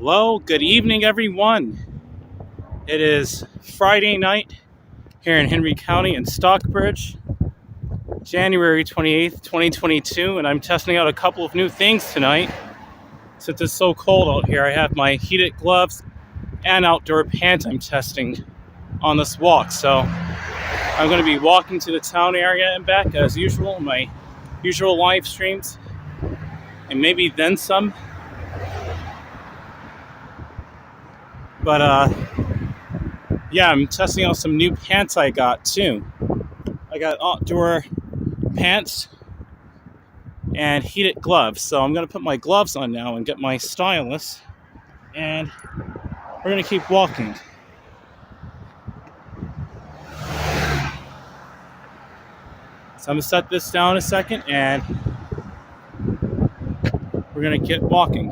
Hello, good evening, everyone. It is Friday night here in Henry County in Stockbridge, January 28th, 2022, and I'm testing out a couple of new things tonight. Since it's so cold out here, I have my heated gloves and outdoor pants I'm testing on this walk. So I'm going to be walking to the town area and back as usual, my usual live streams, and maybe then some. But yeah, I'm testing out some new pants I got too. I got outdoor pants and heated gloves. So I'm going to put my gloves on now and get my stylus, and we're going to keep walking. So I'm going to set this down a second and we're going to get walking.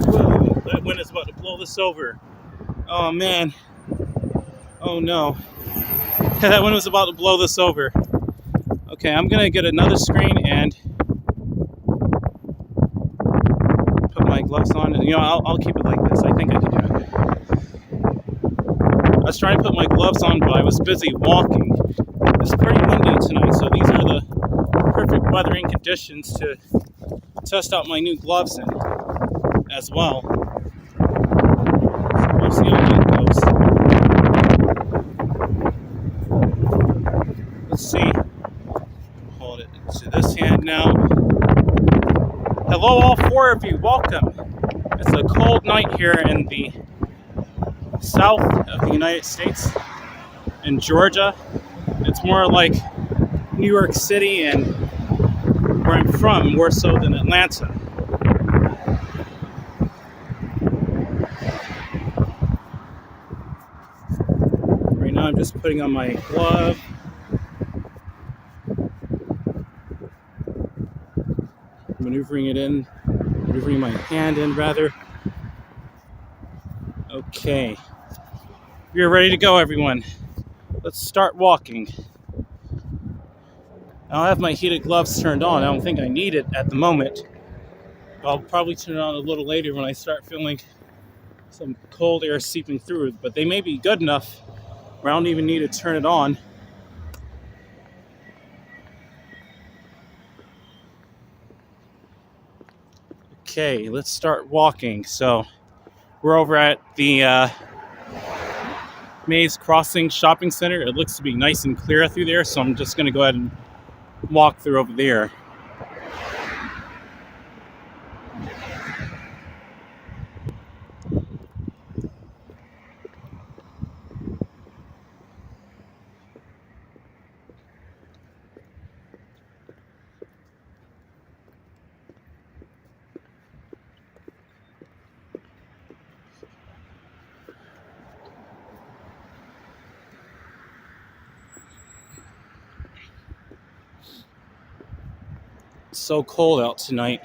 Whoa, that wind is about to blow this over. Oh man. Oh no. That wind was about to blow this over. Okay, I'm going to get another screen and put my gloves on. You know, I'll keep it like this. I think I can do it. I was trying to put my gloves on, but I was busy walking. It's pretty windy tonight, so these are the perfect weathering conditions to test out my new gloves in as well. So we'll see how that goes. Let's see. Hold it to this hand now. Hello, all four of you. Welcome. It's a cold night here in the south of the United States, in Georgia. It's more like New York City and where I'm from, more so than Atlanta. Right now I'm just putting on my glove. Maneuvering my hand in rather. Okay. You're ready to go, everyone. Let's start walking. I'll have my heated gloves turned on. I don't think I need it at the moment. I'll probably turn it on a little later when I start feeling some cold air seeping through. But they may be good enough where I don't even need to turn it on. Okay, let's start walking. So we're over at the Maze Crossing Shopping Center. It looks to be nice and clear through there, so I'm just going to go ahead and walk through over there. It's so cold out tonight.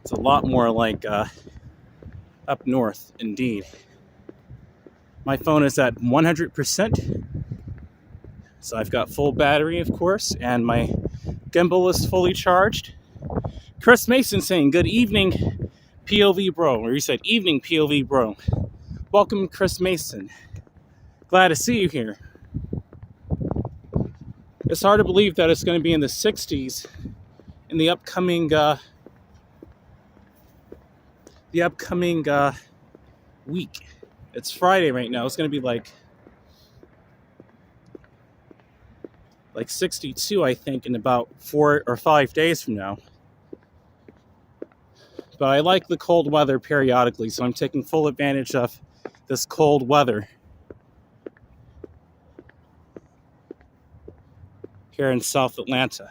It's a lot more like up north, indeed. My phone is at 100%, so I've got full battery, of course, and my gimbal is fully charged. Chris Mason saying, good evening, POV bro, or he said, evening, POV bro. Welcome, Chris Mason. Glad to see you here. It's hard to believe that it's going to be in the 60s in the upcoming week. It's Friday right now. It's going to be like 62, I think, in about 4 or 5 days from now. But I like the cold weather periodically, so I'm taking full advantage of this cold weather here in South Atlanta.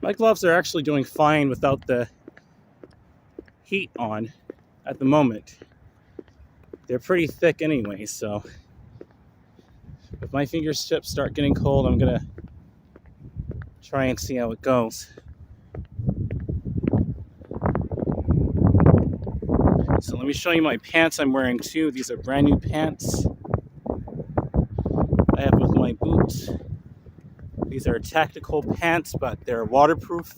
My gloves are actually doing fine without the heat on at the moment. They're pretty thick anyway, so if my fingertips start getting cold, I'm gonna try and see how it goes. So let me show you my pants I'm wearing too. These are brand new pants I have with my boots. These are tactical pants, but they're waterproof.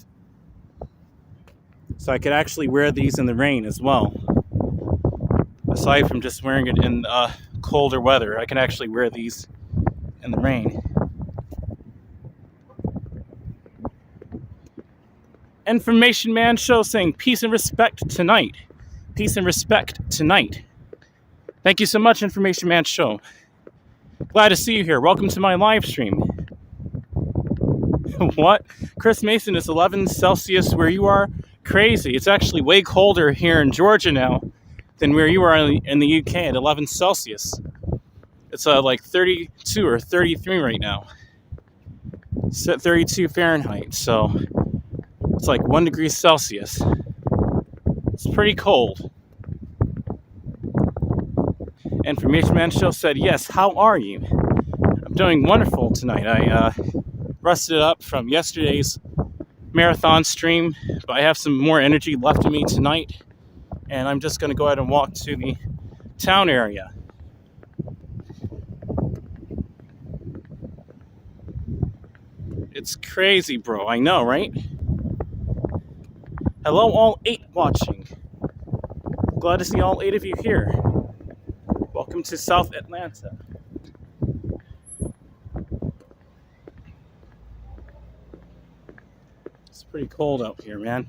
So I could actually wear these in the rain as well. Aside from just wearing it in colder weather, I can actually wear these in the rain. Information Man Show saying peace and respect tonight. Peace and respect tonight. Thank you so much, Information Man Show. Glad to see you here. Welcome to my live stream. What? Chris Mason, is 11 Celsius where you are? Crazy. It's actually way colder here in Georgia now than where you are in the UK at 11 Celsius. It's like 32 or 33 right now. It's at 32 Fahrenheit, so it's like 1 degree Celsius. It's pretty cold. Information Man Show said, yes, how are you? I'm doing wonderful tonight. I rested up from yesterday's marathon stream, but I have some more energy left in me tonight, and I'm just going to go ahead and walk to the town area. It's crazy, bro. I know, right? Hello, all 8 watching. Glad to see all 8 of you here. Welcome to South Atlanta. It's pretty cold out here, man.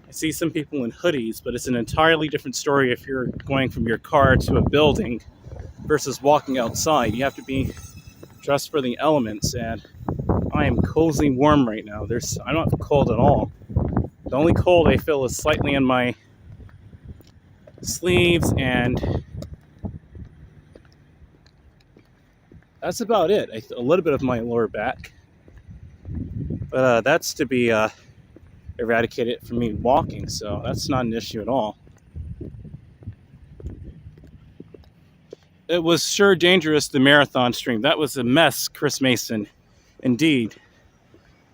I see some people in hoodies, but it's an entirely different story if you're going from your car to a building versus walking outside. You have to be dressed for the elements, and I am cozy warm right now. I'm not cold at all. The only cold I feel is slightly in my sleeves, and that's about it. A little bit of my lower back, but that's to be eradicated from me walking, so that's not an issue at all. It was sure dangerous, the marathon stream. That was a mess, Chris Mason. Indeed.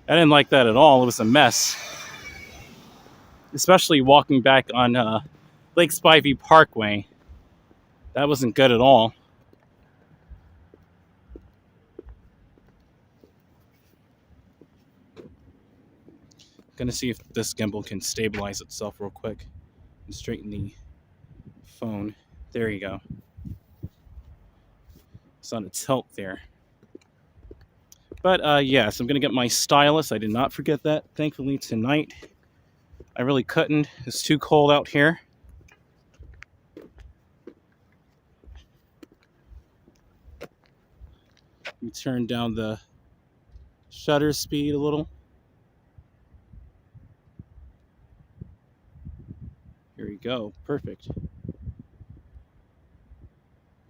I didn't like that at all. It was a mess. Especially walking back on Lake Spivey Parkway. That wasn't good at all. Gonna see if this gimbal can stabilize itself real quick and straighten the phone. There you go. It's on a tilt there. But yes, I'm gonna get my stylus. I did not forget that, thankfully, tonight. I really couldn't. It's too cold out here. Let me turn down the shutter speed a little. Here we go. Perfect.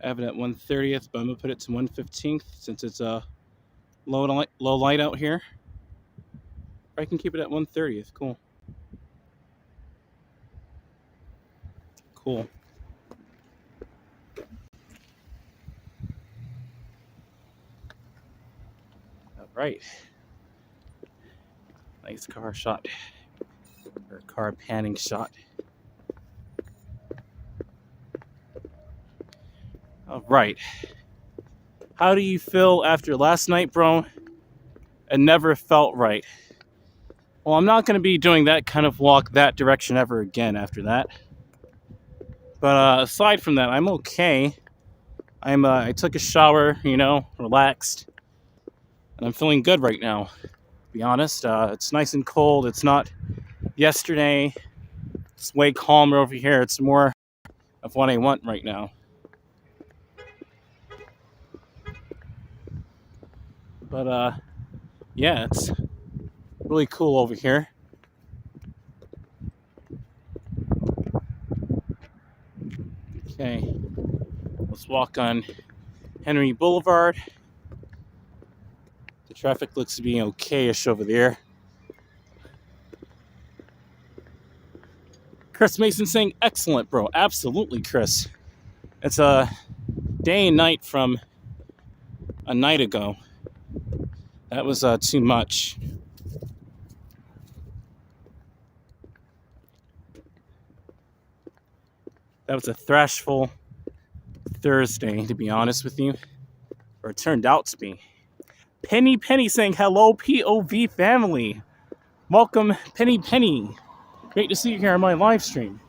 I have it at 1/30th, but I'm gonna put it to 1/15th since it's low light out here. I can keep it at 1/30th. Cool. Cool. All right. Nice car shot, or car panning shot. All right. How do you feel after last night, bro? It never felt right. Well, I'm not going to be doing that kind of walk that direction ever again after that. But aside from that, I'm okay. I took a shower, relaxed, and I'm feeling good right now. To be honest, it's nice and cold. It's not yesterday. It's way calmer over here. It's more of what I want right now. But yeah, it's really cool over here. Okay, let's walk on Henry Boulevard. The traffic looks to be okay-ish over there. Chris Mason saying, excellent, bro. Absolutely, Chris. It's a day and night from a night ago. That was too much. That was a thrashful Thursday, to be honest with you. Or it turned out to be. Penny saying hello, POV family. Welcome, Penny. Great to see you here on my live stream.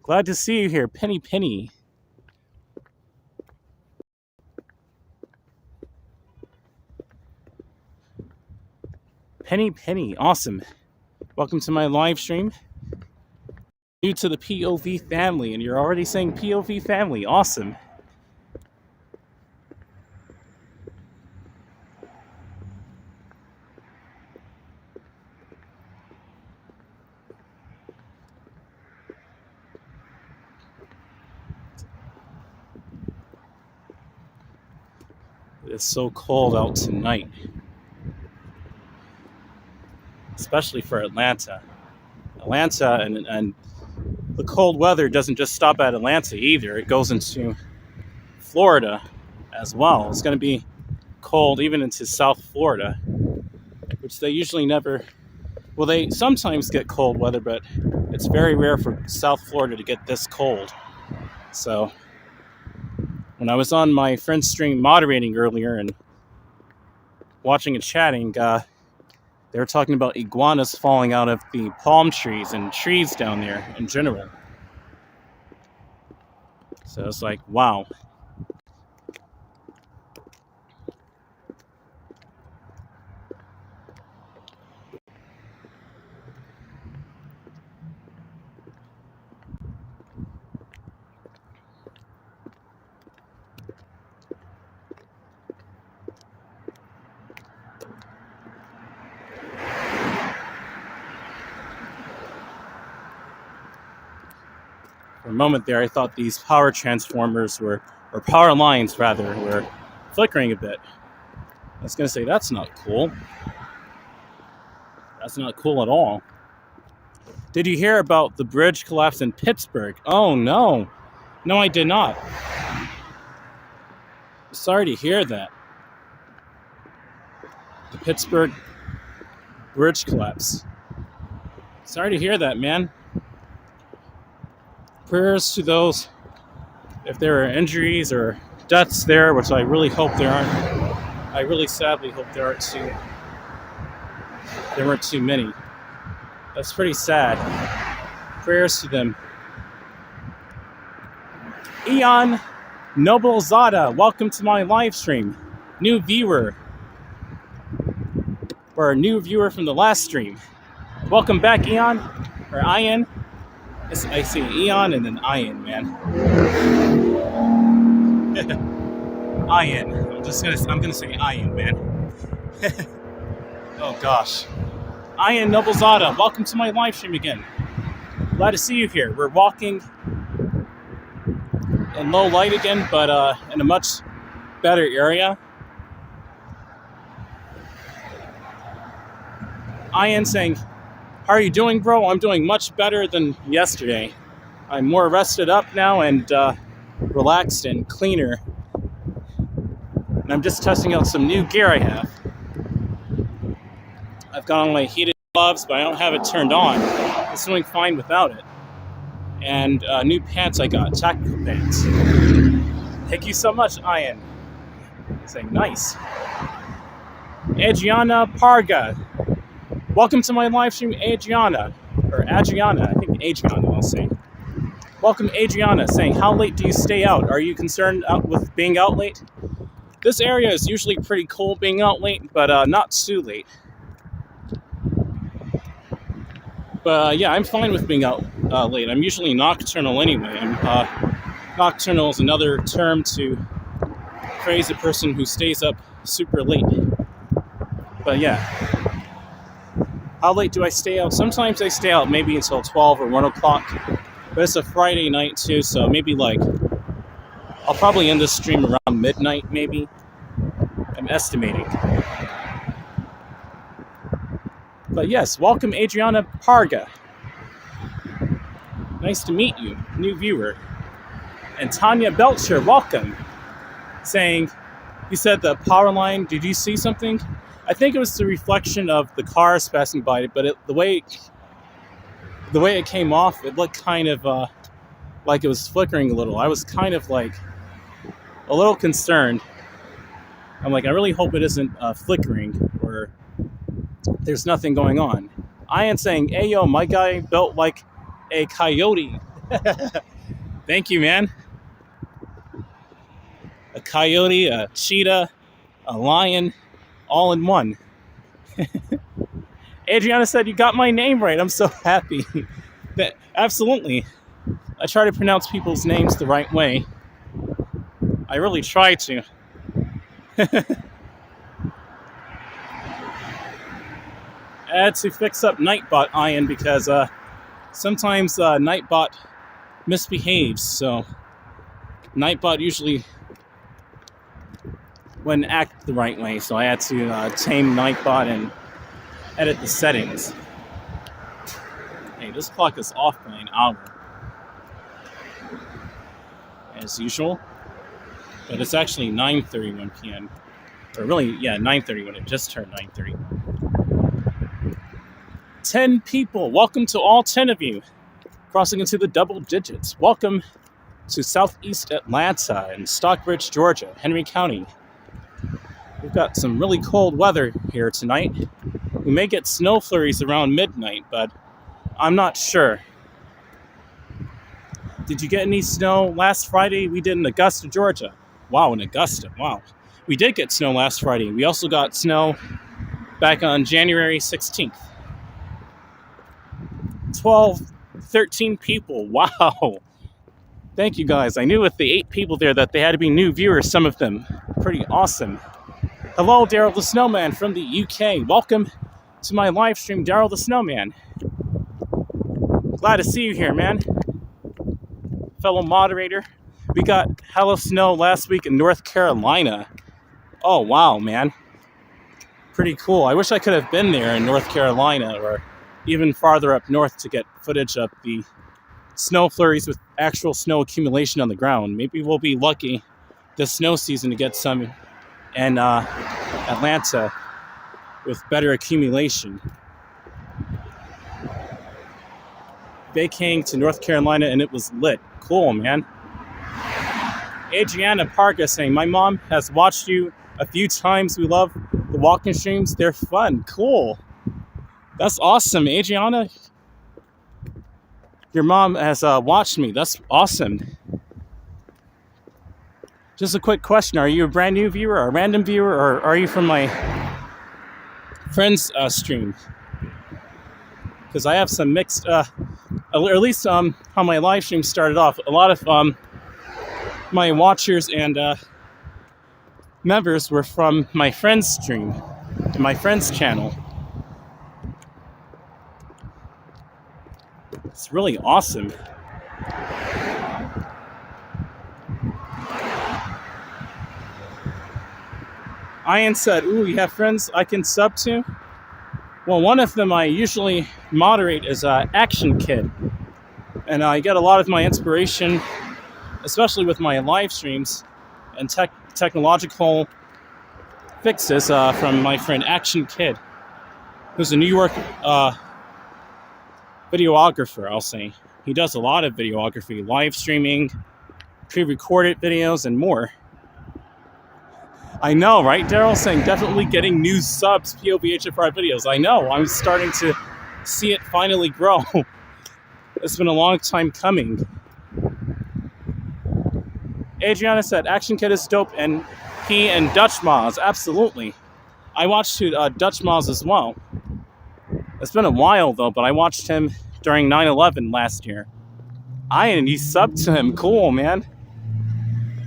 Glad to see you here, Penny. Penny, awesome. Welcome to my live stream. New to the POV family, and you're already saying POV family. Awesome. It's so cold out tonight, especially for Atlanta. And the cold weather doesn't just stop at Atlanta either. It goes into Florida as well. It's going to be cold even into South Florida, which they usually never... Well, they sometimes get cold weather, but it's very rare for South Florida to get this cold. So when I was on my friend's stream moderating earlier and watching and chatting, they were talking about iguanas falling out of the palm trees and trees down there in general. So it's like, wow. For a moment there, I thought these power transformers or power lines rather, were flickering a bit. I was going to say, that's not cool. That's not cool at all. Did you hear about the bridge collapse in Pittsburgh? Oh, no. No, I did not. Sorry to hear that. The Pittsburgh bridge collapse. Sorry to hear that, man. Prayers to those, if there are injuries or deaths there, which I really hope there aren't. I really sadly hope there weren't too many. That's pretty sad. Prayers to them. Eon Noblezada, welcome to my live stream. New viewer. Or a new viewer from the last stream. Welcome back, Eon. Or Ian. I see Eon and then Ian, man. Ian. I'm gonna say Ian, man. Oh gosh. Ian Noblezada, welcome to my live stream again. Glad to see you here. We're walking in low light again, but in a much better area. Ian saying, how are you doing, bro? I'm doing much better than yesterday. I'm more rested up now and relaxed and cleaner. And I'm just testing out some new gear I have. I've got on my heated gloves, but I don't have it turned on. It's doing fine without it. And new pants I got, tactical pants. Thank you so much, Ian. Saying nice. Adriana Parga. Welcome to my live stream, Adriana. Or Adriana, I think Adriana I'll say. Welcome, Adriana, saying, how late do you stay out? Are you concerned with being out late? This area is usually pretty cool being out late, but not too late. But yeah, I'm fine with being out late. I'm usually nocturnal anyway. Nocturnal is another term to praise a person who stays up super late. But yeah. How late do I stay out? Sometimes I stay out maybe until 12 or 1 o'clock. But it's a Friday night too, so maybe I'll probably end this stream around midnight maybe. I'm estimating. But yes, welcome Adriana Parga. Nice to meet you, new viewer. And Tanya Belcher, welcome. Saying, you said the power line, did you see something? I think it was the reflection of the cars passing by, but the way the way it came off, it looked kind of like it was flickering a little. I was kind of like a little concerned. I'm like, I really hope it isn't flickering or there's nothing going on. I am saying, hey yo, my guy built like a coyote. Thank you, man. A coyote, a cheetah, a lion, all in one. Adriana said you got my name right. I'm so happy. Absolutely. I try to pronounce people's names the right way. I really try to. I had to fix up Nightbot Ian because sometimes Nightbot misbehaves. So Nightbot usually wouldn't act the right way. So I had to tame Nightbot and edit the settings. Hey, this clock is off by an hour, as usual. But it's actually 9:31 p.m. Or really, yeah, 9:31. It just turned 9:30. 10 people. Welcome to all 10 of you. Crossing into the double digits. Welcome to Southeast Atlanta in Stockbridge, Georgia, Henry County. We've got some really cold weather here tonight. We may get snow flurries around midnight, but I'm not sure. Did you get any snow last Friday? We did in Augusta, Georgia. Wow, in Augusta. Wow. We did get snow last Friday. We also got snow back on January 16th. 13 people. Wow. Thank you guys. I knew with the 8 people there that they had to be new viewers, some of them. Pretty awesome. Hello, Daryl the Snowman from the UK. Welcome to my live stream, Daryl the Snowman. Glad to see you here, man. Fellow moderator. We got hella snow last week in North Carolina. Oh, wow, man. Pretty cool. I wish I could have been there in North Carolina or even farther up north to get footage of the snow flurries with actual snow accumulation on the ground. Maybe we'll be lucky this snow season to get some in Atlanta with better accumulation. Vacating to North Carolina and it was lit. Cool, man. Adriana Parker saying, my mom has watched you a few times. We love the walking streams. They're fun. Cool. That's awesome, Adriana. Your mom has watched me. That's awesome. Just a quick question. Are you a brand new viewer, or a random viewer, or are you from my friend's stream? Because I have some mixed, or at least how my live stream started off. A lot of my watchers and members were from my friend's stream, my friend's channel. It's really awesome. Ian said, ooh, you have friends I can sub to? Well, one of them I usually moderate is Action Kid. And I get a lot of my inspiration, especially with my live streams and technological fixes from my friend Action Kid, who's a New York videographer, I'll say. He does a lot of videography, live streaming, pre-recorded videos, and more. I know, right, Daryl? Saying definitely getting new subs, POV HFR videos. I know, I'm starting to see it finally grow. It's been a long time coming. Adriana said, Action Kid is dope, and he and Dutch Moz, absolutely. I watched Dutch Moz as well. It's been a while, though, but I watched him during 9/11 last year. Ian, you subbed to him. Cool, man.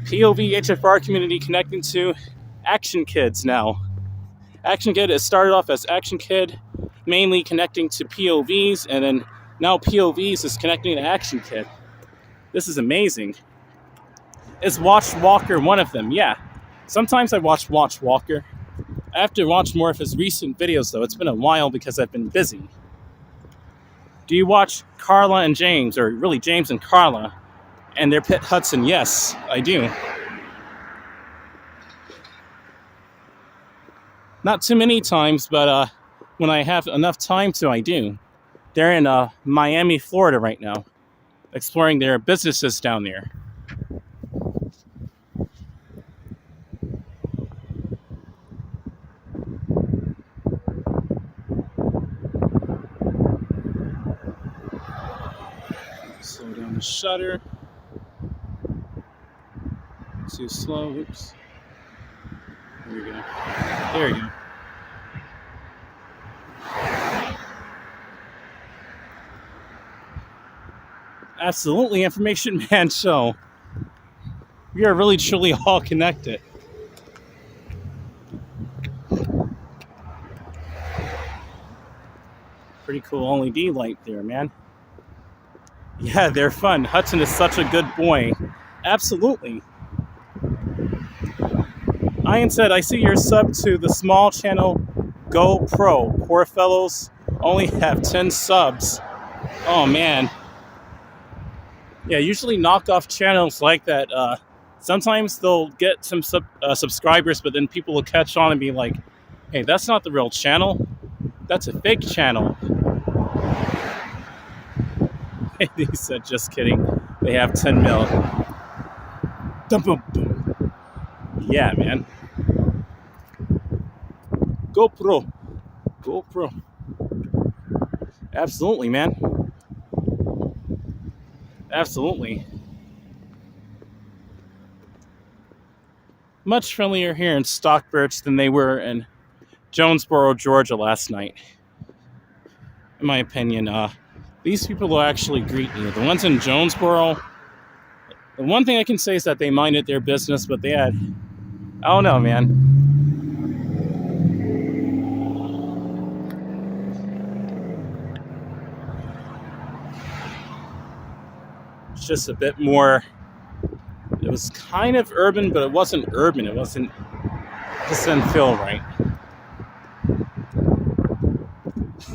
POV HFR community connecting to Action Kids now. Action Kid has started off as Action Kid, mainly connecting to POVs, and then now POVs is connecting to Action Kid. This is amazing. Is Watch Walker one of them? Yeah. Sometimes I watch Walker. I have to watch more of his recent videos, though. It's been a while because I've been busy. Do you watch Carla and James, or really James and Carla, and their pet Hudson? Yes, I do. Not too many times, but when I have enough time to, I do. They're in Miami, Florida right now, exploring their businesses down there. Slow down the shutter. Too slow. Oops. There we go. There you go. Absolutely, Information Man Show. We are really truly all connected. Pretty cool LED light there, man. Yeah, they're fun. Hudson is such a good boy. Absolutely. Ian said, I see you're sub to the small channel GoPro. Poor fellows only have 10 subs. Oh, man. Yeah, usually knockoff channels like that, sometimes they'll get some subscribers, but then people will catch on and be like, hey, that's not the real channel. That's a fake channel. He said, just kidding. They have 10 mil. Yeah, man. GoPro. GoPro. Absolutely, man. Absolutely. Much friendlier here in Stockbridge than they were in Jonesboro, Georgia last night. In my opinion, these people will actually greet you. The ones in Jonesboro, the one thing I can say is that they minded their business, but they had, I don't know, man. It's just a bit more, it was kind of urban, but it wasn't urban. It just didn't feel right.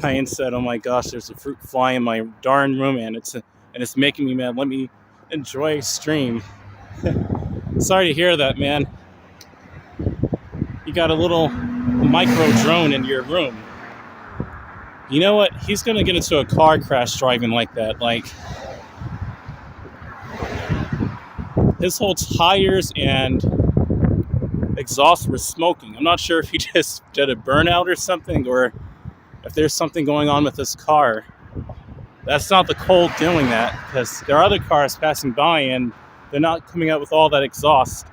Ian said, oh my gosh, there's a fruit fly in my darn room, and it's making me mad. Let me enjoy stream. Sorry to hear that, man. You got a little micro drone in your room. You know what? He's going to get into a car crash driving like that. Like, his whole tires and exhaust were smoking. I'm not sure if he just did a burnout or something, or if there's something going on with his car. That's not the cold doing that, because there are other cars passing by and they're not coming out with all that exhaust.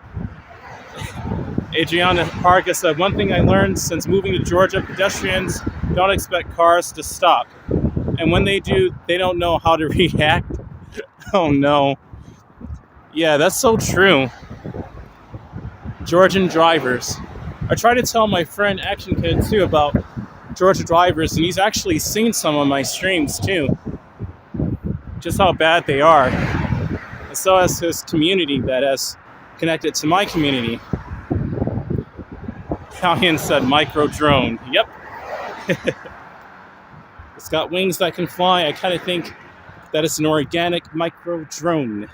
Adriana Parga said, one thing I learned since moving to Georgia, pedestrians don't expect cars to stop. And when they do, they don't know how to react. Oh no. Yeah, that's so true. Georgian drivers. I try to tell my friend Action Kid too about Georgia drivers, and he's actually seen some of my streams too. Just how bad they are. And so has his community that has connected to my community. Callian said micro drone. Yep. It's got wings that can fly. I kind of think that it's an organic micro drone.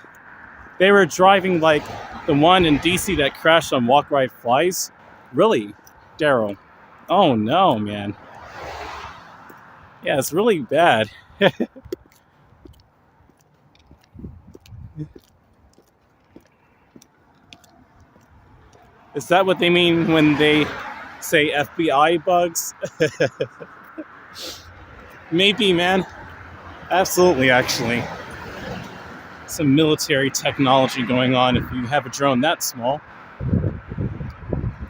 They were driving like the one in DC that crashed on Walk Ride Flies. Really, Daryl? Oh no, man. Yeah, it's really bad. Is that what they mean when they say FBI bugs? Maybe, man. Absolutely, actually. Some military technology going on if you have a drone that small.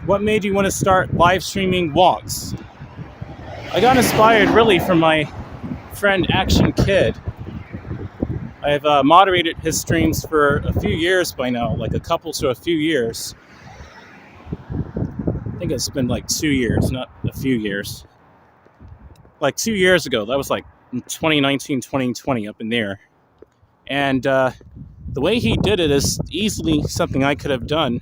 What made you want to start live streaming walks? I got inspired really from my friend Action Kid. I've moderated his streams for a few years by now, like a couple to a few years. I think it's been like 2 years, not a few years. Like 2 years ago, that was like 2019, 2020, up in there. And the way he did it is easily something I could have done.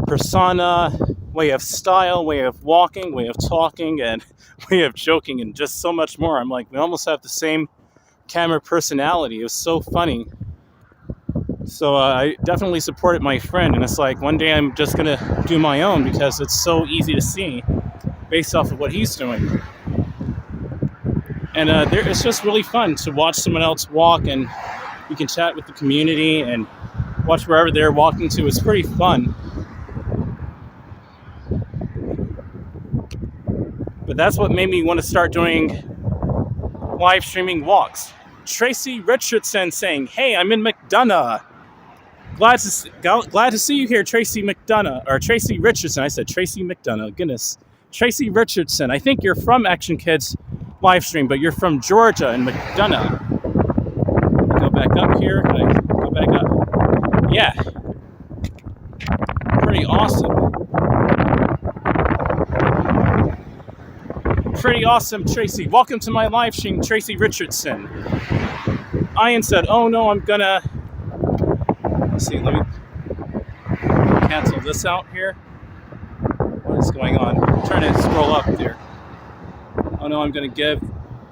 Persona, way of style, way of walking, way of talking, and way of joking, and just so much more. I'm like, we almost have the same camera personality. It was so funny. So I definitely supported my friend, and it's like one day I'm just going to do my own because it's so easy to see based off of what he's doing. And it's just really fun to watch someone else walk, and you can chat with the community and watch wherever they're walking to. It's pretty fun. But that's what made me want to start doing live streaming walks. Tracy Richardson saying, "Hey, I'm in McDonough. Glad to see you here, Tracy McDonough, or Tracy Richardson." I said Tracy McDonough. Goodness, Tracy Richardson. I think you're from Action Kids live stream, but you're from Georgia and McDonough. Go back up here. Can I go back up? Yeah. Pretty awesome. Pretty awesome, Tracy. Welcome to my live stream, Tracy Richardson. Ian said, "Oh no, I'm gonna..." Let's see, let me cancel this out here. What is going on? I'm trying to scroll up there. "Oh no, I'm gonna give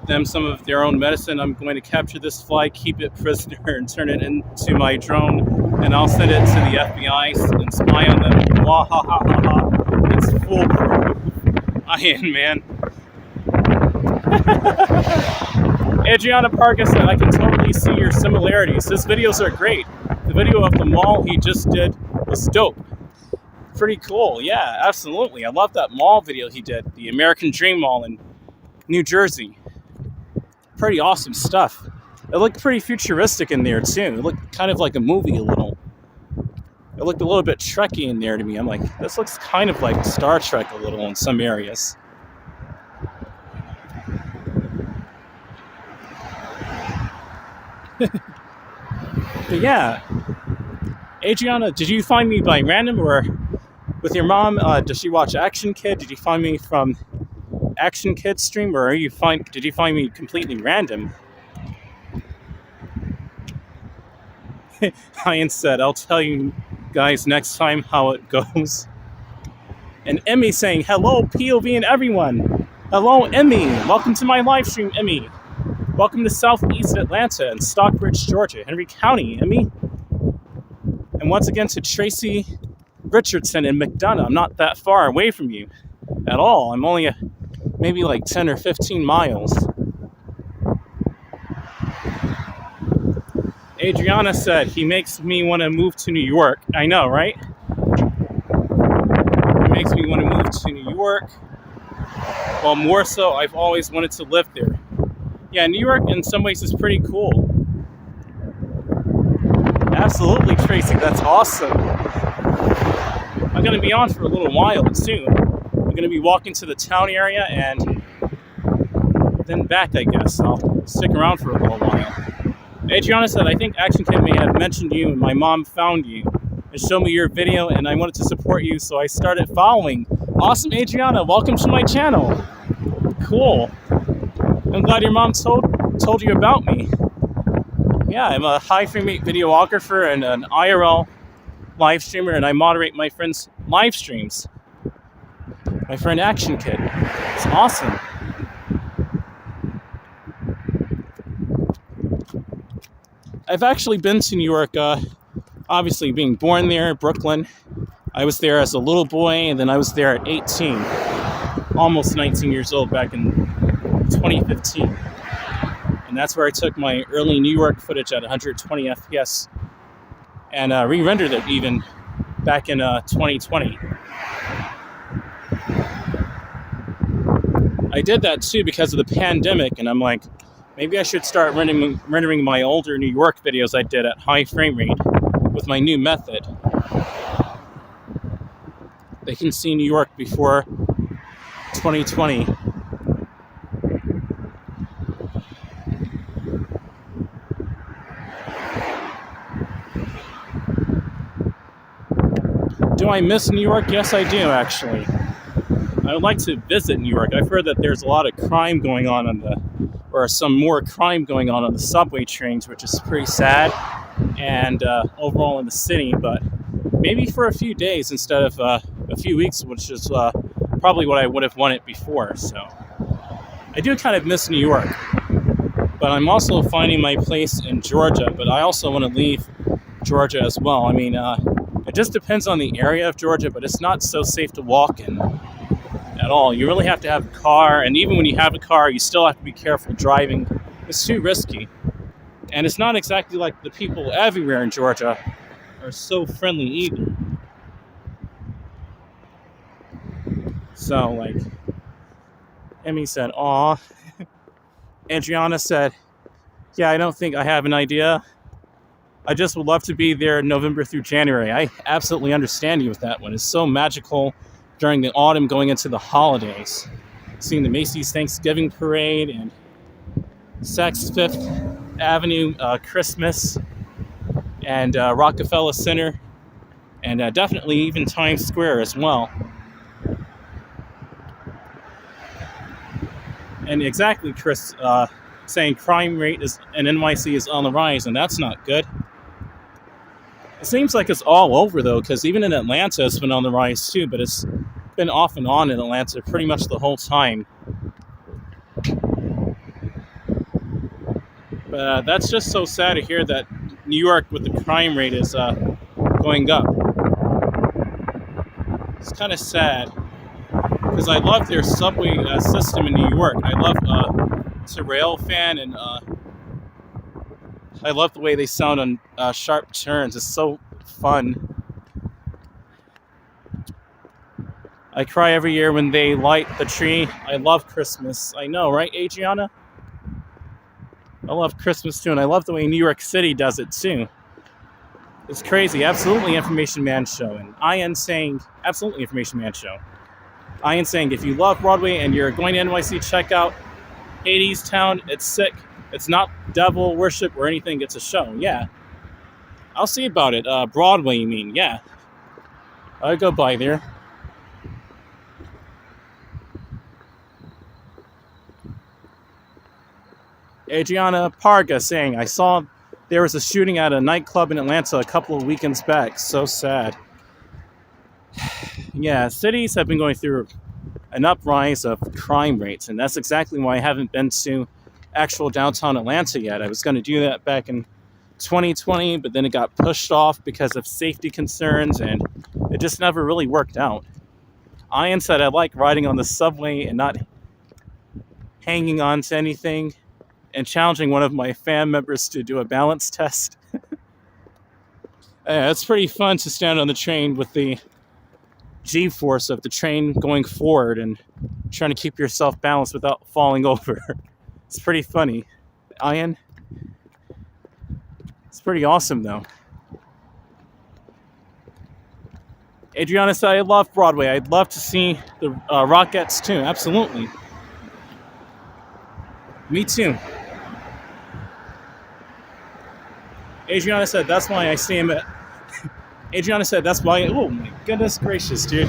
them some of their own medicine. I'm going to capture this fly, keep it prisoner, and turn it into my drone, and I'll send it to the FBI and spy on them. Wah ha ha ha ha. It's foolproof." Ian, man. Adriana Parker said, "I can totally see your similarities. His videos are great. The video of the mall he just did was dope." Pretty cool. Yeah, absolutely. I love that mall video he did. The American Dream Mall in New Jersey. Pretty awesome stuff. It looked pretty futuristic in there too. It looked kind of like a movie a little. It looked a little bit Trekky in there to me. I'm like, this looks kind of like Star Trek a little in some areas. But yeah, Adriana, did you find me by random or with your mom? Does she watch Action Kid? Did you find me from Action Kid stream, or did you find me completely random? Ian said, "I'll tell you guys next time how it goes." And Emmy saying, "Hello, POV and everyone. Hello, Emmy. Welcome to my live stream, Emmy. Welcome to Southeast Atlanta and Stockbridge, Georgia, Henry County, Emmy." And once again to Tracy Richardson in McDonough. I'm not that far away from you at all. I'm only maybe like 10 or 15 miles. Adriana said, "He makes me want to move to New York." I know, right? He makes me want to move to New York. Well, more so, I've always wanted to live there. Yeah, New York in some ways is pretty cool. Absolutely, Tracy. That's awesome. I'm going to be on for a little while soon. I'm going to be walking to the town area and then back, I guess. I'll stick around for a little while. Adriana said, "I think Action Kid may have mentioned you and my mom found you and showed me your video and I wanted to support you, so I started following." Awesome, Adriana. Welcome to my channel. Cool. I'm glad your mom told you about me. Yeah, I'm a high frame rate videographer and an IRL live streamer, and I moderate my friend's live streams. My friend Action Kid. It's awesome. I've actually been to New York, obviously being born there, Brooklyn. I was there as a little boy, and then I was there at 18, almost 19 years old back in 2015. And that's where I took my early New York footage at 120 FPS and re-rendered it even back in 2020. I did that too because of the pandemic, and I'm like, maybe I should start rendering my older New York videos I did at high frame rate with my new method. They can see New York before 2020. Do I miss New York? Yes, I do, actually. I would like to visit New York. I've heard that there's a lot of crime going on or some more crime going on the subway trains, which is pretty sad, and overall in the city, but maybe for a few days instead of a few weeks, which is probably what I would have wanted before. So I do kind of miss New York, but I'm also finding my place in Georgia, but I also want to leave Georgia as well. I mean, it just depends on the area of Georgia, but it's not so safe to walk in. at all. You really have to have a car, and even when you have a car, you still have to be careful driving. It's too risky. And it's not exactly like the people everywhere in Georgia are so friendly either. So, like, Emmy said, aw. Adriana said, yeah, I don't think I have an idea. I just would love to be there November through January. I absolutely understand you with that one. It's so magical during the autumn going into the holidays. Seeing the Macy's Thanksgiving Parade and Saks Fifth Avenue Christmas and Rockefeller Center and definitely even Times Square as well. And exactly, Chris saying crime rate is in NYC is on the rise, and that's not good. It seems like it's all over, though, because even in Atlanta, it's been on the rise, too, but it's been off and on in Atlanta pretty much the whole time. But that's just so sad to hear that New York with the crime rate is going up. It's kind of sad, because I love their subway system in New York. I love it's a rail fan, and I love the way they sound on sharp turns. It's so fun. I cry every year when they light the tree. I love Christmas. I know, right, Adriana? I love Christmas too, and I love the way New York City does it too. It's crazy. Absolutely Information Man Show. And IN saying, absolutely Information Man Show. IN saying, if you love Broadway and you're going to NYC, check out Hadestown. It's sick. It's not devil worship or anything. It's a show. Yeah. I'll see about it. Broadway, you mean? Yeah. I'll go by there. Adriana Parga saying, I saw there was a shooting at a nightclub in Atlanta a couple of weekends back. So sad. Yeah, cities have been going through an uprise of crime rates, and that's exactly why I haven't been to actual downtown Atlanta yet. I was going to do that back in 2020, but then it got pushed off because of safety concerns, and it just never really worked out. Ian said I like riding on the subway and not hanging on to anything, and challenging one of my fan members to do a balance test. It's pretty fun to stand on the train with the G-force of the train going forward and trying to keep yourself balanced without falling over. It's pretty funny. Ian? It's pretty awesome, though. Adriana said, I love Broadway. I'd love to see the Rockettes, too. Absolutely. Me, too. Adriana said, that's why I see him at... Adriana said, that's why... Oh, my goodness gracious, dude.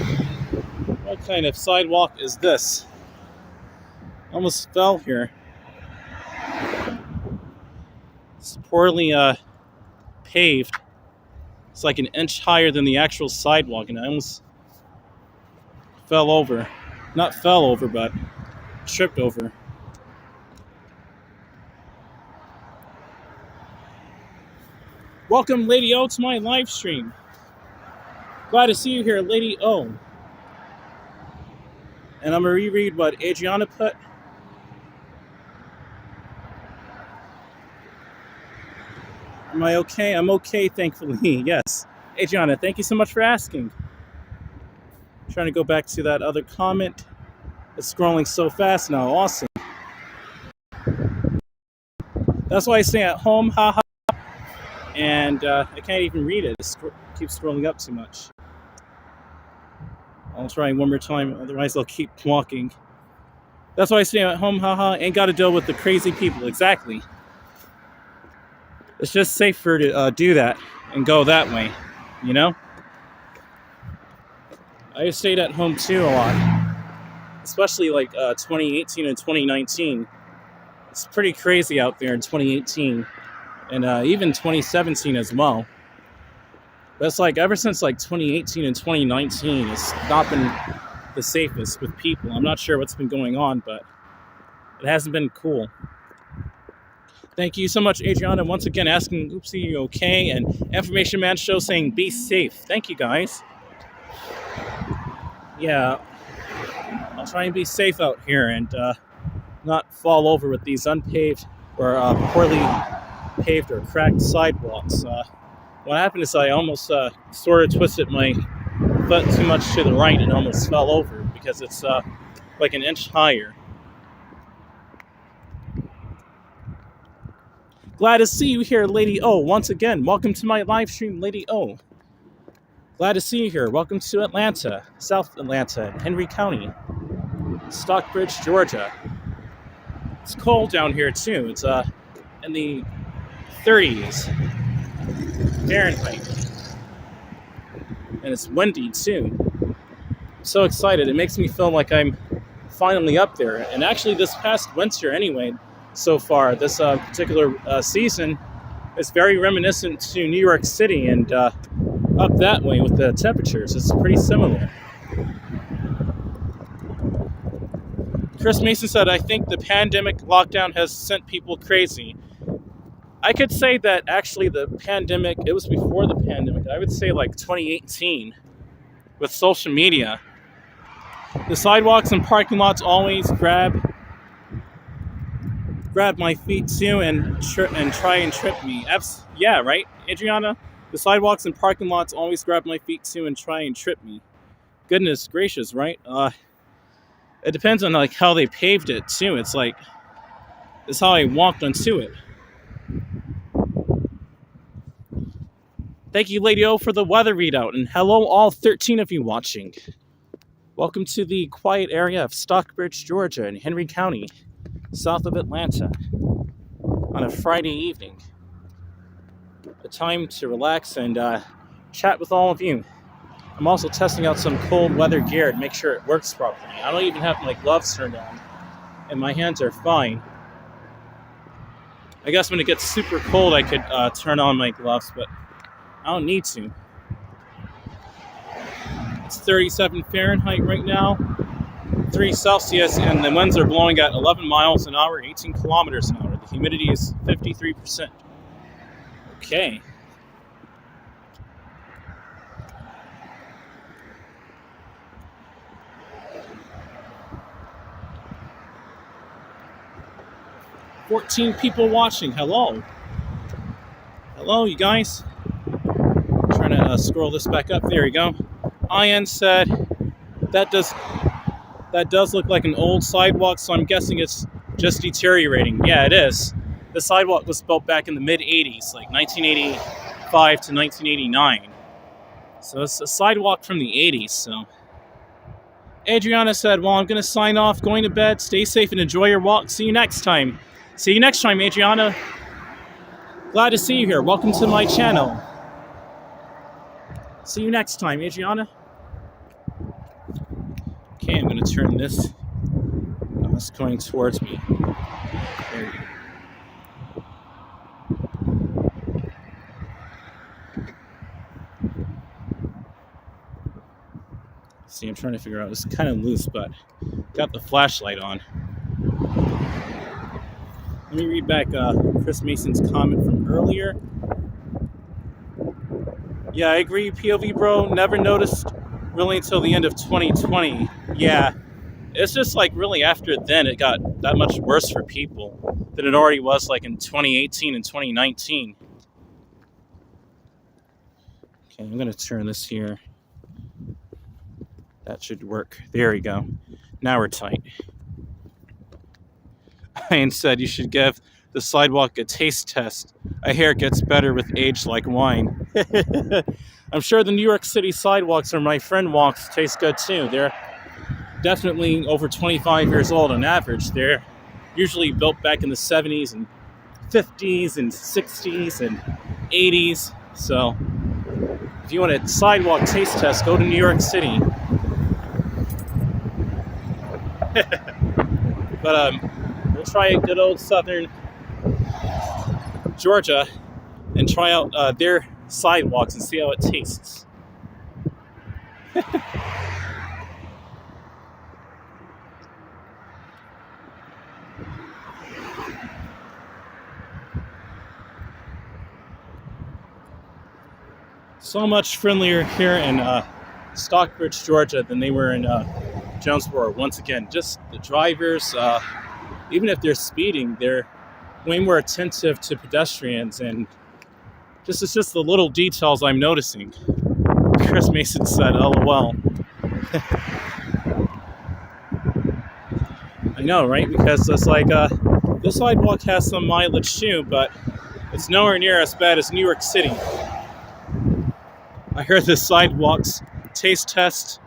What kind of sidewalk is this? Almost fell here. It's poorly paved. It's like an inch higher than the actual sidewalk, and I almost fell over. Not fell over, but tripped over. Welcome, Lady O, to my live stream. Glad to see you here, Lady O. And I'm going to reread what Adriana put. Am I okay? I'm okay, thankfully. Yes. Adriana, thank you so much for asking. I'm trying to go back to that other comment. It's scrolling so fast now. Awesome. That's why I stay at home. Haha. And I can't even read it. It keeps scrolling up too much. I'll try one more time. Otherwise, I'll keep walking. That's why I stay at home. Haha. Ain't got to deal with the crazy people. Exactly. It's just safer to do that and go that way, you know? I stayed at home too a lot, especially like 2018 and 2019. It's pretty crazy out there in 2018 and even 2017 as well. But it's like ever since like 2018 and 2019, it's not been the safest with people. I'm not sure what's been going on, but it hasn't been cool. Thank you so much, Adriana, once again asking, oopsie, you okay? And Information Man Show saying, be safe. Thank you, guys. Yeah. I'll try and be safe out here and not fall over with these unpaved or poorly paved or cracked sidewalks. What happened is I almost sort of twisted my foot too much to the right and almost fell over because it's like an inch higher. Glad to see you here, Lady O. Once again, welcome to my live stream, Lady O. Glad to see you here. Welcome to Atlanta, South Atlanta, Henry County, Stockbridge, Georgia. It's cold down here too. It's in the 30s Fahrenheit, and it's windy too. I'm so excited. It makes me feel like I'm finally up there. And actually, this past winter, anyway, so far, this particular season is very reminiscent to New York City and up that way with the temperatures. It's pretty similar. Chris Mason said, I think the pandemic lockdown has sent people crazy. I could say that actually the pandemic, it was before the pandemic. I would say like 2018 with social media. The sidewalks and parking lots always grab my feet too and try and trip me. Yeah, right, Adriana? The sidewalks and parking lots always grab my feet too and try and trip me. Goodness gracious, right? It depends on like how they paved it too. It's like, it's how I walked onto it. Thank you, Lady O, for the weather readout, and hello all 13 of you watching. Welcome to the quiet area of Stockbridge, Georgia, in Henry County, south of Atlanta, on a Friday evening. A time to relax and chat with all of you. I'm also testing out some cold weather gear to make sure it works properly. I don't even have my gloves turned on, and my hands are fine. I guess when it gets super cold, I could turn on my gloves, but I don't need to. It's 37 Fahrenheit right now, 3 Celsius, and the winds are blowing at 11 miles an hour, 18 kilometers an hour. The humidity is 53%. Okay. $14 people watching. Hello. Hello, you guys. Trying to scroll this back up. There we go. Ian said that does look like an old sidewalk, so I'm guessing it's just deteriorating. Yeah, it is. The sidewalk was built back in the mid-'80s, like 1985 to 1989. So it's a sidewalk from the 80s. So Adriana said, well, I'm going to sign off, going to bed. Stay safe and enjoy your walk. See you next time. See you next time, Adriana. Glad to see you here. Welcome to my channel. See you next time, Adriana. Okay, I'm going to turn this. Oh, it's going towards me. There you go. See, I'm trying to figure out. It's kind of loose, but got the flashlight on. Let me read back Chris Mason's comment from earlier. Yeah, I agree, POV bro. Never noticed really until the end of 2020. Yeah, it's just like really after then it got that much worse for people than it already was like in 2018 and 2019. Okay, I'm going to turn this here. That should work. There we go. Now we're tight. Ian said you should give the sidewalk a taste test. I hear it gets better with age like wine. I'm sure the New York City sidewalks where my friend walks taste good too. They're definitely over 25 years old on average. They're usually built back in the 70s and 50s and 60s and 80s. So if you want a sidewalk taste test, go to New York City. But we'll try a good old southern Georgia and try out their sidewalks and see how it tastes. So much friendlier here in Stockbridge, Georgia than they were in Jonesboro. Once again, just the drivers, even if they're speeding, they're way more attentive to pedestrians, and it's just the little details I'm noticing. Chris Mason said, LOL. I know, right? Because it's like, this sidewalk has some mileage too, but it's nowhere near as bad as New York City. I heard the sidewalks taste test.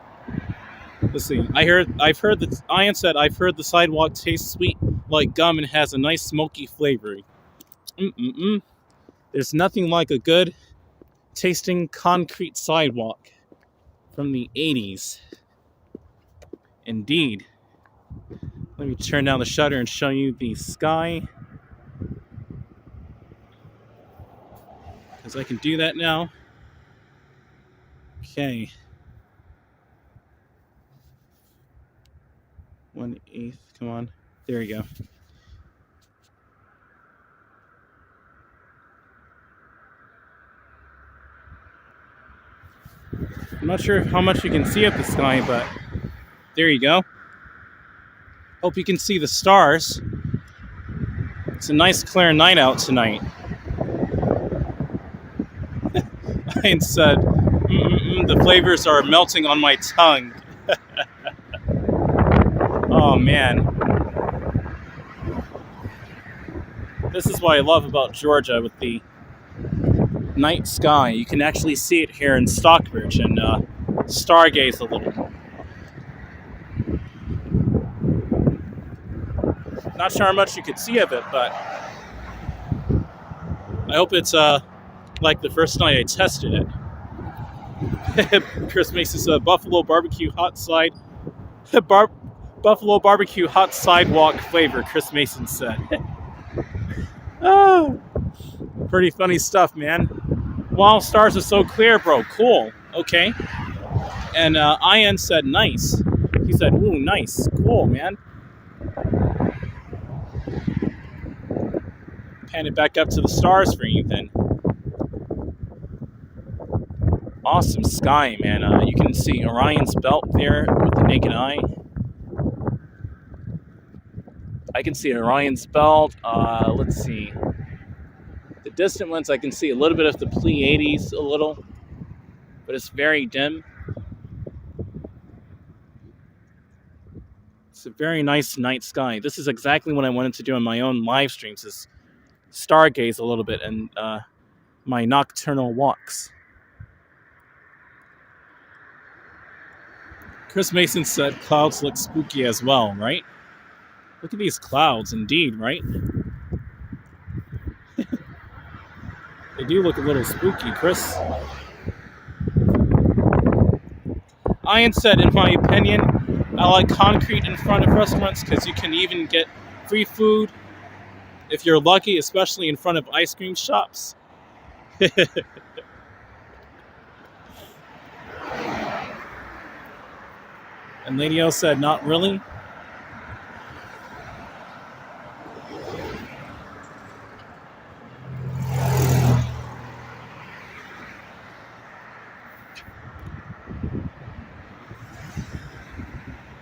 Let's see. I've heard that Ian said I've heard the sidewalk tastes sweet like gum and has a nice smoky flavor. There's nothing like a good tasting concrete sidewalk from the 80s. Indeed. Let me turn down the shutter and show you the sky. Because I can do that now. Okay. 1/8, come on. There we go. I'm not sure how much you can see of the sky, but there you go. Hope you can see the stars. It's a nice clear night out tonight. I said, the flavors are melting on my tongue. Oh man. This is what I love about Georgia with the night sky. You can actually see it here in Stockbridge and stargaze a little. Not sure how much you could see of it, but I hope it's like the first night I tested it. Chris Mason said Buffalo barbecue hot sidewalk flavor, Chris Mason said. Oh, pretty funny stuff, man. Wow, stars are so clear, bro. Cool. Okay. And Ian said nice. He said, ooh, nice. Cool, man. Pan it back up to the stars for you then. Awesome sky, man. You can see Orion's belt there with the naked eye. I can see Orion's belt. Let's see. The distant ones, I can see a little bit of the Pleiades, a little, but it's very dim. It's a very nice night sky. This is exactly what I wanted to do on my own live streams, is stargaze a little bit and my nocturnal walks. Chris Mason said clouds look spooky as well, right? Look at these clouds, indeed, right? They do look a little spooky, Chris. Ian said, in my opinion, I like concrete in front of restaurants because you can even get free food if you're lucky, especially in front of ice cream shops. And Lady O said, not really.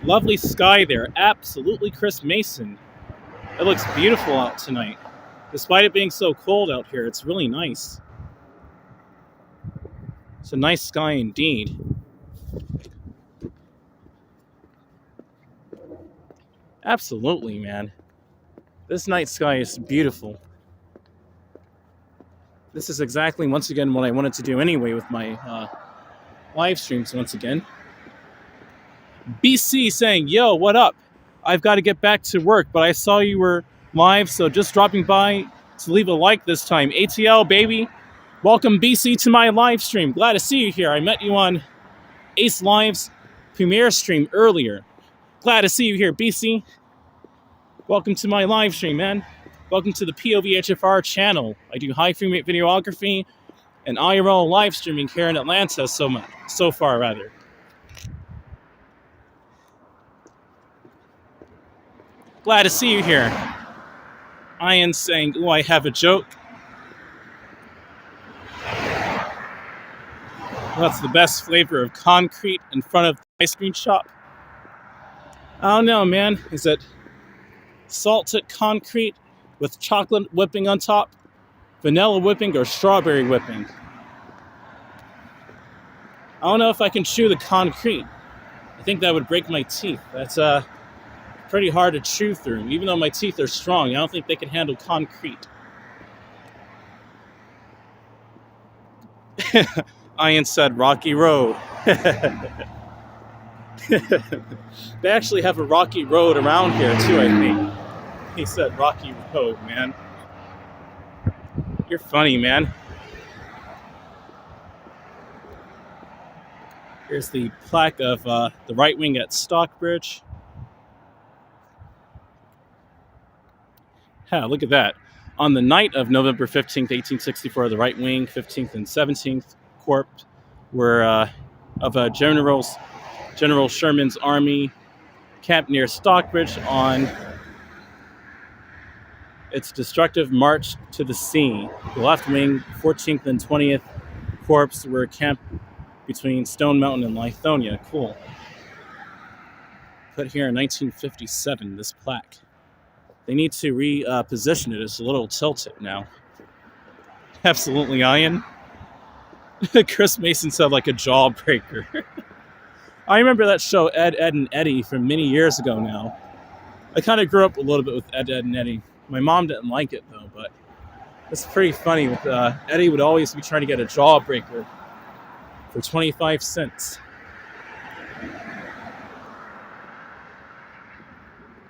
Lovely sky there. Absolutely, Chris Mason. It looks beautiful out tonight. Despite it being so cold out here, it's really nice. It's a nice sky indeed. Absolutely, man. This night sky is beautiful. This is exactly, once again, what I wanted to do anyway with my live streams once again. BC saying, yo, what up? I've got to get back to work, but I saw you were live, so just dropping by to leave a like this time. ATL, baby. Welcome, BC, to my live stream. Glad to see you here. I met you on Ace Live's premiere stream earlier. Glad to see you here, BC. Welcome to my live stream, man. Welcome to the POVHFR channel. I do high frame rate videography and IRL live streaming here in Atlanta so far. Glad to see you here. Ian saying, oh, I have a joke. That's the best flavor of concrete in front of the ice cream shop. I don't know, man. Is it salted concrete with chocolate whipping on top, vanilla whipping, or strawberry whipping? I don't know if I can chew the concrete. I think that would break my teeth. That's pretty hard to chew through. Even though my teeth are strong, I don't think they can handle concrete. Ian said Rocky Road. They actually have a rocky road around here too, I think. He said Rocky Road, man. You're funny, man. Here's the plaque of the right wing at Stockbridge. Yeah, look at that. On the night of November 15th, 1864, the right wing, 15th and 17th Corps were of General Sherman's army camped near Stockbridge on its destructive march to the sea. The left wing, 14th and 20th Corps were camped between Stone Mountain and Lithonia. Cool. Put here in 1957, this plaque. They need to reposition it. It's a little tilted now. Absolutely, Ian. Chris Mason said like a jawbreaker. I remember that show, Ed, Edd and Eddy, from many years ago now. I kind of grew up a little bit with Ed, Edd and Eddy. My mom didn't like it though, but it's pretty funny. With Eddie would always be trying to get a jawbreaker for 25 cents.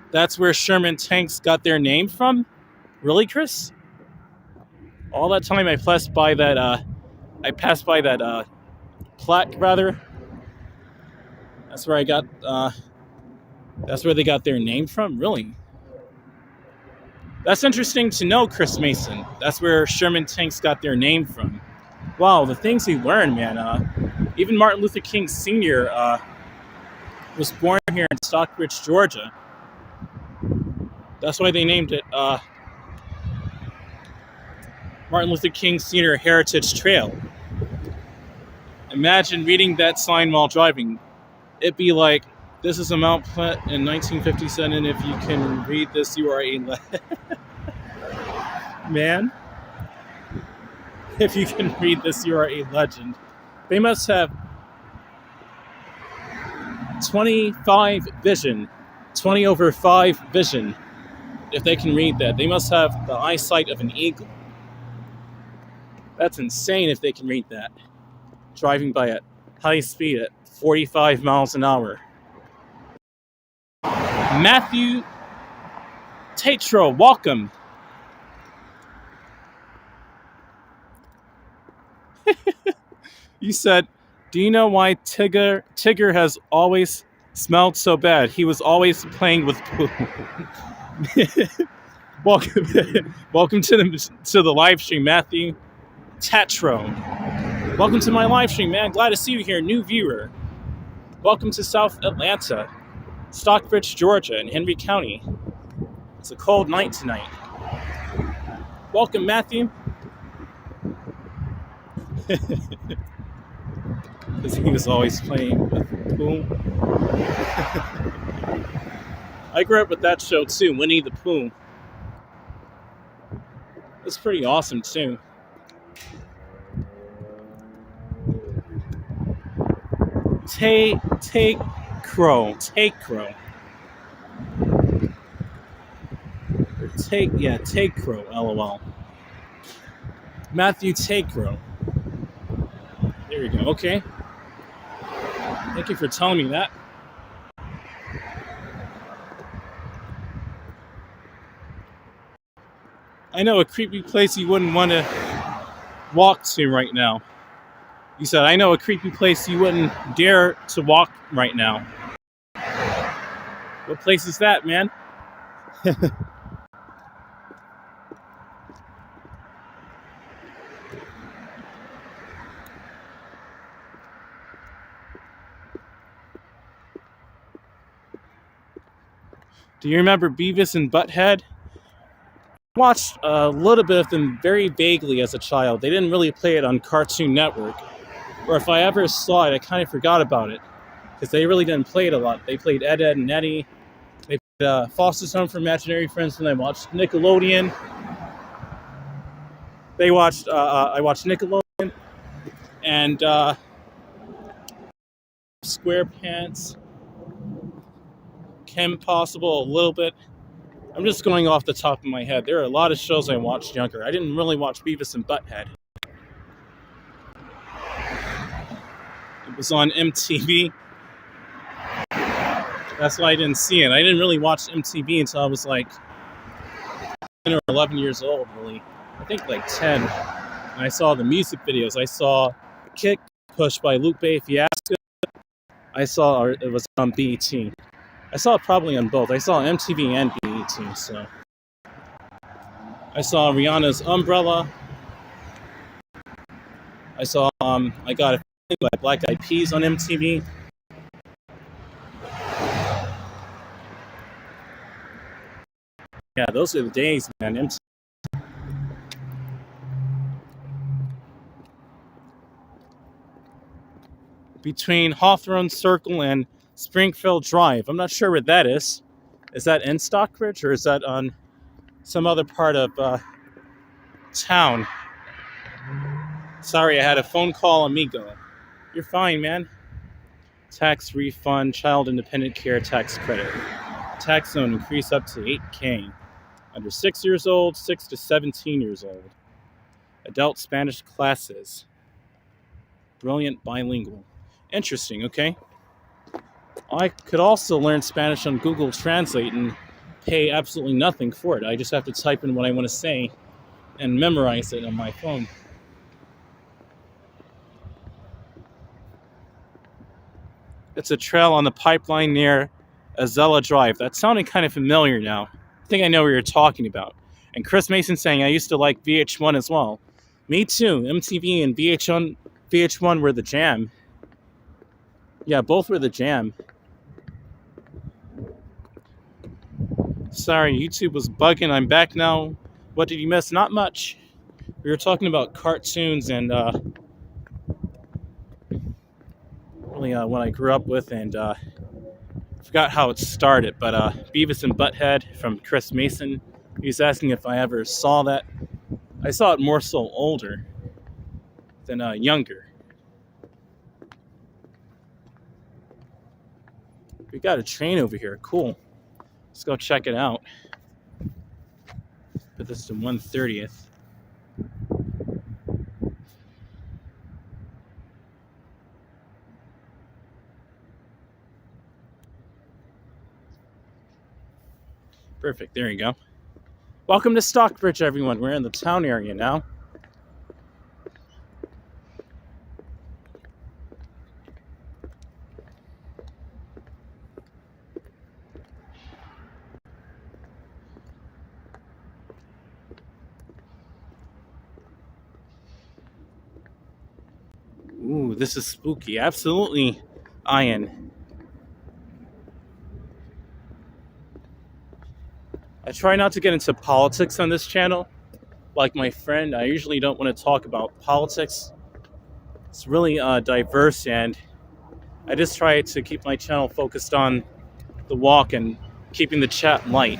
That's where Sherman tanks got their name from? Really, Chris? All that time I passed by that plaque, rather. That's where that's where they got their name from? Really? That's interesting to know, Chris Mason. That's where Sherman tanks got their name from. Wow, the things we learn, man. Even Martin Luther King Sr. Was born here in Stockbridge, Georgia. That's why they named it Martin Luther King Sr. Heritage Trail. Imagine reading that sign while driving. It'd be like, this is a Mount Plant in 1957. If you can read this, you are a man. If you can read this, you are a legend. They must have 25 vision, 20/5 vision. If they can read that, they must have the eyesight of an eagle. That's insane if they can read that. Driving by at high speed at 45 miles an hour. Matthew Tatro, welcome. You said, do you know why Tigger has always smelled so bad? He was always playing with poo. Welcome to the live stream, Matthew Tatro. Welcome to my live stream, man. Glad to see you here, new viewer. Welcome to South Atlanta, Stockbridge, Georgia, in Henry County. It's a cold night tonight. Welcome, Matthew. Because he was always playing with pool. I grew up with that show too, Winnie the Pooh. It's pretty awesome too. Take crow. Take crow, LOL. Matthew Take Crow. There you go. Okay. Thank you for telling me that. I know a creepy place you wouldn't want to walk to right now. You said, I know a creepy place you wouldn't dare to walk right now. What place is that, man? Do you remember Beavis and Butthead? I watched a little bit of them very vaguely as a child. They didn't really play it on Cartoon Network. Or if I ever saw it, I kind of forgot about it. Because they really didn't play it a lot. They played Ed, Edd and Eddy. Foster's Home for Imaginary Friends, and I watched Nickelodeon. I watched Nickelodeon and SquarePants, Kim Possible a little bit. I'm just going off the top of my head. There are a lot of shows I watched younger. I didn't really watch Beavis and Butthead. It was on MTV. That's why I didn't see it. I didn't really watch MTV until I was like 10 or 11 years old, really. I think like 10. And I saw the music videos. I saw Kick Push by Luke Bay Fiasco. I saw it was on BET. I saw it probably on both. I saw MTV and BET, so. I saw Rihanna's Umbrella. I saw I Got a Feeling by Black Eyed Peas on MTV. Yeah, those are the days, man. Between Hawthorne Circle and Springfield Drive. I'm not sure where that is. Is that in Stockbridge or is that on some other part of town? Sorry, I had a phone call, amigo. You're fine, man. Tax refund, child independent care tax credit. Tax zone increase up to 8K. Under 6 years old, 6 to 17 years old. Adult Spanish classes. Brilliant bilingual. Interesting, okay. I could also learn Spanish on Google Translate and pay absolutely nothing for it. I just have to type in what I want to say and memorize it on my phone. It's a trail on the pipeline near 𝐬𝐥𝐿 Drive. That sounded kind of familiar now. I think I know what you're talking about. And Chris Mason saying, I used to like VH1 as well. Me too. MTV and VH1 were the jam. Yeah, both were the jam. Sorry, YouTube was bugging. I'm back now. What did you miss? Not much. We were talking about cartoons and really what I grew up with, and forgot how it started. But Beavis and Butthead from Chris Mason. He was asking if I ever saw that. I saw it more so older than younger. We got a train over here. Cool. Let's go check it out. Put this to 1/30th. Perfect. There you go. Welcome to Stockbridge, everyone. We're in the town area now. Ooh, this is spooky. Absolutely, Ian. I try not to get into politics on this channel. Like my friend, I usually don't want to talk about politics. It's really diverse, and I just try to keep my channel focused on the walk and keeping the chat light.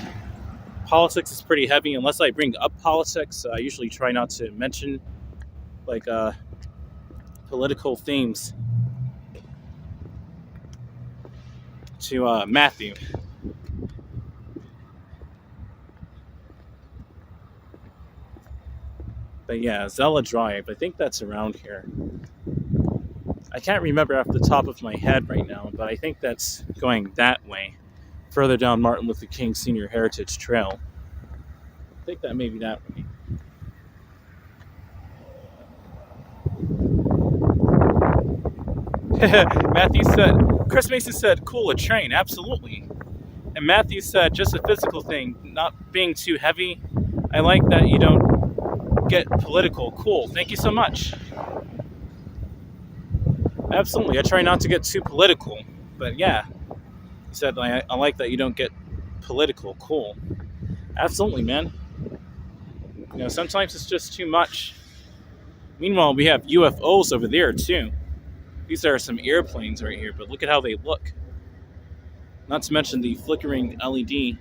Politics is pretty heavy. Unless I bring up politics, I usually try not to mention like political themes to Matthew. But yeah, 𝐬𝐿 Drive, I think that's around here. I can't remember off the top of my head right now, but I think that's going that way, further down Martin Luther King Senior Heritage Trail. I think that may be that way. Matthew said, Chris Mason said, cool, a train, absolutely. And Matthew said, just a physical thing, not being too heavy. I like that you don't get political. Cool, thank you so much. Absolutely, I try not to get too political. But yeah, he said, I like that you don't get political. Cool. Absolutely, man. You know, sometimes it's just too much. Meanwhile, we have UFOs over there, too. These are some airplanes right here, but look at how they look. Not to mention the flickering LED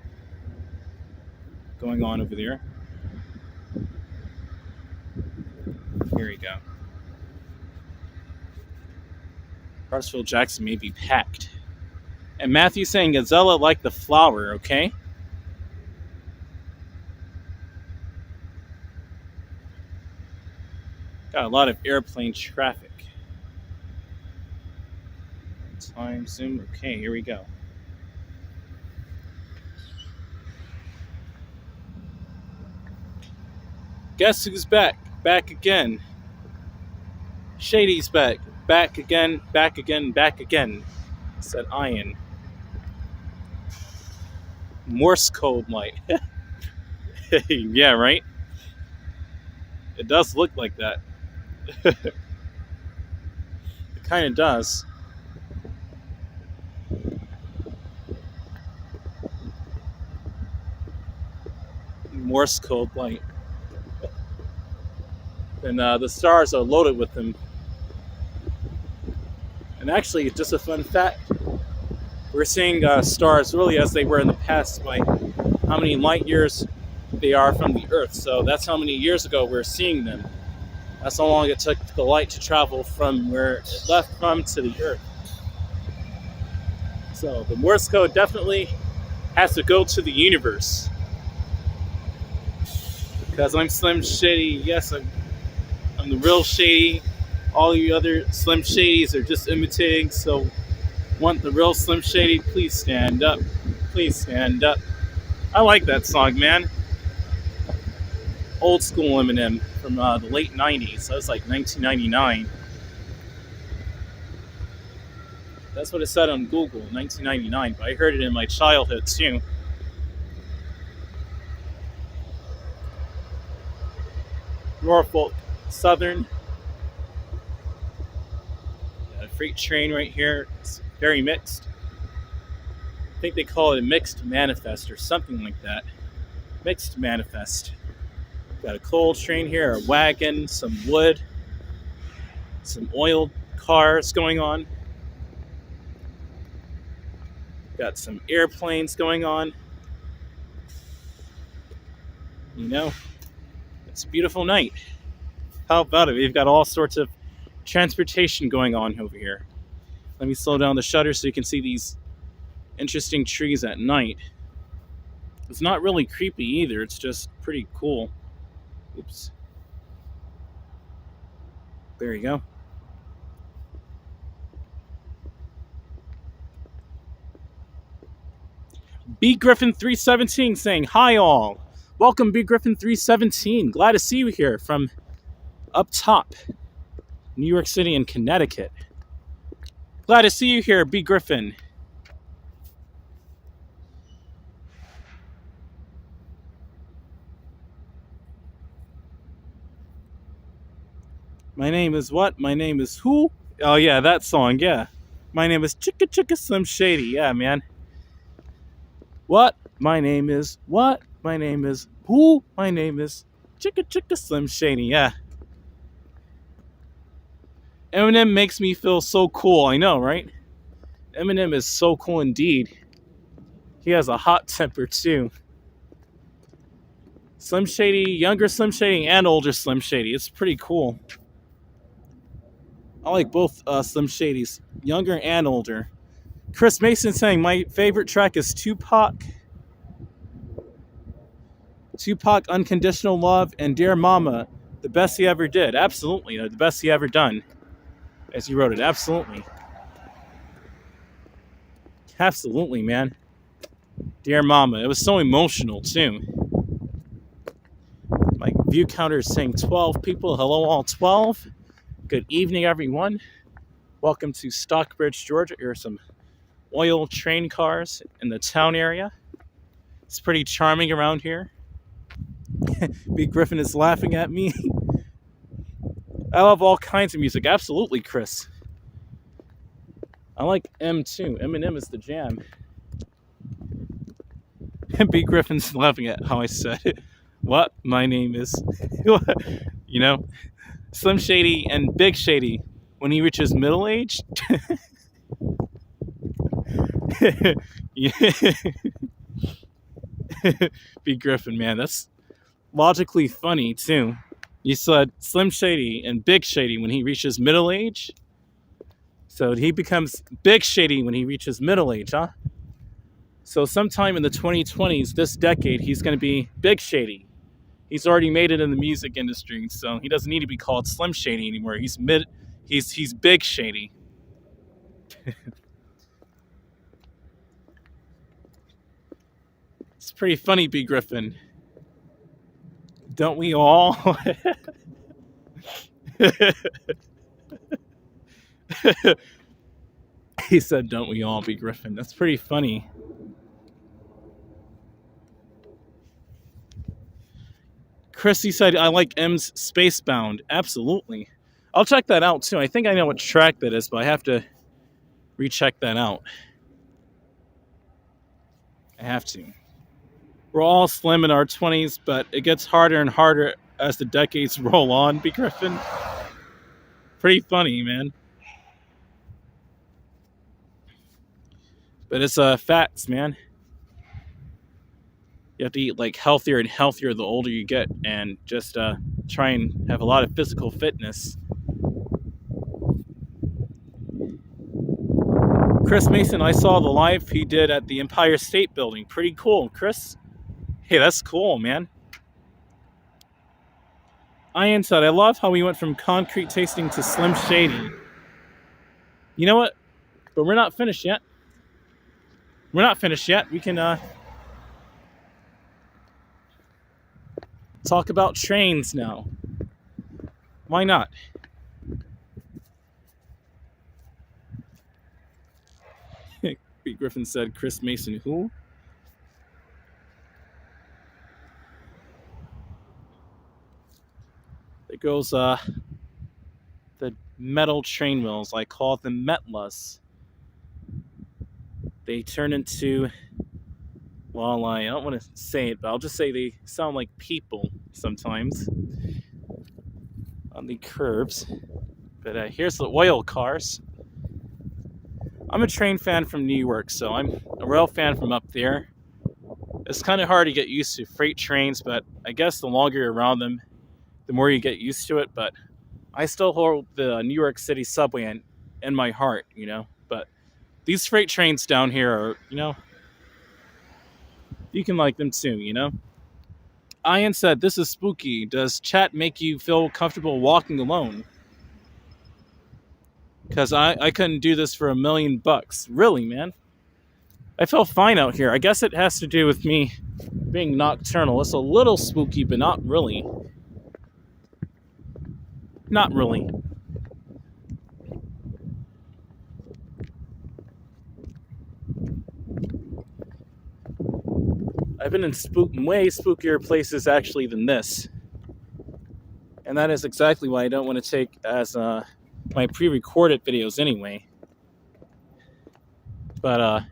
going on over there. Here we go. Cartersville Jackson may be packed. And Matthew's saying Gazella like the flower, okay? Got a lot of airplane traffic. Time zoom. Okay, here we go. Guess who's back? Back again. Shady's back. Back again, back again, back again, said Ian. Morse code light. Yeah, right? It does look like that. It kind of does. Morse code light. And the stars are loaded with them. And actually, just a fun fact, we're seeing stars really as they were in the past by how many light years they are from the Earth. So that's how many years ago we're seeing them. That's how long it took the light to travel from where it left from to the Earth. So the Morse code definitely has to go to the universe. Because I'm Slim Shady. Yes, I'm the real Shady. All you other Slim Shadys are just imitating. So want the real Slim Shady? Please stand up. Please stand up. I like that song, man. Old school Eminem from the late 90s. That was like 1999. That's what it said on Google, 1999. But I heard it in my childhood too. Norfolk Southern. A freight train right here. It's very mixed. I think they call it a mixed manifest or something like that. Mixed manifest. Got a coal train here, a wagon, some wood, some oil cars going on. Got some airplanes going on. You know, it's a beautiful night. How about it? We've got all sorts of transportation going on over here. Let me slow down the shutter so you can see these interesting trees at night. It's not really creepy either. It's just pretty cool. Oops. There you go. B Griffin 317 saying hi all. Welcome B Griffin 317. Glad to see you here from up top, New York City and Connecticut. Glad to see you here, B Griffin. My name is what? My name is who? Oh yeah, that song, yeah. My name is Chicka Chicka Slim Shady. Yeah, man. What? My name is what? My name is who? My name is Chicka Chicka Slim Shady. Yeah. Eminem makes me feel so cool. I know, right? Eminem is so cool indeed. He has a hot temper too. Slim Shady, younger Slim Shady and older Slim Shady. It's pretty cool. I like both Slim Shadys, younger and older. Chris Mason saying my favorite track is Tupac. Tupac, Unconditional Love, and Dear Mama, the best he ever did. Absolutely, the best he ever done. As you wrote it, absolutely. Absolutely, man. Dear Mama, it was so emotional too. My view counter is saying 12 people. Hello, all 12. Good evening, everyone. Welcome to Stockbridge, Georgia. Here are some oil train cars in the town area. It's pretty charming around here. B. Griffin is laughing at me. I love all kinds of music. Absolutely, Chris. I like M too. Eminem is the jam. B. Griffin's laughing at how I said it. What? My name is... You know? Slim Shady and Big Shady, when he reaches middle age. Yeah. B. Griffin, man, that's logically funny too. You said Slim Shady and Big Shady when he reaches middle age. So he becomes Big Shady when he reaches middle age, huh? So sometime in the 2020s, this decade, he's going to be Big Shady. He's already made it in the music industry, so he doesn't need to be called Slim Shady anymore. He's Big Shady. It's pretty funny, B. Griffin. Don't we all? He said, don't we all, B. Griffin? That's pretty funny. Chrissy said, I like M's Spacebound. Absolutely. I'll check that out, too. I think I know what track that is, but I have to recheck that out. I have to. We're all slim in our 20s, but it gets harder and harder as the decades roll on, B. Griffin. Pretty funny, man. But it's fats, man. You have to eat like healthier and healthier the older you get, and just try and have a lot of physical fitness. Chris Mason, I saw the live he did at the Empire State Building. Pretty cool, Chris. Hey, that's cool, man. Ian said, I love how we went from concrete tasting to Slim Shady. You know what? But we're not finished yet. We're not finished yet. We can talk about trains now. Why not? Pete Griffin said, Chris Mason, who? There goes the metal train wheels. I call them metlas. They turn into, well, I don't want to say it, but I'll just say they sound like people sometimes on the curbs. But here's the oil cars. I'm a train fan from New York, so I'm a rail fan from up there. It's kind of hard to get used to freight trains, but I guess the longer you're around them, the more you get used to it. But I still hold the New York City subway in my heart, you know. But these freight trains down here are, you know, you can like them too, you know. Ian said, this is spooky. Does chat make you feel comfortable walking alone? Because I couldn't do this for $1 million. Really, man. I feel fine out here. I guess it has to do with me being nocturnal. It's a little spooky, but not really. Not really. I've been in way spookier places actually than this. And that is exactly why I don't want to take as my pre-recorded videos anyway. But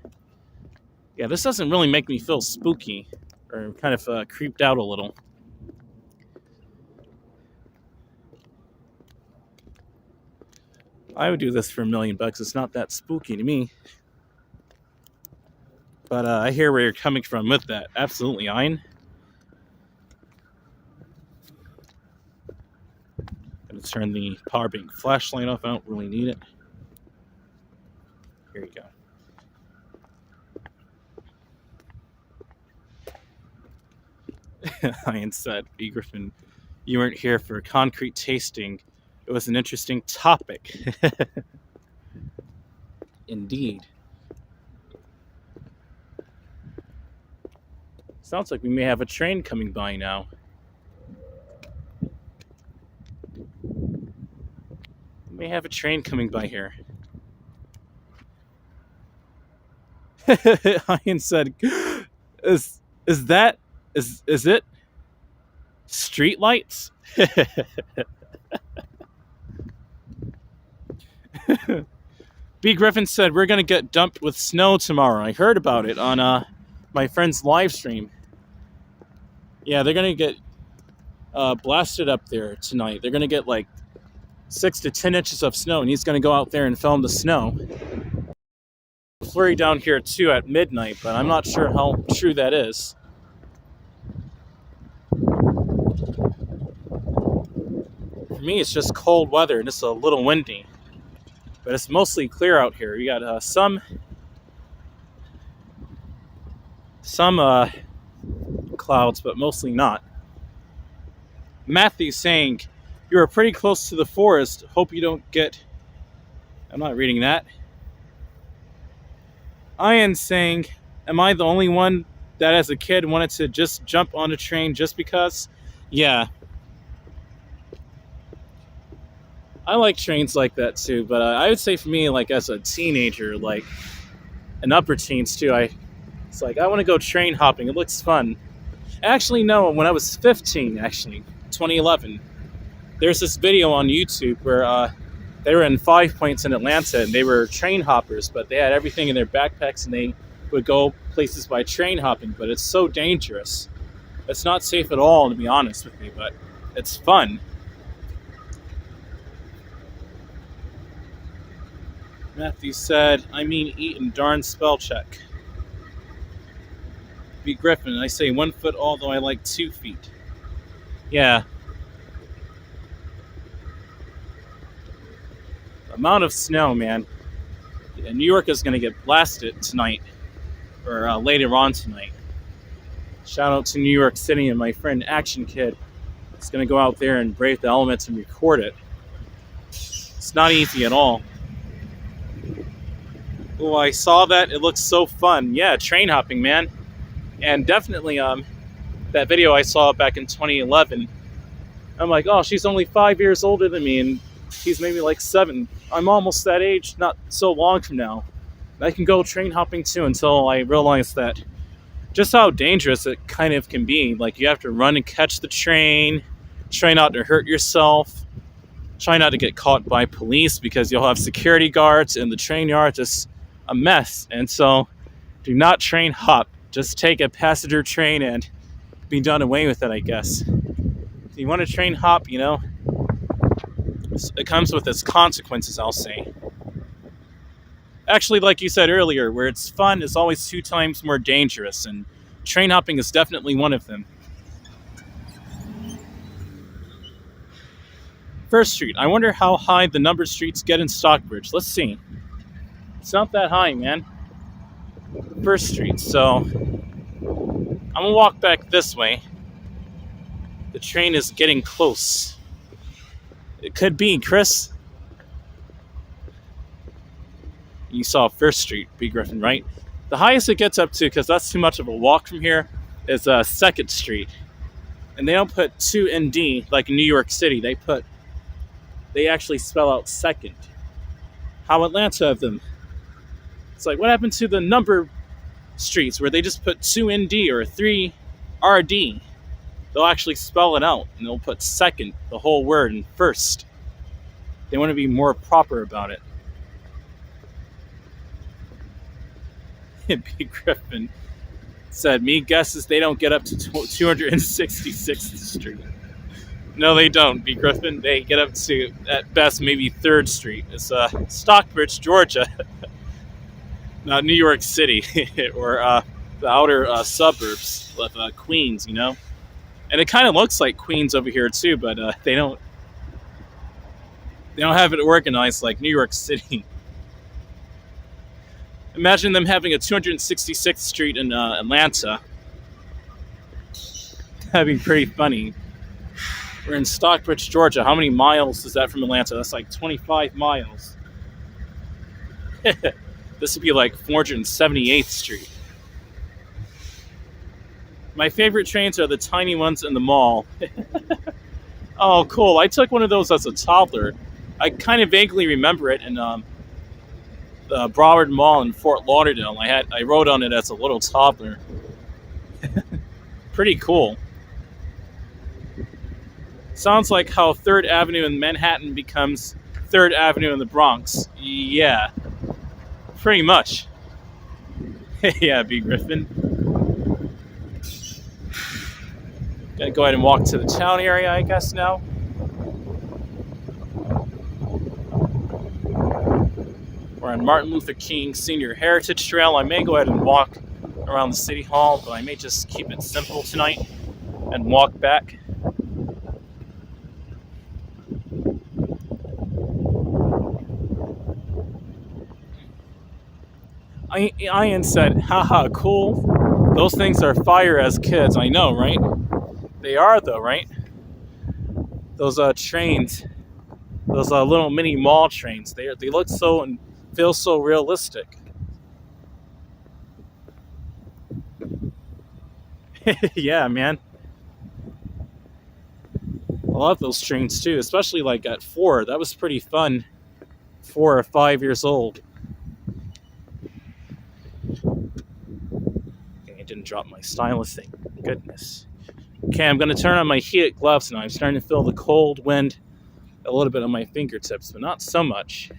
yeah, this doesn't really make me feel spooky or kind of creeped out a little. I would do this for $1 million. It's not that spooky to me. But I hear where you're coming from with that. Absolutely, Ian. Gonna turn the power bank flashlight off. I don't really need it. Here you go. Ian said, B. Griffin, you weren't here for concrete tasting. It was an interesting topic. Indeed. Sounds like we may have a train coming by now. We may have a train coming by here. Ian said, is it street lights? B. Griffin said, we're going to get dumped with snow tomorrow. I heard about it on my friend's live stream. Yeah, they're going to get blasted up there tonight. They're going to get like 6 to 10 inches of snow, and he's going to go out there and film the snow. flurry down here too at midnight, but I'm not sure how true that is. For me, it's just cold weather and it's a little windy, but it's mostly clear out here. You got some clouds, but mostly not. Matthew's saying, "You are pretty close to the forest. Hope you don't get..." I'm not reading that. Ian's saying, "Am I the only one that as a kid wanted to just jump on a train just because?" Yeah. I like trains like that too, but I would say for me, like as a teenager, like an upper teens too, it's like I want to go train hopping. It looks fun. Actually, no. When I was 15, 2011, there's this video on YouTube where they were in 5 Points in Atlanta and they were train hoppers, but they had everything in their backpacks and they would go places by train hopping. But it's so dangerous. It's not safe at all, to be honest with you, but it's fun. Matthew said, "I mean eat and darn spell check." B. Griffin, I say 1 foot, although I like 2 feet. Yeah. Amount of snow, man. Yeah, New York is going to get blasted tonight, or later on tonight. Shout out to New York City and my friend Action Kid. He's going to go out there and brave the elements and record it. It's not easy at all. Oh, I saw that. It looks so fun. Yeah, train hopping, man. And definitely that video I saw back in 2011, I'm like, oh, she's only 5 years older than me, and he's maybe like 7. I'm almost that age, not so long from now. I can go train hopping too, until I realized that just how dangerous it kind of can be. Like, you have to run and catch the train, try not to hurt yourself, try not to get caught by police because you'll have security guards in the train yard, just a mess. And so do not train hop. Just take a passenger train and be done away with it, I guess. If you want to train hop, you know, it comes with its consequences, I'll say. Actually, like you said earlier, where it's fun, it's always 2 times more dangerous, and train hopping is definitely one of them. First Street. I wonder how high the numbered streets get in Stockbridge. Let's see. It's not that high, man. First Street, so I'm gonna walk back this way. The train is getting close. It could be, Chris. You saw First Street, B. Griffin, right? The highest it gets up to, because that's too much of a walk from here, is 2nd Street. And they don't put 2ND like in New York City. They actually spell out second. How Atlanta of them. It's like, what happened to the number streets where they just put 2ND or 3RD? They'll actually spell it out, and they'll put second, the whole word, and first. They want to be more proper about it. B. Griffin said, "Me guesses they don't get up to 266th Street." No, they don't, B. Griffin. They get up to, at best, maybe 3rd Street. It's Stockbridge, Georgia. Not New York City, or the outer suburbs of Queens, you know? And it kind of looks like Queens over here too, but they don't have it organized like New York City. Imagine them having a 266th Street in Atlanta. That'd be pretty funny. We're in Stockbridge, Georgia. How many miles is that from Atlanta? That's like 25 miles. This would be like 478th Street. My favorite trains are the tiny ones in the mall. Oh, cool. I took one of those as a toddler. I kind of vaguely remember it in the Broward Mall in Fort Lauderdale. I rode on it as a little toddler. Pretty cool. Sounds like how 3rd Avenue in Manhattan becomes 3rd Avenue in the Bronx. Yeah. Pretty much. Yeah, B. Griffin. Gonna go ahead and walk to the town area, I guess, now. Where on Martin Luther King Senior Heritage Trail. I may go ahead and walk around the City Hall, but I may just keep it simple tonight and walk back. Ian said, haha, cool. Those things are fire as kids. I know, right? They are, though, right? Those trains, those little mini mall trains, they look so and feel so realistic. Yeah, man. I love those trains, too, especially like at 4. That was pretty fun. 4 or 5 years old. Okay, I didn't drop my stylus thing. Goodness. Okay, I'm going to turn on my heated gloves now. I'm starting to feel the cold wind a little bit on my fingertips, but not so much.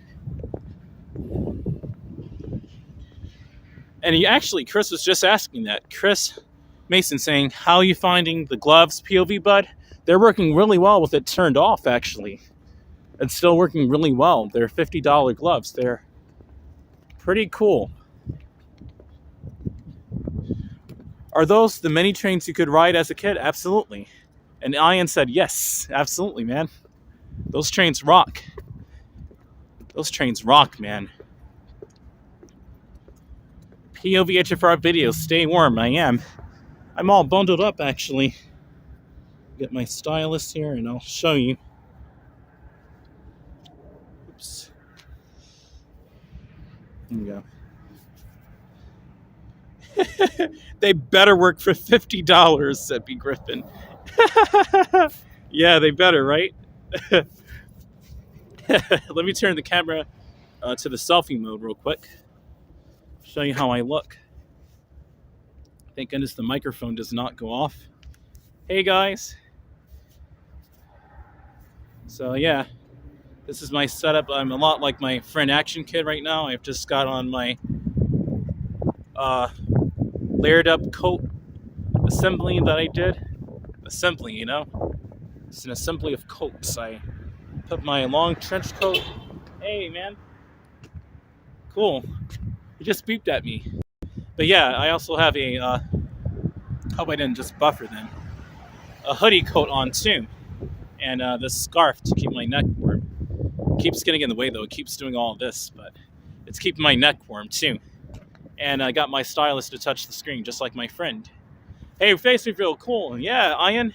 And Chris was just asking that. Chris Mason saying, how are you finding the gloves, POV bud? They're working really well with it turned off, actually. It's still working really well. They're $50 gloves. They're pretty cool. Are those the mini trains you could ride as a kid? Absolutely. And Ian said, yes, absolutely, man. Those trains rock. Those trains rock, man. POV HFR videos, stay warm. I am. I'm all bundled up, actually. Get my stylus here, and I'll show you. Oops. There we go. They better work for $50, said B. Griffin. Yeah, they better, right? Let me turn the camera to the selfie mode real quick. Show you how I look. Thank goodness the microphone does not go off. Hey guys. So yeah, this is my setup. I'm a lot like my friend Action Kid right now. I've just got on my layered up coat assembly that I did. Assembly, you know? It's an assembly of coats. I put my long trench coat. Hey, man. Cool. He just beeped at me. But yeah, I also have a, hope I didn't just buffer them, a hoodie coat on too. And this scarf to keep my neck warm. It keeps getting in the way though. It keeps doing all of this, but it's keeping my neck warm too. And I got my stylus to touch the screen, just like my friend. Hey, your face reveal, cool. Yeah, Ian.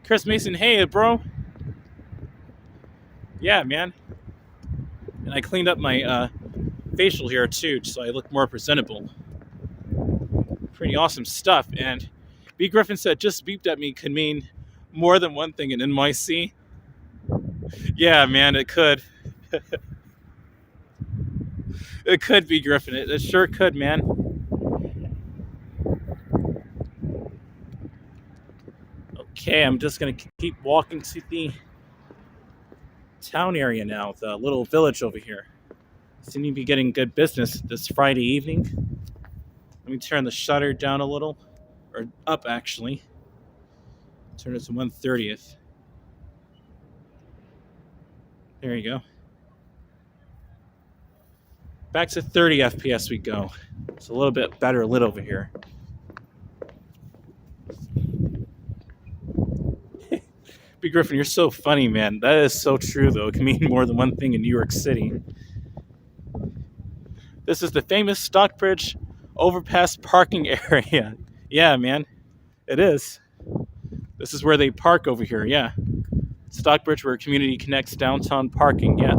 Chris Mason, hey, bro. Yeah, man. And I cleaned up my facial here too, so I look more presentable. Pretty awesome stuff. And B. Griffin said, just beeped at me could mean more than one thing in NYC. Yeah, man, it could. It could be, Griffin. It sure could, man. Okay, I'm just going to keep walking to the town area now, the little village over here. Seem to be getting good business this Friday evening. Let me turn the shutter down a little, or up actually. Turn it to 1/30th. There you go. Back to 30 FPS we go. It's a little bit better lit over here. B. Griffin, you're so funny, man. That is so true, though. It can mean more than one thing in New York City. This is the famous Stockbridge overpass parking area. Yeah, man. It is. This is where they park over here, yeah. Stockbridge, where community connects downtown parking, yeah.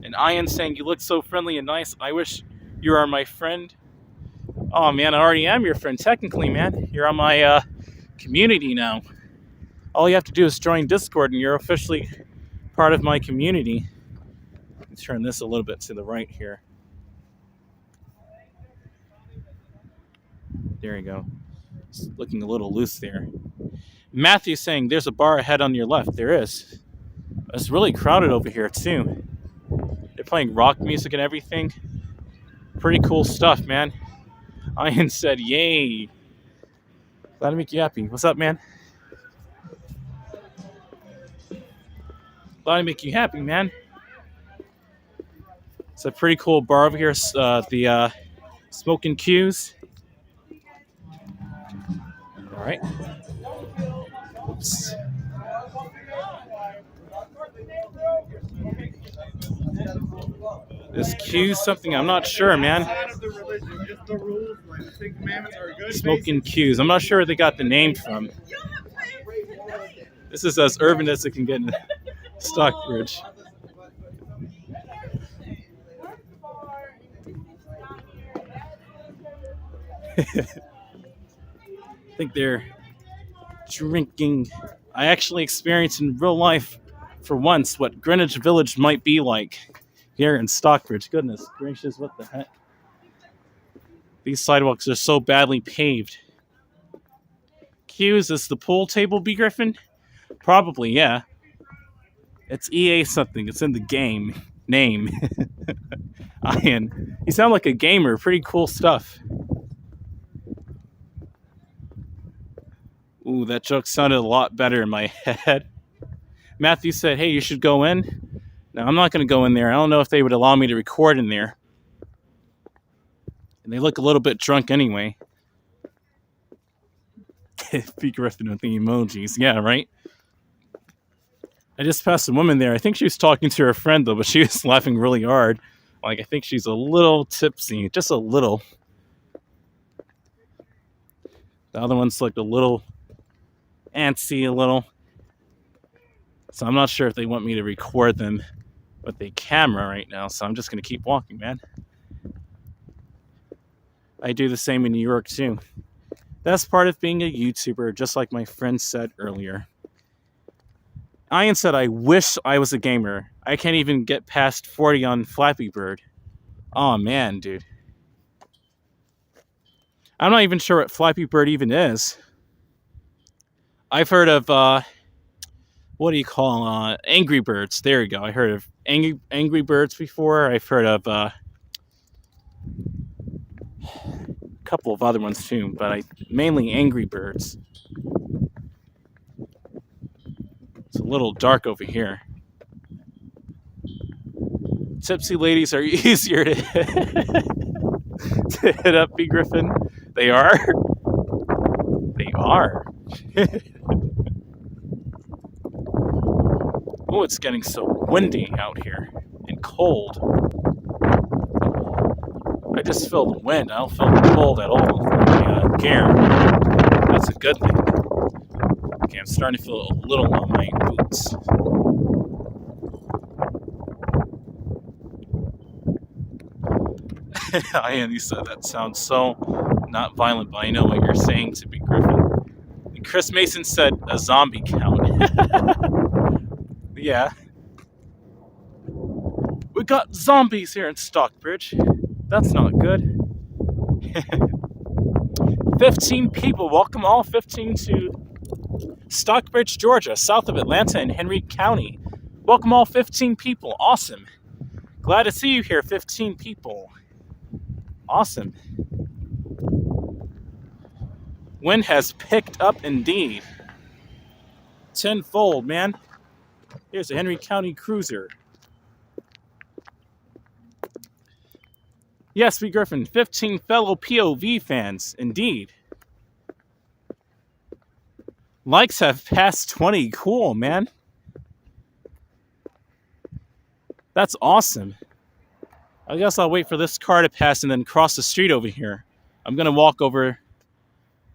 And Ian saying, you look so friendly and nice. I wish you are my friend. Oh, man, I already am your friend, technically, man. You're on my community now. All you have to do is join Discord, and you're officially part of my community. Let's turn this a little bit to the right here. There you go. It's looking a little loose there. Matthew's saying, there's a bar ahead on your left. There is. It's really crowded over here, too. They're playing rock music and everything. Pretty cool stuff, man. Ian said, yay. Glad to make you happy. What's up, man? Glad to make you happy, man. It's a pretty cool bar over here. The Smoking Q's. All right. Oops. This Q's something I'm not sure, man. Smoking Q's. I'm not sure where they got the name from. This is as urban as it can get in Stockbridge. I think they're drinking. I actually experienced in real life for once what Greenwich Village might be like here in Stockbridge. Goodness gracious, what the heck? These sidewalks are so badly paved. Q's, is the pool table B. Griffin? Probably, yeah. It's EA something. It's in the game name. Ian, you sound like a gamer. Pretty cool stuff. Ooh, that joke sounded a lot better in my head. Matthew said, hey, you should go in. No, I'm not going to go in there. I don't know if they would allow me to record in there. And they look a little bit drunk anyway. B. Griffin with the emojis. Yeah, right? I just passed a woman there. I think she was talking to her friend, though, but she was laughing really hard. Like, I think she's a little tipsy. Just a little. The other one's like a little antsy, a little. So I'm not sure if they want me to record them with a camera right now, so I'm just going to keep walking, man. I do the same in New York, too. That's part of being a YouTuber, just like my friend said earlier. Ian said, I wish I was a gamer. I can't even get past 40 on Flappy Bird. Oh, man, dude. I'm not even sure what Flappy Bird even is. I've heard of, what do you call, Angry Birds. There you go. I heard of Angry Birds before. I've heard of, a couple of other ones too, but mainly Angry Birds. It's a little dark over here. Tipsy ladies are easier to hit up, B. Griffin. They are. They are. Oh, it's getting so windy out here and cold. I just feel the wind. I don't feel the cold at all from my gear. That's a good thing. Okay, I'm starting to feel a little on my boots. Ian, you said that sounds so not violent, but I know what you're saying to be Griffin. And Chris Mason said a zombie count. Yeah. We got zombies here in Stockbridge. That's not good. 15 people. Welcome all 15 to Stockbridge, Georgia, south of Atlanta in Henry County. Welcome all 15 people. Awesome. Glad to see you here, 15 people. Awesome. Wind has picked up indeed. Tenfold, man. Here's a Henry County cruiser. Yes, B. Griffin, 15 fellow POV fans, indeed. Likes have passed 20. Cool, man. That's awesome. I guess I'll wait for this car to pass and then cross the street over here. I'm going to walk over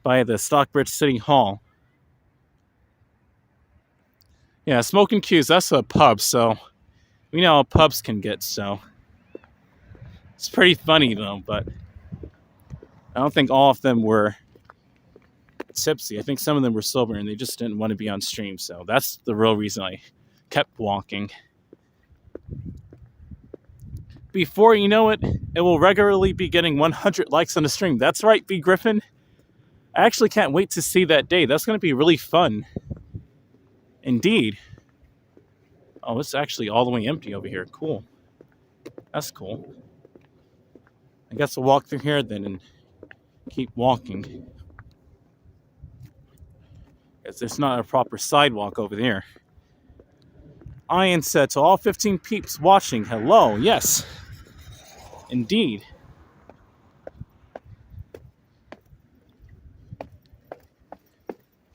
by the Stockbridge City Hall. Yeah, Smoking Q's, that's a pub, so we know how pubs can get, so. It's pretty funny, though, but I don't think all of them were tipsy. I think some of them were sober, and they just didn't want to be on stream, so that's the real reason I kept walking. Before you know it, it will regularly be getting 100 likes on the stream. That's right, B. Griffin. I actually can't wait to see that day. That's going to be really fun. Indeed. Oh, it's actually all the way empty over here. Cool. That's cool. I guess we'll walk through here then and keep walking. Because there's not a proper sidewalk over there. Ian said to all 15 peeps watching, hello, yes. Indeed.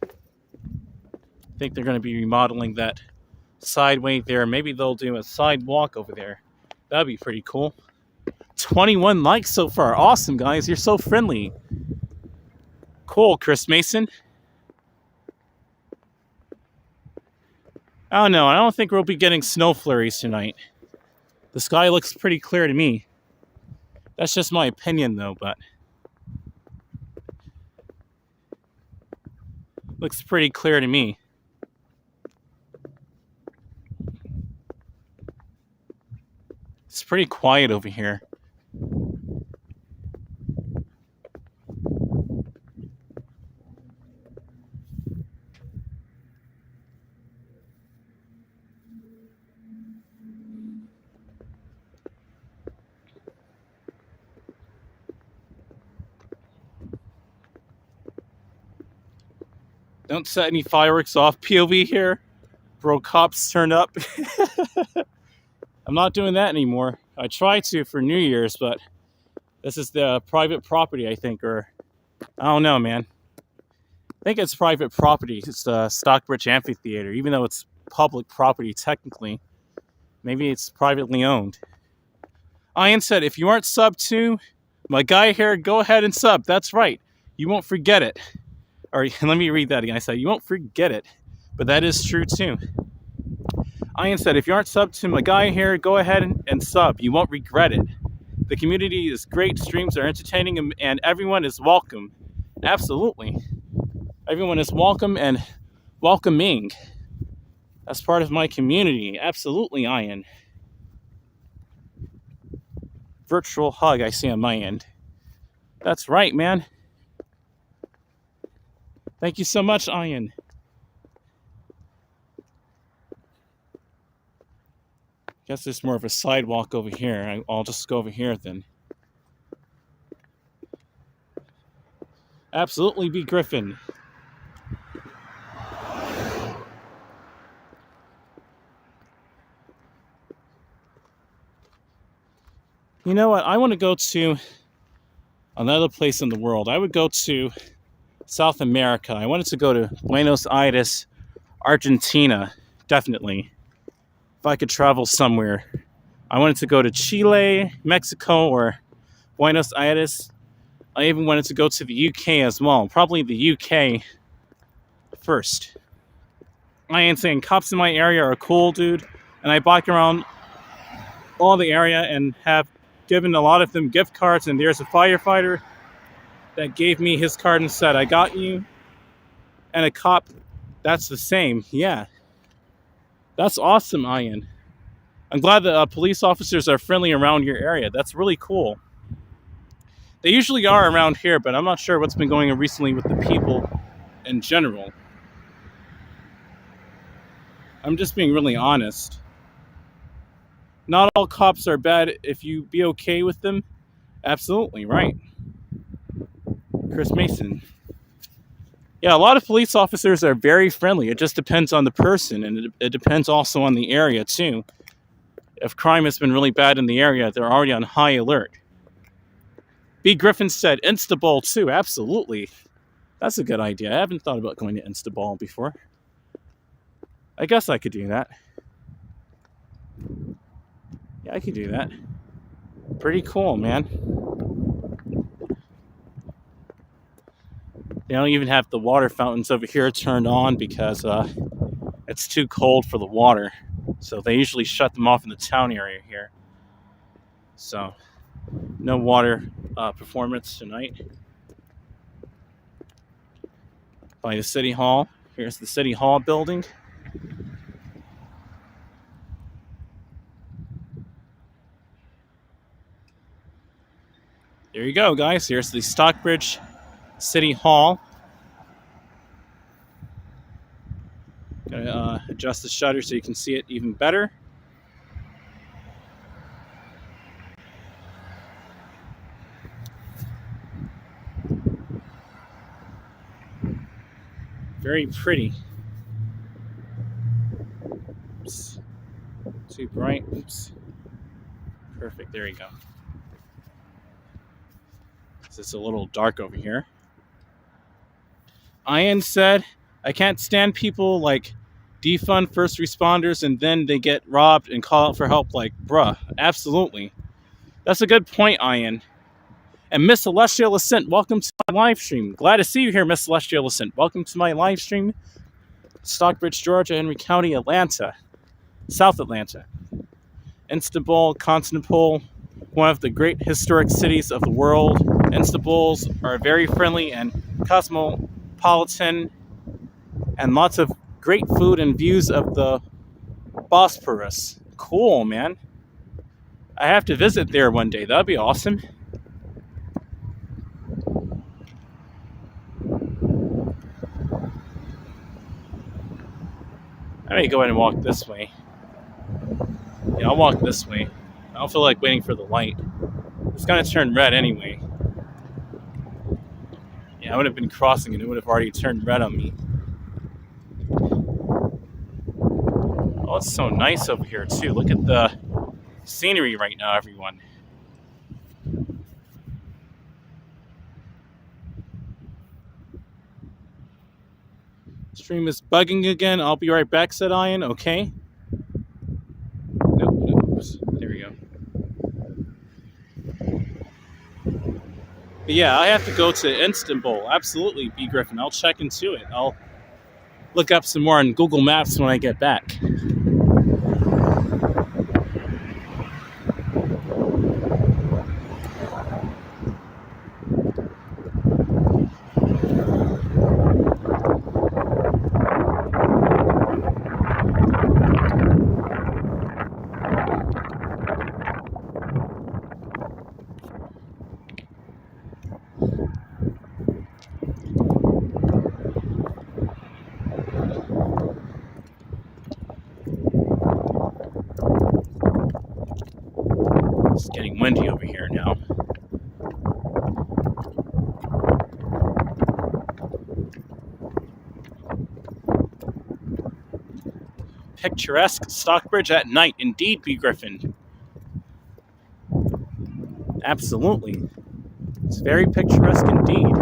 I think they're going to be remodeling that sideway there. Maybe they'll do a sidewalk over there. That'd be pretty cool. 21 likes so far. Awesome, guys. You're so friendly. Cool, Chris Mason. I don't know. I don't think we'll be getting snow flurries tonight. The sky looks pretty clear to me. That's just my opinion, though, but looks pretty clear to me. It's pretty quiet over here. Don't set any fireworks off. POV here. Bro, cops turn up. I'm not doing that anymore. I tried to for New Year's, but this is the private property, I think, or I don't know, man. I think it's private property. It's the Stockbridge Amphitheater, even though it's public property technically. Maybe it's privately owned. Ian said, if you aren't subbed to my guy here, go ahead and sub. That's right. You won't forget it. Or let me read that again. I said, you won't forget it. But that is true too. Ian said, if you aren't subbed to my guy here, go ahead and sub. You won't regret it. The community is great. Streams are entertaining and everyone is welcome. Absolutely. Everyone is welcome and welcoming. That's part of my community. Absolutely, Ian. Virtual hug I see on my end. That's right, man. Thank you so much, Ian. Guess there's more of a sidewalk over here. I'll just go over here then. Absolutely, B. Griffin. You know what? I want to go to another place in the world. I would go to South America. I wanted to go to Buenos Aires, Argentina, definitely. If I could travel somewhere. I wanted to go to Chile, Mexico, or Buenos Aires. I even wanted to go to the UK as well. Probably the UK first. I am saying cops in my area are cool, dude. And I bike around all the area and have given a lot of them gift cards. And there's a firefighter that gave me his card and said, I got you. And a cop, that's the same. Yeah. That's awesome, Ian. I'm glad that police officers are friendly around your area. That's really cool. They usually are around here, but I'm not sure what's been going on recently with the people in general. I'm just being really honest. Not all cops are bad if you be okay with them. Absolutely, right. Chris Mason. Yeah, a lot of police officers are very friendly. It just depends on the person, and it depends also on the area, too. If crime has been really bad in the area, they're already on high alert. B. Griffin said Instaball, too. Absolutely. That's a good idea. I haven't thought about going to Instaball before. I guess I could do that. Yeah, I could do that. Pretty cool, man. They don't even have the water fountains over here turned on because it's too cold for the water. So they usually shut them off in the town area here. So, no water performance tonight. By the City Hall. Here's the City Hall building. There you go, guys. Here's the Stockbridge City Hall. Gonna adjust the shutter so you can see it even better. Very pretty. Oops. Too bright. Oops. Perfect. There you go. It's a little dark over here. Ian said, I can't stand people like defund first responders and then they get robbed and call out for help. Like, bruh, absolutely. That's a good point, Ian. And Miss Celestial Ascent, welcome to my live stream. Glad to see you here, Miss Celestial Ascent. Welcome to my live stream. Stockbridge, Georgia, Henry County, Atlanta, South Atlanta. Istanbul, Constantinople, one of the great historic cities of the world. Istanbuls are very friendly and cosmopolitan, and lots of great food and views of the Bosporus. Cool, man. I have to visit there one day. That'd be awesome. I may go ahead and walk this way. Yeah, I'll walk this way. I don't feel like waiting for the light. It's gonna turn red anyway. Yeah, I would have been crossing and it would have already turned red on me. Oh, it's so nice over here too. Look at the scenery right now, everyone. Stream is bugging again. I'll be right back, said Ian. Okay. Nope. There we go. But yeah, I have to go to Istanbul. Absolutely, B. Griffin. I'll check into it. I'll look up some more on Google Maps when I get back. It's getting windy over here now. Picturesque Stockbridge at night, indeed, B. Griffin. Absolutely. It's very picturesque indeed.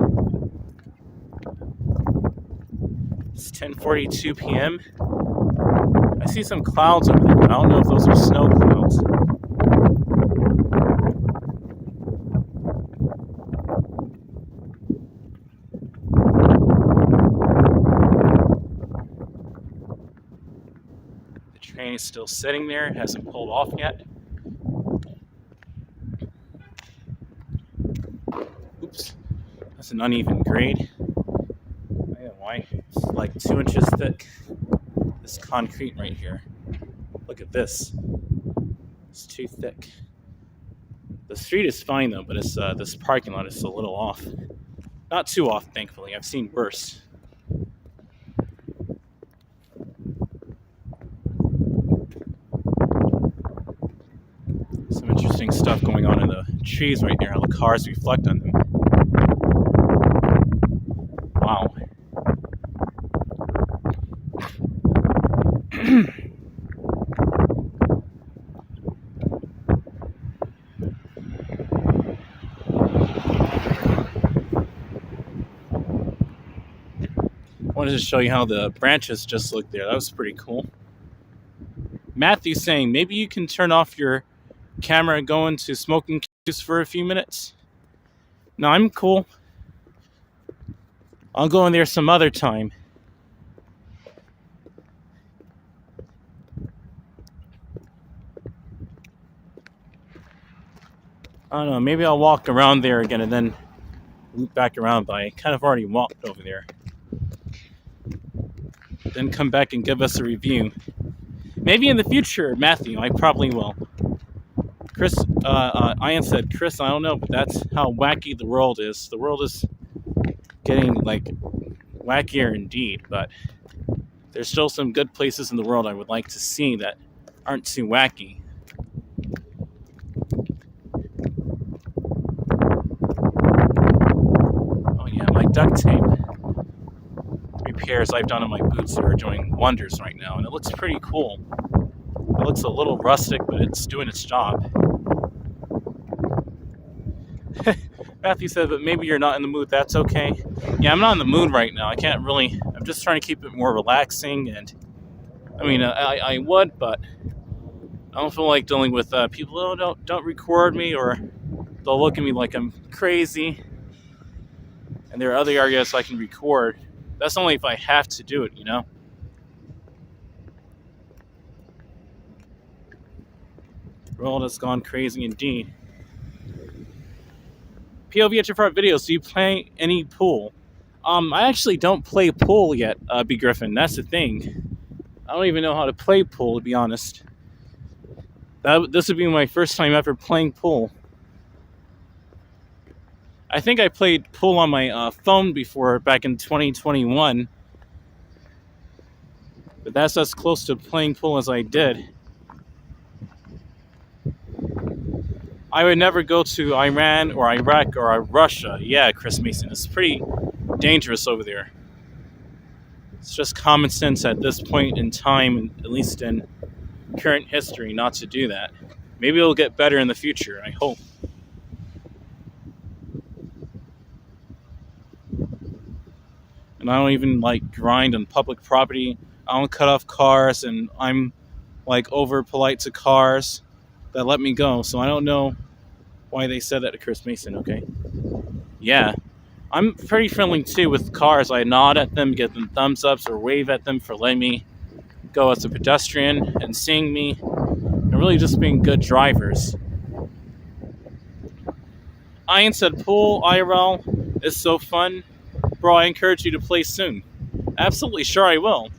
It's 10:42 p.m. I see some clouds over there, but I don't know if those are snow clouds. The train is still sitting there, it hasn't pulled off yet. Oops, that's an uneven grade. I don't know why. It's like 2 inches thick. This concrete right here. Look at this. It's too thick. The street is fine though, but it's this parking lot is a little off. Not too off, thankfully. I've seen worse. Some interesting stuff going on in the trees right there, how the cars reflect on them. Wow. I wanted to show you how the branches just look there. That was pretty cool. Matthew saying, maybe you can turn off your camera and go into smoking cues for a few minutes. No, I'm cool. I'll go in there some other time. I don't know, maybe I'll walk around there again and then loop back around, but I kind of already walked over there. Then come back and give us a review. Maybe in the future, Matthew, I probably will. Chris, Ian said, Chris, I don't know, but that's how wacky the world is. The world is getting, like, wackier indeed, but there's still some good places in the world I would like to see that aren't too wacky. Oh yeah, my duct tape repairs I've done on my boots are doing wonders right now, and it looks pretty cool. It looks a little rustic, but it's doing its job. Matthew said, but maybe you're not in the mood. That's okay. Yeah, I'm not in the mood right now. I can't really. I'm just trying to keep it more relaxing. And I mean, I would, but I don't feel like dealing with people. Oh, don't record me, or they'll look at me like I'm crazy. And there are other areas I can record. That's only if I have to do it, you know. The world has gone crazy indeed. POV at your favorite videos. Do you play any pool? I actually don't play pool yet, B. Griffin. That's the thing. I don't even know how to play pool, to be honest. This would be my first time ever playing pool. I think I played pool on my phone before, back in 2021. But that's as close to playing pool as I did. I would never go to Iran or Iraq or Russia. Yeah, Chris Mason. It's pretty dangerous over there. It's just common sense at this point in time, at least in current history, not to do that. Maybe it'll get better in the future, I hope. And I don't even like grind on public property. I don't cut off cars, and I'm like over polite to cars that let me go. So I don't know why they said that to Chris Mason, okay? Yeah. I'm pretty friendly too with cars. I nod at them, give them thumbs ups, or wave at them for letting me go as a pedestrian and seeing me, and really just being good drivers. Ian said, pool IRL is so fun. Bro, I encourage you to play soon. Absolutely, sure I will.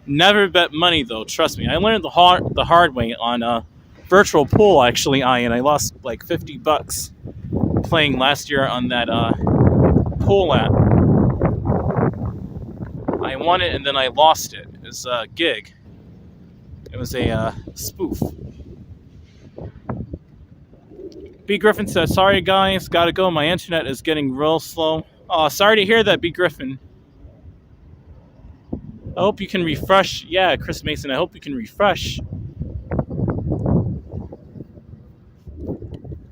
Never bet money though, trust me. I learned the hard way on virtual pool, actually, Ian. I lost like $50 playing last year on that pool app. I won it and then I lost it. It was a gig. It was a spoof. B. Griffin said, sorry guys, gotta go. My internet is getting real slow. Oh, sorry to hear that, B. Griffin. I hope you can refresh. Yeah, Chris Mason, I hope you can refresh.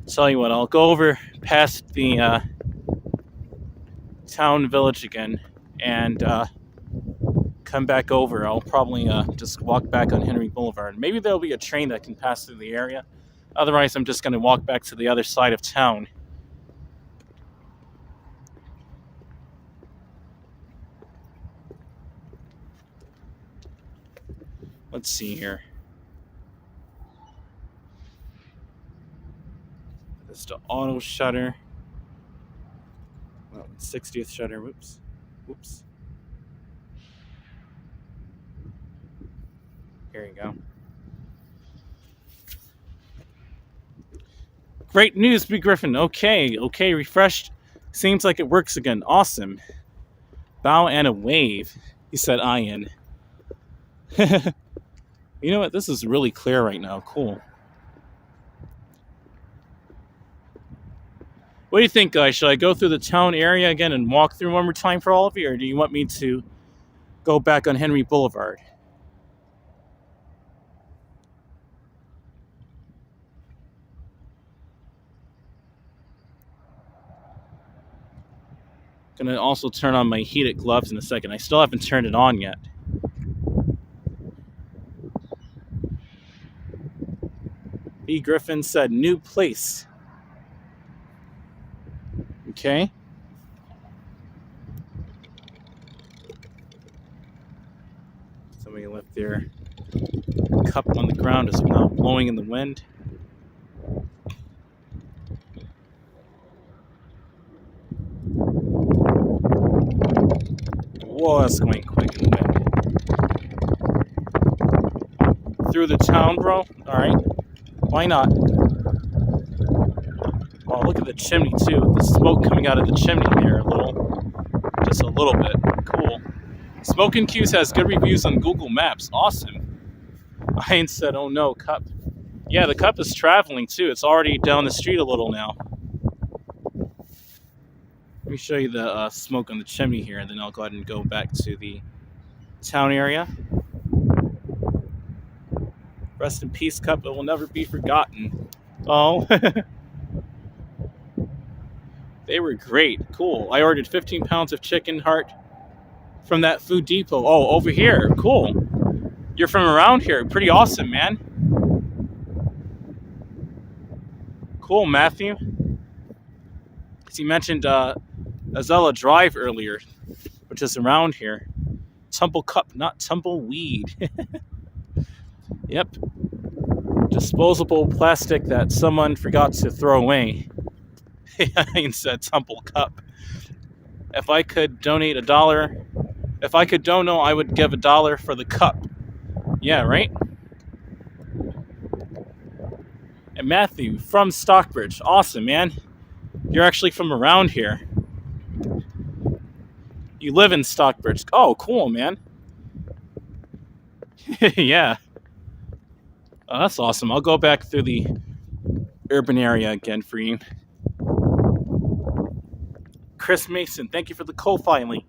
Tell you what, I'll go over past the town village again and come back over. I'll probably just walk back on Henry Boulevard. Maybe there'll be a train that can pass through the area. Otherwise, I'm just going to walk back to the other side of town. Let's see here. This is the auto shutter. Oh, 60th shutter. Whoops. Whoops. Here you go. Great news, B. Griffin. Okay, refreshed. Seems like it works again. Awesome. Bow and a wave, he said, Ian. You know what? This is really clear right now. Cool. What do you think, guys? Should I go through the town area again and walk through one more time for all of you, or do you want me to go back on Henry Boulevard? Gonna also turn on my heated gloves in a second. I still haven't turned it on yet. B. Griffin said, new place. Okay. Somebody left their cup on the ground, is now blowing in the wind. Whoa, that's going quick in the wind. Through the town, bro? Alright. Why not? Oh, look at the chimney, too. The smoke coming out of the chimney there just a little bit. Cool. Smoking Q's has good reviews on Google Maps. Awesome. Ian said, oh no, cup. Yeah, the cup is traveling, too. It's already down the street a little now. Let me show you the smoke on the chimney here, and then I'll go ahead and go back to the town area. Rest in peace, cup. It will never be forgotten. Oh. They were great. Cool. I ordered 15 pounds of chicken heart from that Food Depot. Oh, over here. Cool. You're from around here. Pretty awesome, man. Cool, Matthew. He mentioned Azella Drive earlier, which is around here. Tumble cup, not tumbleweed. Yep. Disposable plastic that someone forgot to throw away. He said tumble cup. If I could donate $1, if I could dono, I would give $1 for the cup. Yeah, right? And Matthew from Stockbridge. Awesome, man. You're actually from around here. You live in Stockbridge. Oh, cool, man. Yeah. Oh, that's awesome. I'll go back through the urban area again for you. Chris Mason, thank you for the Ko-Fi link.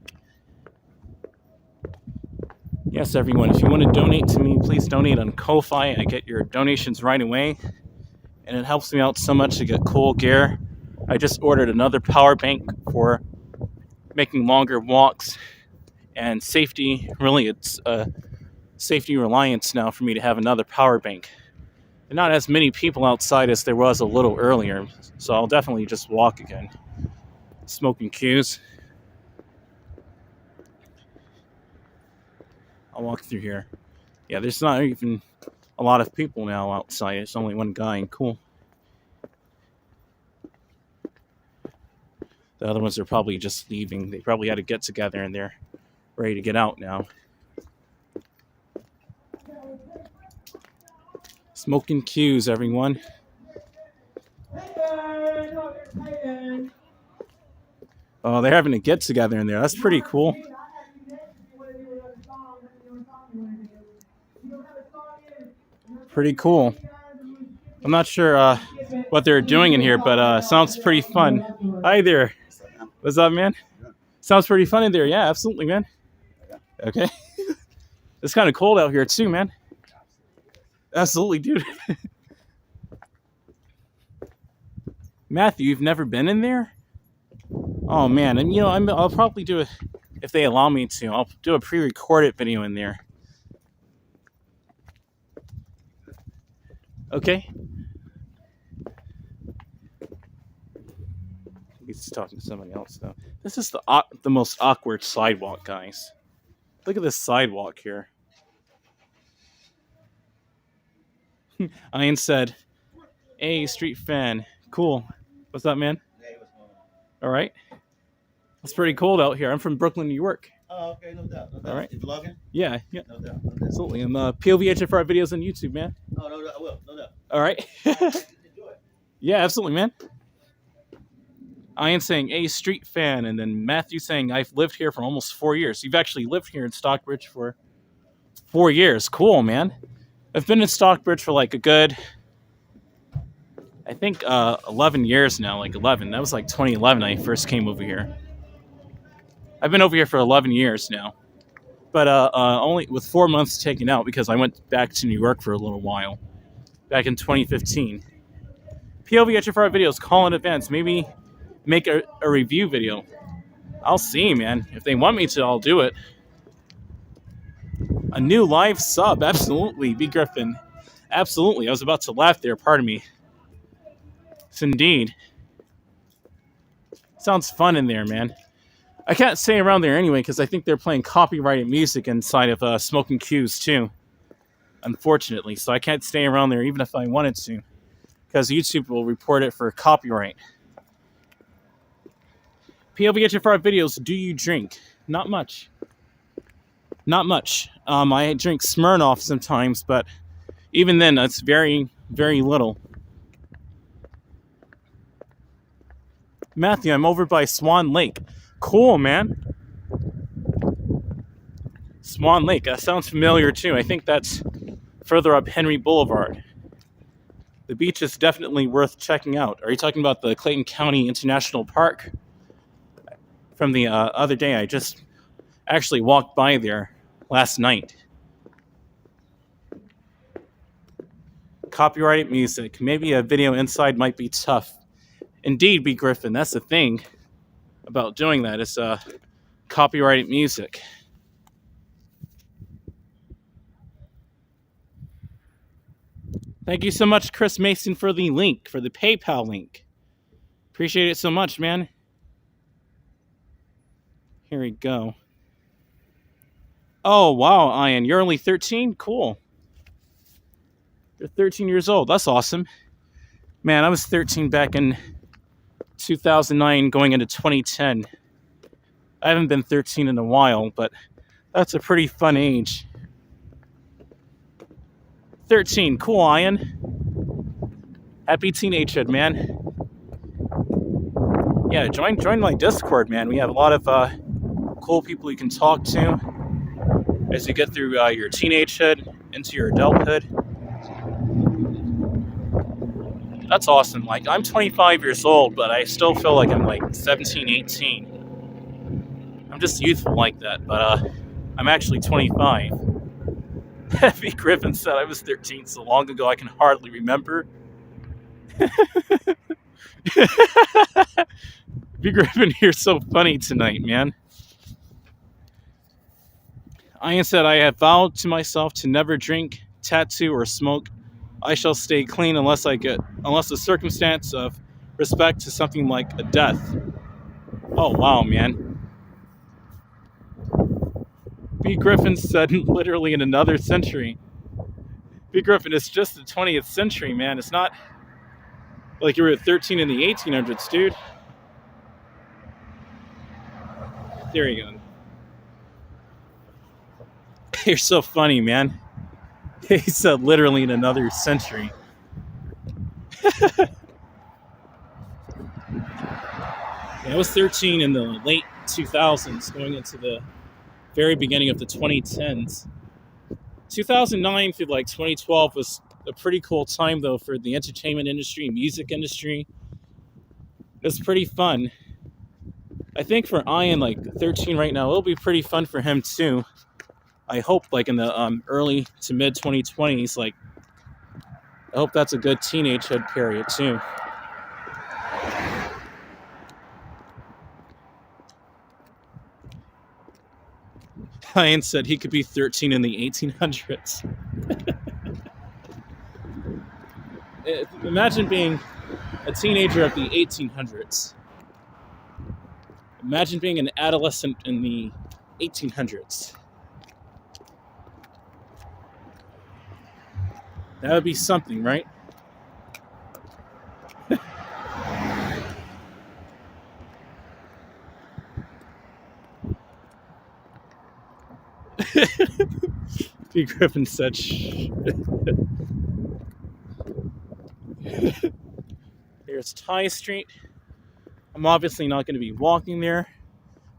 Yes, everyone, if you want to donate to me, please donate on Ko-Fi. I get your donations right away, and it helps me out so much to get cool gear. I just ordered another power bank for making longer walks and safety. Really, it's safety reliance now for me to have another power bank. And not as many people outside as there was a little earlier, so I'll definitely just walk again. Smoking cues. I'll walk through here. Yeah, there's not even a lot of people now outside. It's only one guy. Cool. The other ones are probably just leaving. They probably had to get together and they're ready to get out now. Smoking cues, everyone. Oh, they're having a get together in there. That's pretty cool. Pretty cool. I'm not sure what they're doing in here, but sounds pretty fun. Hi there. What's up, man? Sounds pretty fun in there. Yeah, absolutely, man. Okay. It's kind of cold out here too, man. Absolutely, dude. Matthew, you've never been in there? Oh, man. And, I'll probably do it if they allow me to. I'll do a pre-recorded video in there. Okay. He's talking to somebody else, though. This is the most awkward sidewalk, guys. Look at this sidewalk here. Ian said, "Hey, street fan. Cool. What's up, man? Hey, what's going on? All right. It's pretty cold out here. I'm from Brooklyn, New York. Oh, okay. No doubt. No doubt. All right. You vlogging? Yeah. No doubt. No doubt. Absolutely. I'm POV HFR videos on YouTube, man. Oh, no doubt. I will. No doubt. All right. Enjoy it. Yeah, absolutely, man. Ian saying, "A street fan," and then Matthew saying, "I've lived here for almost 4 years." You've actually lived here in Stockbridge for 4 years. Cool, man. I've been in Stockbridge for like a good, I think, 11 years now. Like 11. That was like 2011 I first came over here. I've been over here for 11 years now. But only with 4 months taken out because I went back to New York for a little while. Back in 2015. POV HFR videos, call in advance. Maybe make a review video. I'll see, man. If they want me to, I'll do it. A new live sub. Absolutely. B. Griffin. Absolutely. I was about to laugh there. Pardon me. Yes, indeed. Sounds fun in there, man. I can't stay around there anyway because I think they're playing copyrighted music inside of Smoking Cues too. Unfortunately. So I can't stay around there even if I wanted to. Because YouTube will report it for copyright. POV HFR videos, do you drink? Not much. Not much. I drink Smirnoff sometimes, but even then, that's very, very little. Matthew, I'm over by Swan Lake. Cool, man. Swan Lake. That sounds familiar, too. I think that's further up Henry Boulevard. The beach is definitely worth checking out. Are you talking about the Clayton County International Park? From the other day, I just actually walked by there last night. Copyrighted music. Maybe a video inside might be tough. Indeed, B. Griffin. That's the thing about doing that. It's copyrighted music. Thank you so much, Chris Mason, for the link, for the PayPal link. Appreciate it so much, man. Here we go. Oh, wow, Ian. You're only 13? Cool. You're 13 years old. That's awesome. Man, I was 13 back in 2009 going into 2010. I haven't been 13 in a while, but that's a pretty fun age. 13. Cool, Ian. Happy teenagehood, man. Yeah, join my Discord, man. We have a lot of cool people you can talk to as you get through your teenagehood into your adulthood. That's awesome. Like, I'm 25 years old, but I still feel like I'm like 17, 18. I'm just youthful like that, but I'm actually 25. B. Griffin said I was 13 so long ago I can hardly remember. B. Griffin, you're so funny tonight, man. Ian said, I have vowed to myself to never drink, tattoo, or smoke. I shall stay clean unless the circumstance of respect to something like a death. Oh, wow, man. B. Griffin said, literally in another century. B. Griffin, it's just the 20th century, man. It's not like you were at 13 in the 1800s, dude. There you go. You're so funny, man. He said literally in another century. I was 13 in the late 2000s, going into the very beginning of the 2010s. 2009 through like 2012 was a pretty cool time, though, for the entertainment industry, music industry. It was pretty fun. I think for Ian, like 13 right now, it'll be pretty fun for him too. I hope, like in the early to mid 2020s, like I hope that's a good teenagehood period too. Ian said he could be 13 in the 1800s. Imagine being a teenager of the 1800s. Imagine being an adolescent in the 1800s. That would be something, right? B. Griffin said, Here's Ty Street. I'm obviously not going to be walking there.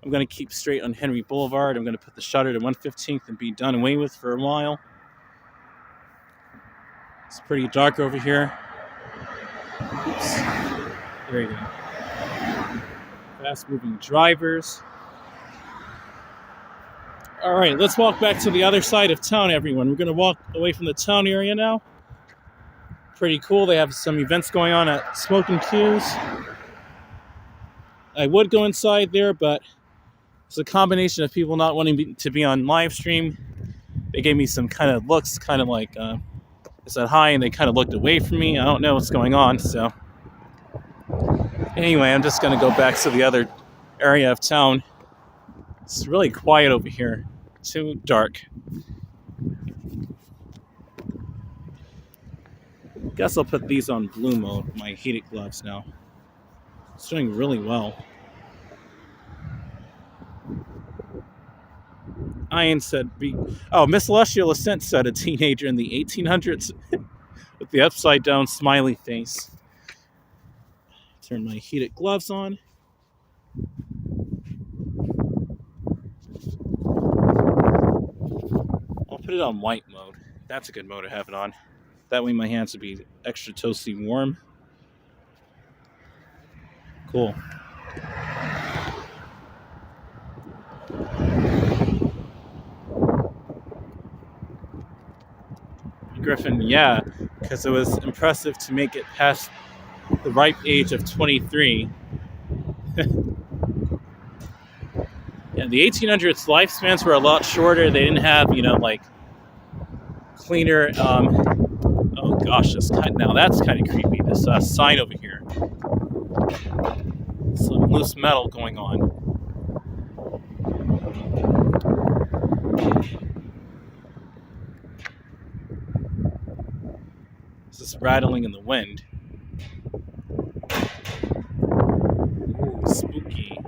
I'm going to keep straight on Henry Boulevard. I'm going to put the shutter to 115th and be done away with for a while. It's pretty dark over here. Oops. There you go. Fast-moving drivers. All right, let's walk back to the other side of town, everyone. We're going to walk away from the town area now. Pretty cool. They have some events going on at Smoking Q's. I would go inside there, but it's a combination of people not wanting to be on Livestream. They gave me some kind of looks, kind of like... I said hi, and they kind of looked away from me. I don't know what's going on, so... Anyway, I'm just going to go back to the other area of town. It's really quiet over here. Too dark. Guess I'll put these on blue mode, my heated gloves now. It's doing really well. Ian said, Miss Celestial Ascent said a teenager in the 1800s with the upside down smiley face. Turn my heated gloves on. I'll put it on white mode. That's a good mode to have it on. That way my hands would be extra toasty warm. Cool. Griffin, yeah, because it was impressive to make it past the ripe age of 23. Yeah, the 1800s lifespans were a lot shorter. They didn't have, like cleaner. Oh gosh, now that's kind of creepy. This sign over here. Some loose metal going on. This is rattling in the wind. Ooh, spooky.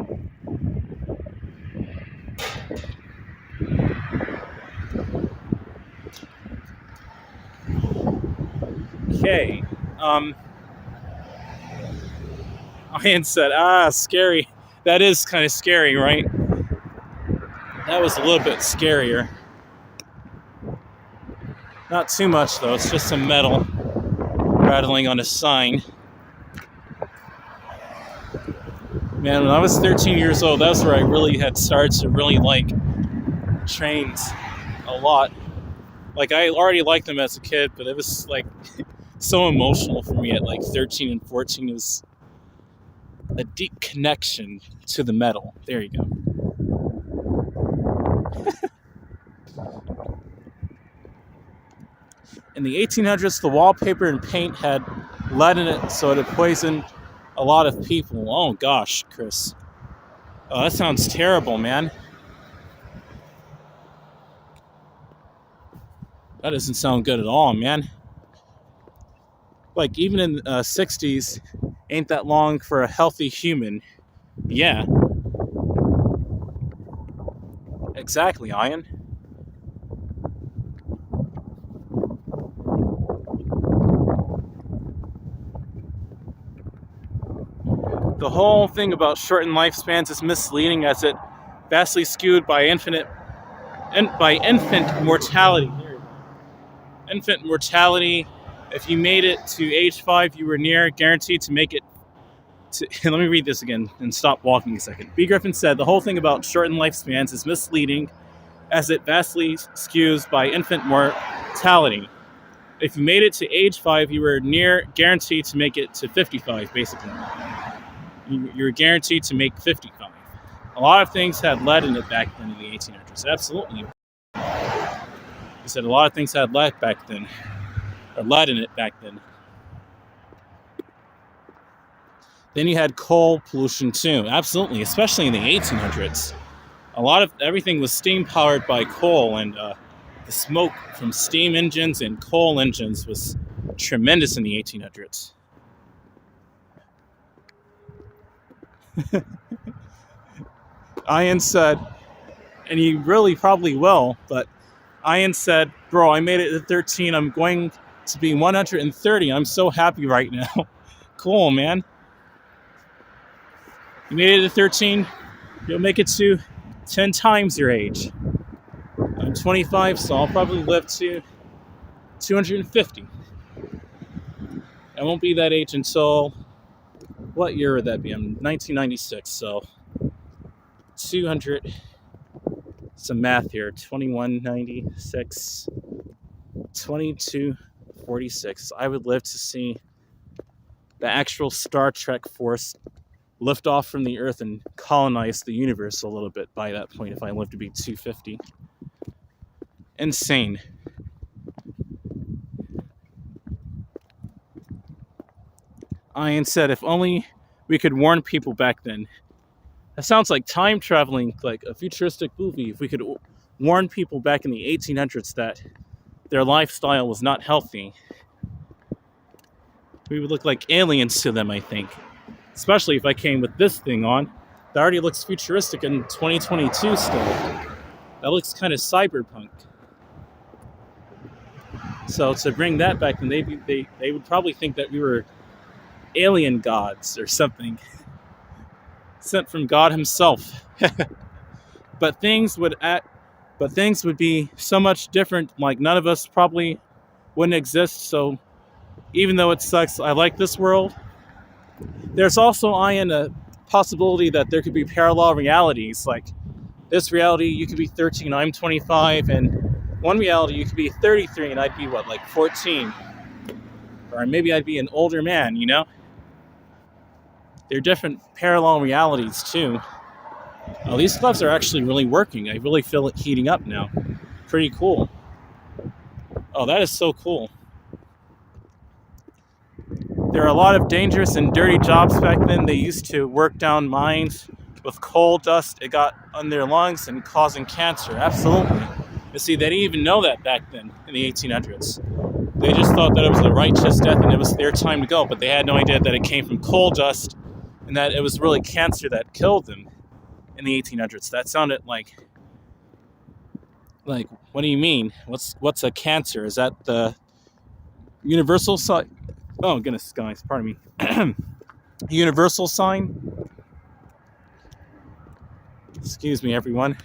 Okay. Ian said, scary. That is kind of scary, right? That was a little bit scarier. Not too much, though. It's just some metal rattling on a sign. Man, when I was 13 years old, that's where I really had started to really like trains a lot. Like, I already liked them as a kid, but it was like so emotional for me at like 13 and 14. It was a deep connection to the metal. There you go. In the 1800s, the wallpaper and paint had lead in it, so it had poisoned a lot of people. Oh gosh, Chris. Oh, that sounds terrible, man. That doesn't sound good at all, man. Like, even in the 60s, ain't that long for a healthy human. Yeah. Exactly, Ian. The whole thing about shortened lifespans is misleading, as it vastly skewed by infant mortality. Infant mortality. If you made it to age 5, you were near guaranteed to make it to... Let me read this again and stop walking a second. B. Griffin said, the whole thing about shortened lifespans is misleading, as it vastly skews by infant mortality. If you made it to age 5, you were near guaranteed to make it to 55, basically. You were guaranteed to make 55. A lot of things had lead in it back then in the 1800s. Absolutely. He said a lot of things had lead back then. Or lead in it back then. Then you had coal pollution too. Absolutely, especially in the 1800s. A lot of everything was steam powered by coal, and the smoke from steam engines and coal engines was tremendous in the 1800s. Ian said, and he really probably will, but Ian said, bro, I made it to 13. I'm going to be 130. I'm so happy right now. Cool, man. You made it to 13. You'll make it to 10 times your age. I'm 25, so I'll probably live to 250. I won't be that age until... What year would that be? I'm 1996, so 200... Some math here. 2196, 2246. I would live to see the actual Star Trek force lift off from the Earth and colonize the universe a little bit by that point if I live to be 250. Insane. Ian said, if only we could warn people back then. That sounds like time traveling, like a futuristic movie. If we could warn people back in the 1800s that their lifestyle was not healthy, we would look like aliens to them, I think. Especially if I came with this thing on. That already looks futuristic in 2022 still. That looks kind of cyberpunk. So to bring that back, then they would probably think that we were alien gods or something. Sent from God himself. But things would be so much different. Like, none of us probably wouldn't exist. So even though it sucks, I like this world. There's also, Ian, a possibility that there could be parallel realities. Like, this reality, you could be 13, I'm 25, and one reality, you could be 33, and I'd be, 14? Or maybe I'd be an older man, you know? They're different parallel realities too. Oh, these gloves are actually really working. I really feel it heating up now. Pretty cool. Oh, that is so cool. There are a lot of dangerous and dirty jobs back then. They used to work down mines with coal dust. It got on their lungs and causing cancer. Absolutely. You see, they didn't even know that back then in the 1800s. They just thought that it was a righteous death and it was their time to go, but they had no idea that it came from coal dust and that it was really cancer that killed them in the 1800s. That sounded like what do you mean? What's a cancer? Is that the universal sign? Oh goodness, guys, pardon me. Universal sign? Excuse me, everyone.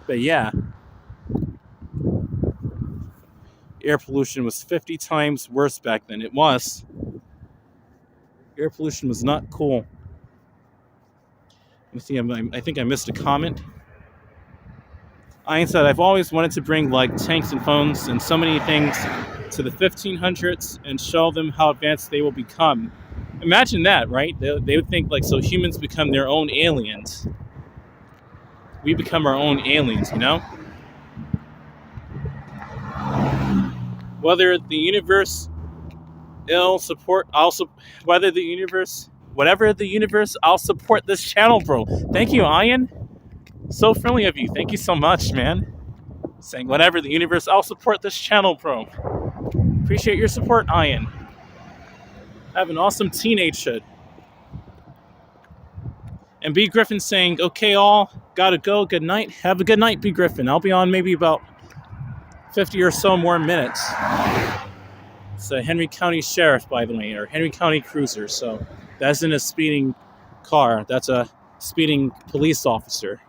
But yeah, air pollution was 50 times worse back then. It was. Air pollution was not cool. Let me see, I think I missed a comment. I said, I've always wanted to bring like tanks and phones and so many things to the 1500s and show them how advanced they will become. Imagine that, right? They would think like, so humans become their own aliens. We become our own aliens, you know? Whether the universe whatever the universe, I'll support this channel, bro. Thank you, Ian. So friendly of you. Thank you so much, man. Saying whatever the universe, I'll support this channel, bro. Appreciate your support, Ian. Have an awesome teenagehood. And B. Griffin saying, okay, all, gotta go, good night. Have a good night, B. Griffin. I'll be on maybe about 50 or so more minutes. It's a Henry County Sheriff, by the way, or Henry County Cruiser, so that's in a speeding car. That's a speeding police officer.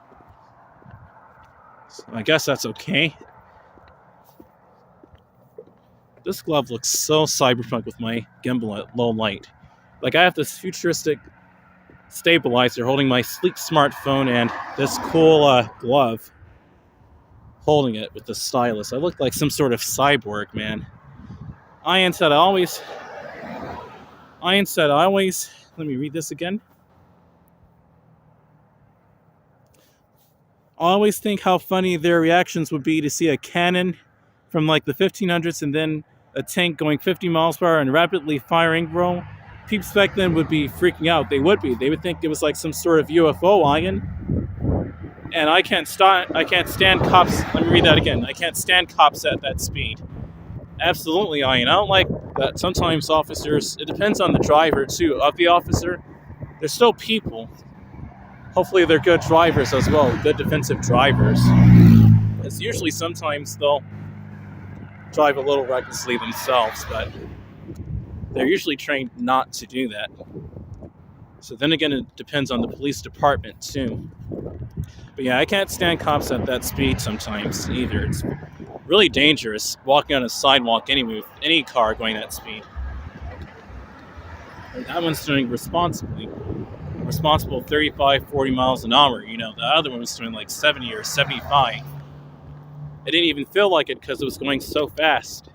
So I guess that's okay. This glove looks so cyberpunk with my gimbal at low light. Like I have this futuristic stabilizer holding my sleek smartphone and this cool glove holding it with the stylus. I look like some sort of cyborg, man. Ian said I always, let me read this again. I always think how funny their reactions would be to see a cannon from like the 1500s and then a tank going 50 miles per hour and rapidly firing, bro. Peeps back then would be freaking out. They would be. They would think it was like some sort of UFO, Ian. And I can't stand cops. Let me read that again. I can't stand cops at that speed. Absolutely, Ian. I don't like that sometimes officers, it depends on the driver too, of the officer. They're still people. Hopefully they're good drivers as well, good defensive drivers. It's usually sometimes they'll drive a little recklessly themselves, but they're usually trained not to do that. So then again, it depends on the police department too. But yeah, I can't stand cops at that speed sometimes either. It's really dangerous walking on a sidewalk anyway with any car going that speed. And that one's doing responsible 35, 40 miles an hour. You know, the other one was doing like 70 or 75. It didn't even feel like it because it was going so fast.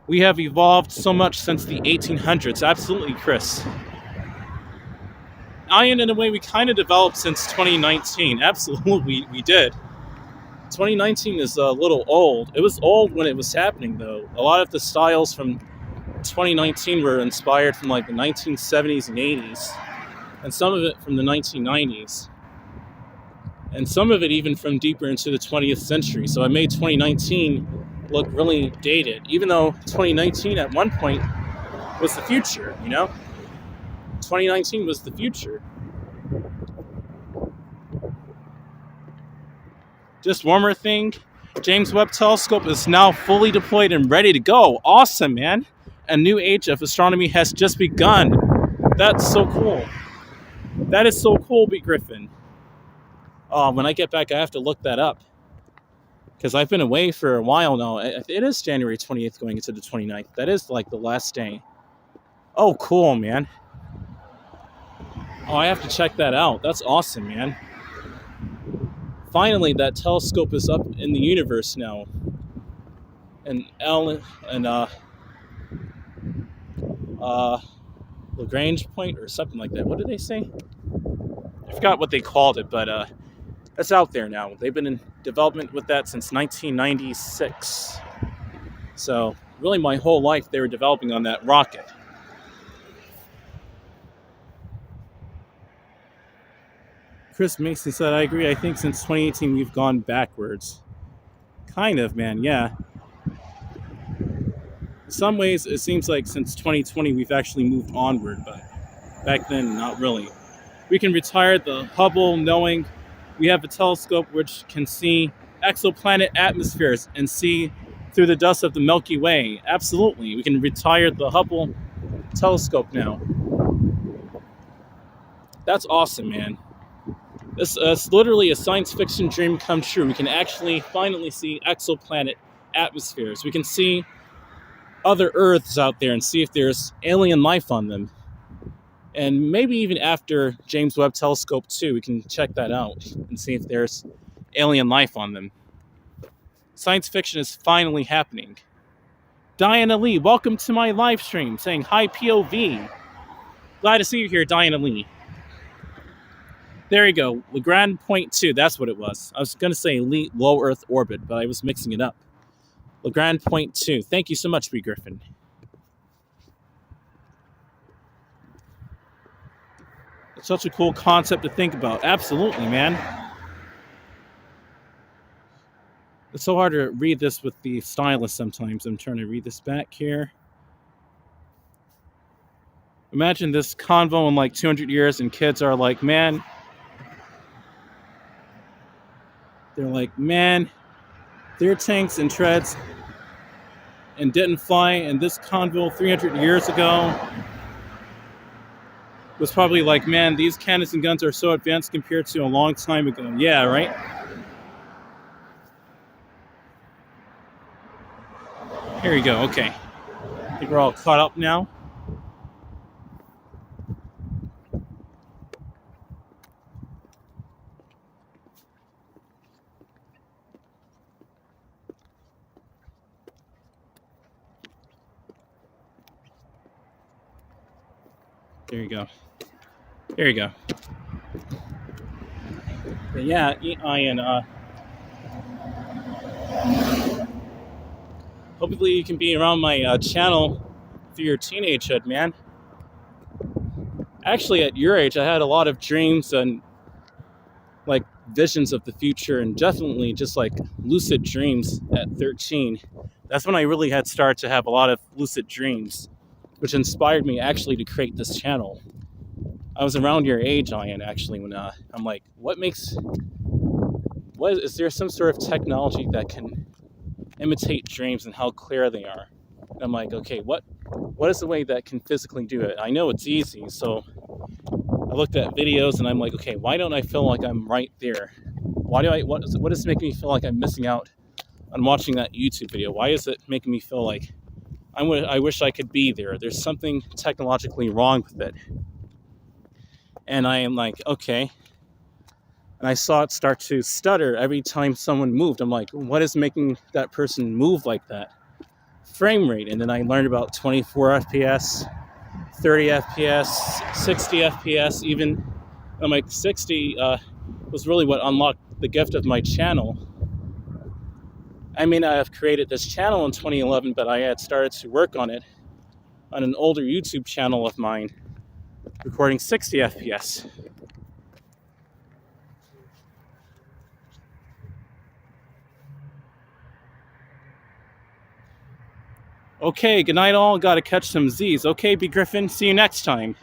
We have evolved so much since the 1800s. Absolutely, Chris. Ian, in a way, we kind of developed since 2019. Absolutely, we did. 2019 is a little old. It was old when it was happening, though. A lot of the styles from 2019 were inspired from like the 1970s and 80s, and some of it from the 1990s, and some of it even from deeper into the 20th century. So I made 2019 look really dated, even though 2019 at one point was the future, you know? 2019 was the future. Just one more thing. James Webb Telescope is now fully deployed and ready to go. Awesome, man. A new age of astronomy has just begun. That's so cool. That is so cool, B. Griffin. When I get back, I have to look that up. Because I've been away for a while now. It is January 28th going into the 29th. That is like the last day. Oh, cool, man. Oh, I have to check that out. That's awesome, man. Finally, that telescope is up in the universe now. And Lagrange point or something like that. What did they say? I forgot what they called it, but that's out there now. They've been in development with that since 1996. So really my whole life they were developing on that rocket. Chris Mason said, I agree. I think since 2018 we've gone backwards. Kind of, man, yeah. In some ways it seems like since 2020 we've actually moved onward, but back then not really. We can retire the Hubble knowing we have a telescope which can see exoplanet atmospheres and see through the dust of the Milky Way. Absolutely. We can retire the Hubble telescope now. That's awesome, man. This is literally a science fiction dream come true. We can actually finally see exoplanet atmospheres. We can see other Earths out there and see if there's alien life on them. And maybe even after James Webb Telescope 2, we can check that out and see if there's alien life on them. Science fiction is finally happening. Diana Lee, welcome to my live stream, saying hi POV. Glad to see you here, Diana Lee. There you go, Lagrange point 2, that's what it was. I was going to say low Earth orbit, but I was mixing it up. Lagrange point 2. Thank you so much, B. Griffin. It's such a cool concept to think about. Absolutely, man. It's so hard to read this with the stylus sometimes. I'm trying to read this back here. Imagine this convo in like 200 years and kids are like, man, their tanks and treads and didn't fly, and this convo 300 years ago was probably like, man, these cannons and guns are so advanced compared to a long time ago. Yeah, right? Here we go, okay. I think we're all caught up now. There you go. There you go. But yeah, Ian, hopefully you can be around my channel through your teenagehood, man. Actually, at your age, I had a lot of dreams and like visions of the future, and definitely just like lucid dreams at 13. That's when I really had started to have a lot of lucid dreams, which inspired me actually to create this channel. I was around your age, Ian, actually, when I'm like, is there some sort of technology that can imitate dreams and how clear they are? And I'm like, okay, what is the way that can physically do it? I know it's easy, so I looked at videos and I'm like, okay, why don't I feel like I'm right there? What is making me feel like I'm missing out on watching that YouTube video? Why is it making me feel like I wish I could be there? There's something technologically wrong with it. And I am like, okay. And I saw it start to stutter every time someone moved. I'm like, what is making that person move like that? Frame rate. And then I learned about 24 FPS, 30 FPS, 60 FPS even. I'm like, 60 was really what unlocked the gift of my channel. I may not have created this channel in 2011, but I had started to work on it on an older YouTube channel of mine, recording 60 FPS. Okay, good night all. Gotta catch some Z's. Okay, B. Griffin, see you next time.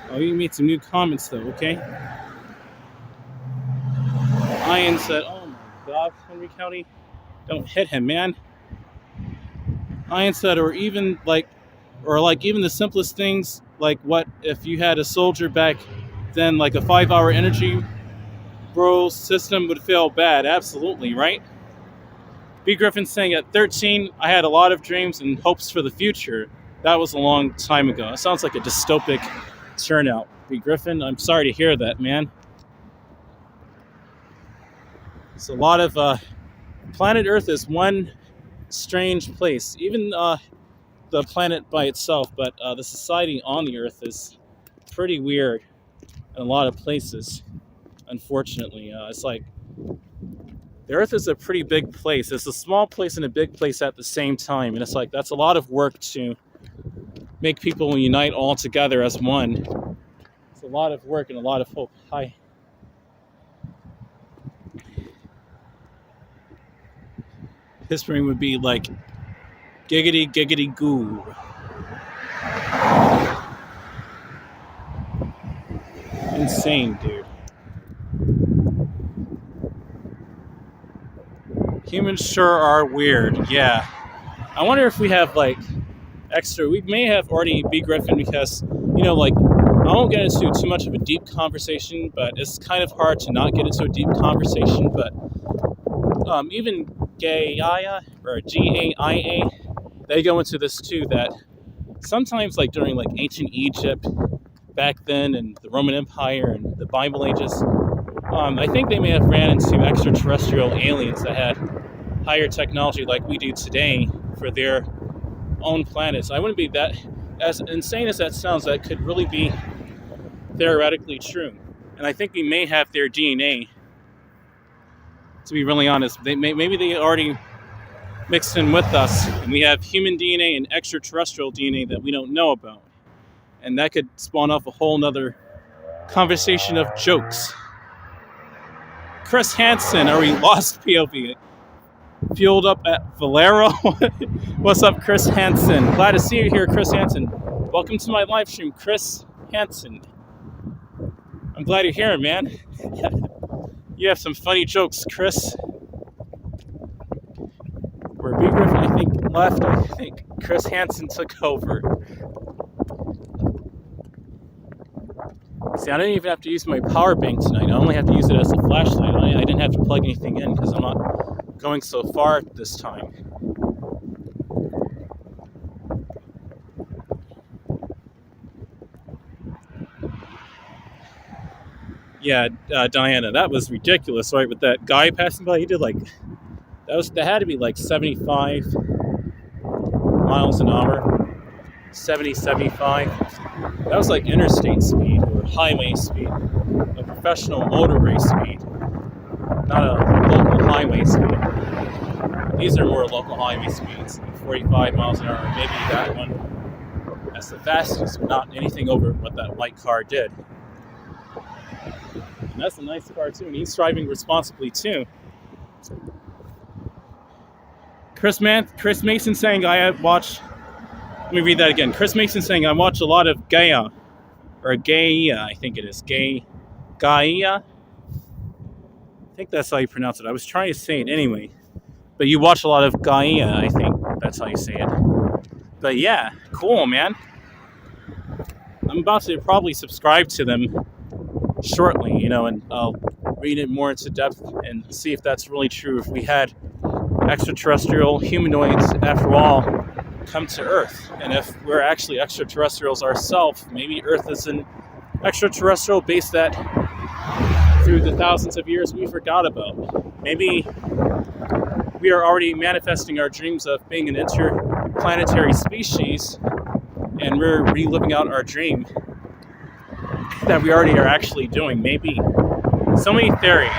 Oh, you made some new comments though, okay? Ian said, oh my God, Henry County, don't hit him, man. Ian said, or even even the simplest things, like what if you had a soldier back then, like a 5-hour energy bro system would feel bad. Absolutely, right? B. Griffin saying at 13, I had a lot of dreams and hopes for the future. That was a long time ago. It sounds like a dystopic turnout. B. Griffin, I'm sorry to hear that, man. It's a lot of planet Earth is one strange place. Even the planet by itself, but the society on the Earth is pretty weird in a lot of places. Unfortunately, it's like the Earth is a pretty big place. It's a small place and a big place at the same time, and it's like that's a lot of work to make people unite all together as one. It's a lot of work and a lot of hope. Hi. History would be like giggity giggity goo. Insane, dude. Humans sure are weird, yeah. I wonder if we have like extra. We may have already B. Griffin because, like, I won't get into too much of a deep conversation, but it's kind of hard to not get into a deep conversation. But even 𝐤𝐢𝐥𝐲 or 𝐺AIA, they go into this too. That sometimes, like during like ancient Egypt back then, and the Roman Empire and the Bible ages, I think they may have ran into extraterrestrial aliens that had higher technology like we do today for their own planets. I wouldn't be that, as insane as that sounds, that could really be theoretically true. And I think we may have their DNA, to be really honest. Maybe they already mixed in with us, and we have human DNA and extraterrestrial DNA that we don't know about. And that could spawn off a whole nother conversation of jokes. Chris Hansen, are we lost POV? Fueled up at Valero? What's up, Chris Hansen? Glad to see you here, Chris Hansen. Welcome to my live stream, Chris Hansen. I'm glad you're here, man. You have some funny jokes, Chris. Where B. Griffin, I think, left, I think Chris Hansen took over. See, I didn't even have to use my power bank tonight. I only have to use it as a flashlight. I didn't have to plug anything in because I'm not going so far this time. Yeah, Diana, that was ridiculous, right? With that guy passing by, he did like that had to be like 75 miles an hour, 70, 75. That was like interstate speed or highway speed, a professional motorway speed, not a local highway speed. These are more local highway speeds, like 45 miles an hour. Maybe that one, that's the fastest, but not anything over what that white car did. And that's a nice car too, and he's driving responsibly too. Chris Mason saying I watch. Let me read that again. Chris Mason saying I watch a lot of 𝐤𝐢𝐥𝐲 or 𝐤𝐢𝐥𝐲, I think it is 𝐤𝐢𝐥𝐲. I think that's how you pronounce it. I was trying to say it anyway, but you watch a lot of 𝐤𝐢𝐥𝐲. I think that's how you say it. But yeah, cool, man. I'm about to probably subscribe to them shortly, and I'll read it more into depth and see if that's really true. If we had extraterrestrial humanoids, after all, come to Earth, and if we're actually extraterrestrials ourselves, maybe Earth is an extraterrestrial base that through the thousands of years we forgot about. Maybe we are already manifesting our dreams of being an interplanetary species, and we're reliving out our dream that we already are actually doing. Maybe. So many theories.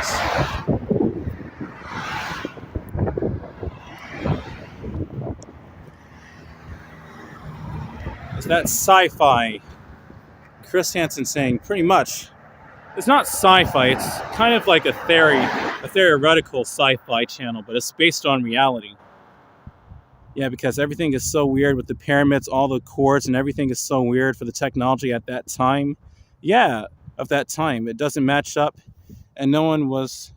Is that sci-fi? Chris Hansen saying pretty much. It's not sci-fi, it's kind of like a theoretical sci-fi channel, but it's based on reality. Yeah, because everything is so weird with the pyramids, all the cords and everything is so weird for the technology at that time. Yeah, of that time. It doesn't match up, and no one was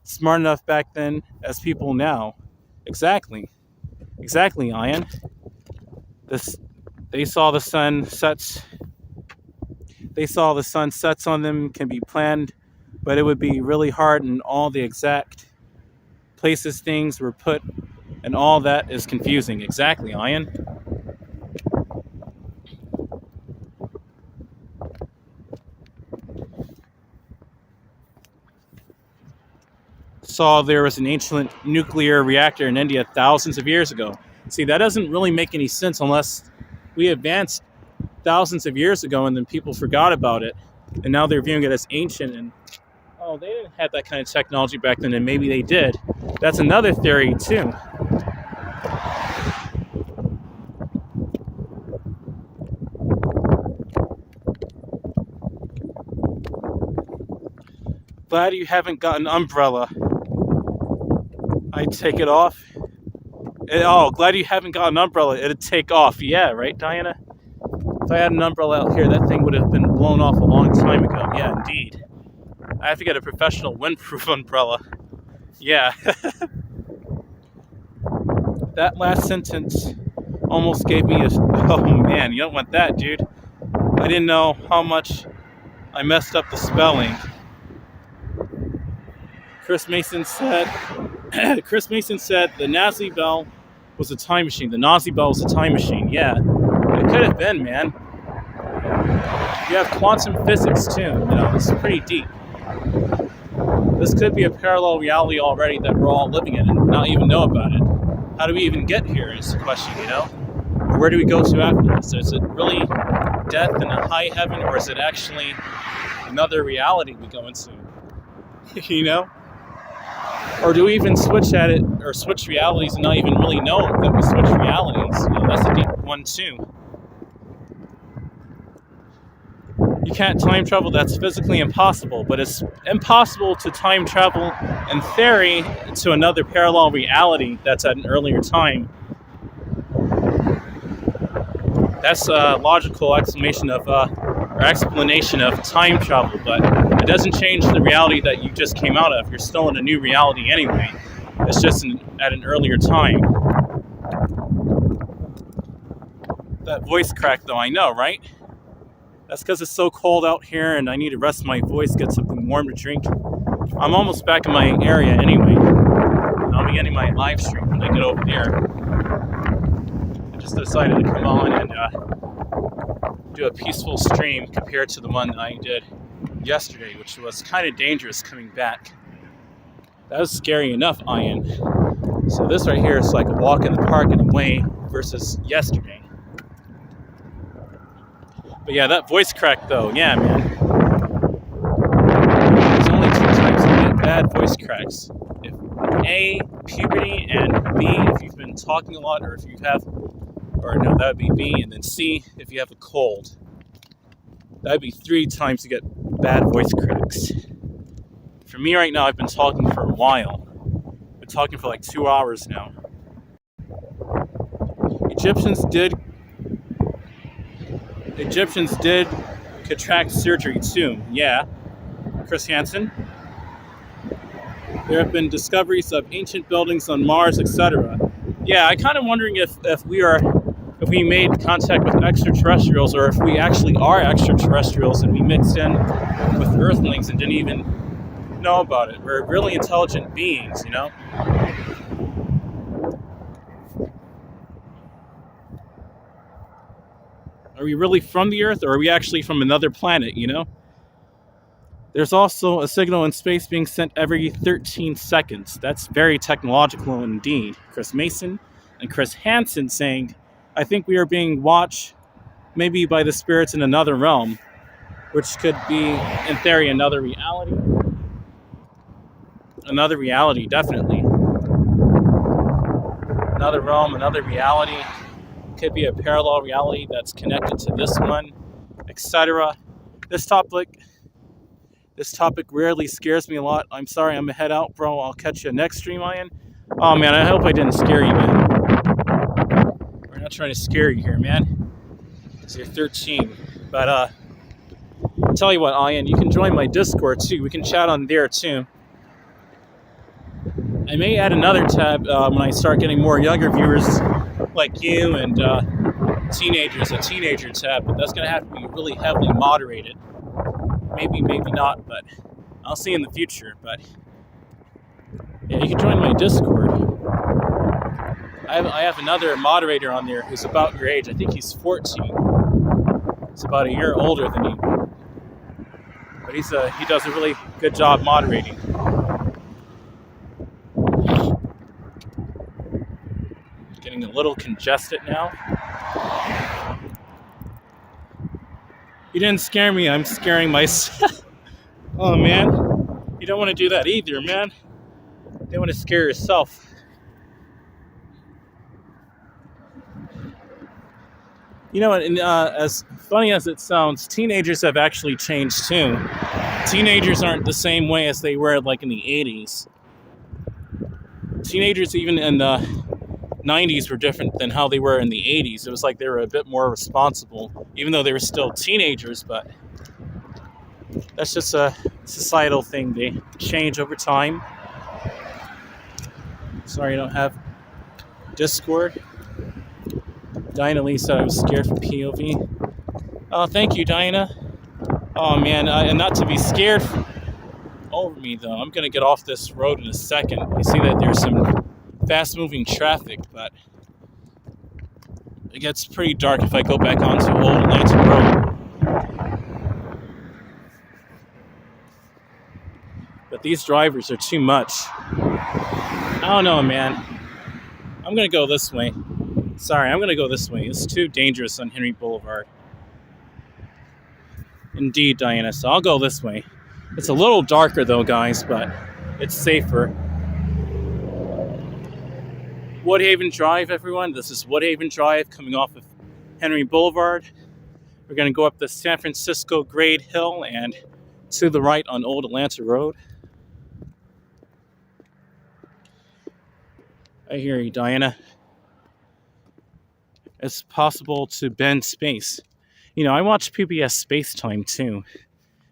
smart enough back then as people now. Exactly, Ian. They saw the sun sets. They saw the sun sets on them can be planned, but it would be really hard in all the exact places things were put, and all that is confusing. Exactly, Ian. saw there was an ancient nuclear reactor in India thousands of years ago. See, that doesn't really make any sense unless we advanced thousands of years ago and then people forgot about it. And now they're viewing it as ancient and, oh, they didn't have that kind of technology back then, and maybe they did. That's another theory, too. Glad you haven't got an umbrella. I'd take it off. Oh, glad you haven't got an umbrella. It'd take off. Yeah, right, Diana? If I had an umbrella out here, that thing would have been blown off a long time ago. Yeah, indeed. I have to get a professional windproof umbrella. Yeah. That last sentence almost gave me a... Oh, man, you don't want that, dude. I didn't know how much I messed up the spelling. Chris Mason said the Nazi bell was a time machine. The Nazi bell was a time machine. Yeah, it could have been, man. You have quantum physics, too. You know, it's pretty deep. This could be a parallel reality already that we're all living in and not even know about it. How do we even get here is the question, you know? Or where do we go to after this? Is it really death in a high heaven, or is it actually another reality we go into? You know? Or do we even switch at it, or switch realities and not even really know that we switch realities? You know, that's a deep one, too. You can't time travel, that's physically impossible, but it's impossible to time travel in theory to another parallel reality that's at an earlier time. That's a logical explanation of time travel, but it doesn't change the reality that you just came out of. You're still in a new reality anyway. It's just at an earlier time. That voice crack, though, I know, right? That's because it's so cold out here and I need to rest my voice, get something warm to drink. I'm almost back in my area anyway. I'll be getting my live stream when I get over there. I just decided to come on and do a peaceful stream compared to the one I did yesterday, which was kind of dangerous coming back. That was scary enough, Ian. So this right here is like a walk in the park in a way versus yesterday. But yeah, that voice crack though, yeah, man. There's only two types of bad voice cracks. If A, puberty, and B, if you've been talking a lot, or if you have, or no, that would be B, and then C, if you have a cold. That would be 3 times to get bad voice cracks. For me right now, I've been talking for a while. I've been talking for like 2 hours now. Egyptians did cataract surgery too. Yeah, Chris Hansen. There have been discoveries of ancient buildings on Mars, etc. Yeah, I kind of wondering if we made contact with extraterrestrials, or if we actually are extraterrestrials and we mixed in with Earthlings and didn't even know about it. We're really intelligent beings, you know. Are we really from the Earth, or are we actually from another planet, you know? There's also a signal in space being sent every 13 seconds. That's very technological indeed. Chris Mason and Chris Hansen saying, I think we are being watched maybe by the spirits in another realm, which could be, in theory, another reality. Another reality, definitely. Another realm, another reality. Could be a parallel reality that's connected to this one, etc. This topic rarely scares me a lot. I'm sorry, I'm gonna head out, bro. I'll catch you next stream, Ian. Oh man, I hope I didn't scare you, man. We're not trying to scare you here, man. Because you're 13. But I'll tell you what, Ian, you can join my Discord too. We can chat on there too. I may add another tab when I start getting more younger viewers like you and teenagers, a teenager tab, but that's going to have to be really heavily moderated. Maybe not, but I'll see in the future. But yeah, you can join my Discord. I have another moderator on there who's about your age. I think he's 14. He's about a year older than you. But he does a really good job moderating. Getting a little congested now. You didn't scare me, I'm scaring myself. Oh man, you don't want to do that either, man. You don't want to scare yourself. You know, and as funny as it sounds, teenagers have actually changed too. Teenagers aren't the same way as they were like in the 80s. Teenagers even in the 90s were different than how they were in the 80s. It was like they were a bit more responsible, even though they were still teenagers, but that's just a societal thing. They change over time. Sorry I don't have Discord. Diana Lee said I was scared for POV. Oh, thank you, Diana. Oh man, and not to be scared over me though. I'm gonna get off this road in a second. You see that there's some fast-moving traffic, but it gets pretty dark if I go back onto Old Atlanta Road. But these drivers are too much. I don't know, man. I'm gonna go this way. Sorry, I'm gonna go this way. It's too dangerous on Henry Boulevard. Indeed, Diana, so I'll go this way. It's a little darker though, guys, but it's safer. Woodhaven Drive, everyone. This is Woodhaven Drive coming off of Henry Boulevard. We're going to go up the San Francisco grade hill and to the right on Old Atlanta Road. I hear you, Diana. It's possible to bend space. You know, I watch PBS Space Time too.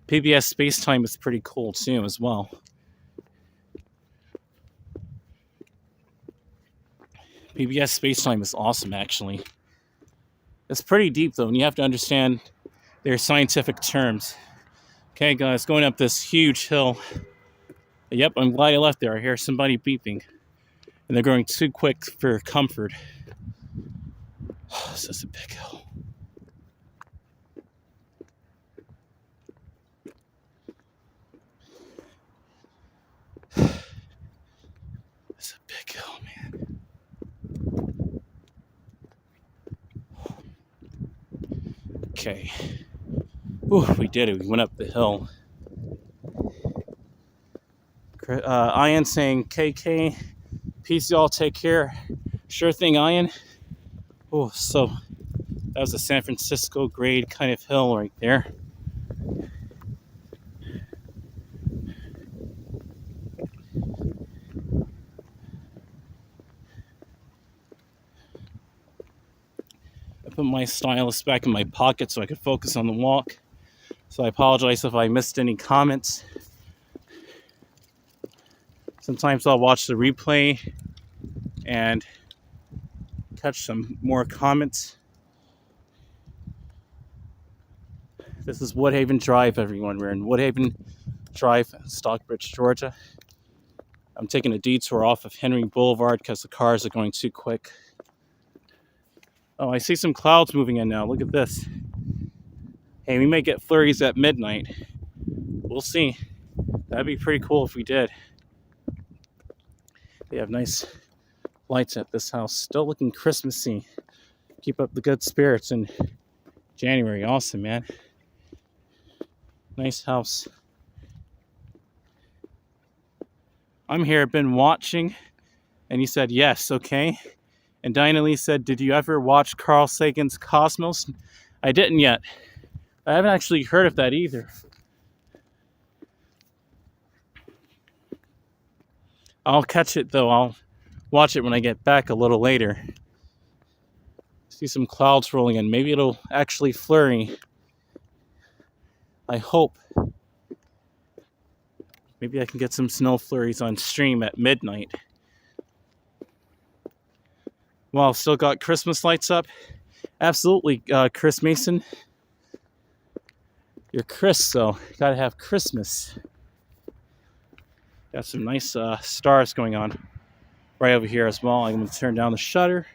PBS Space Time is pretty cool too as well. PBS Space Time is awesome, actually. It's pretty deep, though, and you have to understand their scientific terms. Okay, guys, going up this huge hill. Yep, I'm glad I left there. I hear somebody beeping. And they're going too quick for comfort. This is a big hill. It's a big hill, man. Okay. Ooh, we did it. We went up the hill. Ian saying, KK, peace, y'all, take care. Sure thing, Ian. Oh, so that was a San Francisco grade kind of hill right there. I put my stylus back in my pocket so I could focus on the walk. So I apologize if I missed any comments. Sometimes I'll watch the replay and catch some more comments. This is Woodhaven Drive, everyone. We're in Woodhaven Drive, Stockbridge, Georgia. I'm taking a detour off of Henry Boulevard because the cars are going too quick. Oh, I see some clouds moving in now. Look at this. Hey, we may get flurries at midnight. We'll see. That'd be pretty cool if we did. They have nice lights at this house. Still looking Christmassy. Keep up the good spirits in January. Awesome, man. Nice house. I'm here, been watching. And you said yes, okay. And Diana Lee said, did you ever watch Carl Sagan's Cosmos? I didn't yet. I haven't actually heard of that either. I'll catch it though. I'll watch it when I get back a little later. See some clouds rolling in. Maybe it'll actually flurry. I hope. Maybe I can get some snow flurries on stream at midnight. Well, still got Christmas lights up? Absolutely, Chris Mason. You're Chris, so gotta have Christmas. Got some nice stars going on right over here as well. I'm going to turn down the shutter.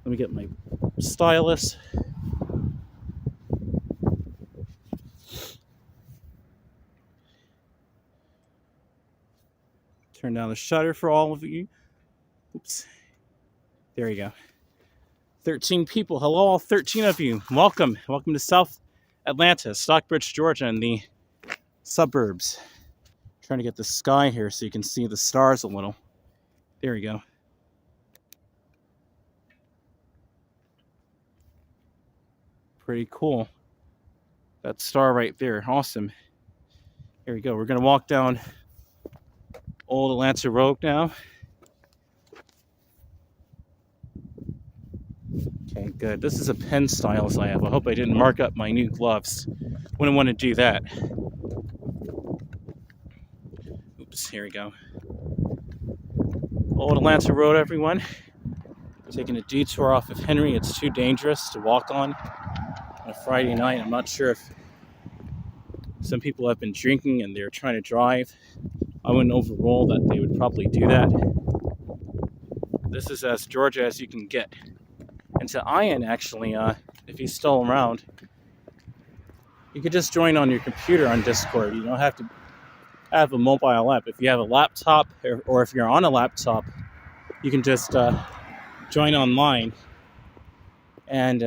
Let me get my stylus. Turn down the shutter for all of you. Oops. There you go. 13 people. Hello, all 13 of you. Welcome. Welcome to South Atlanta, Stockbridge, Georgia, and the suburbs. Trying to get the sky here so you can see the stars a little. There we go. Pretty cool. That star right there. Awesome. Here we go. We're going to walk down Old Atlanta Road now. Okay, good. This is a pen stylus I have. I hope I didn't mark up my new gloves. Wouldn't want to do that. Oops, here we go. Old Atlanta Road, everyone. Taking a detour off of Henry. It's too dangerous to walk on a Friday night. I'm not sure if some people have been drinking and they're trying to drive. I wouldn't overrule that they would probably do that. This is as Georgia as you can get. And to Ian, actually, if he's still around, you could just join on your computer on Discord. You don't have to have a mobile app. If you have a laptop, or if you're on a laptop, you can just join online. And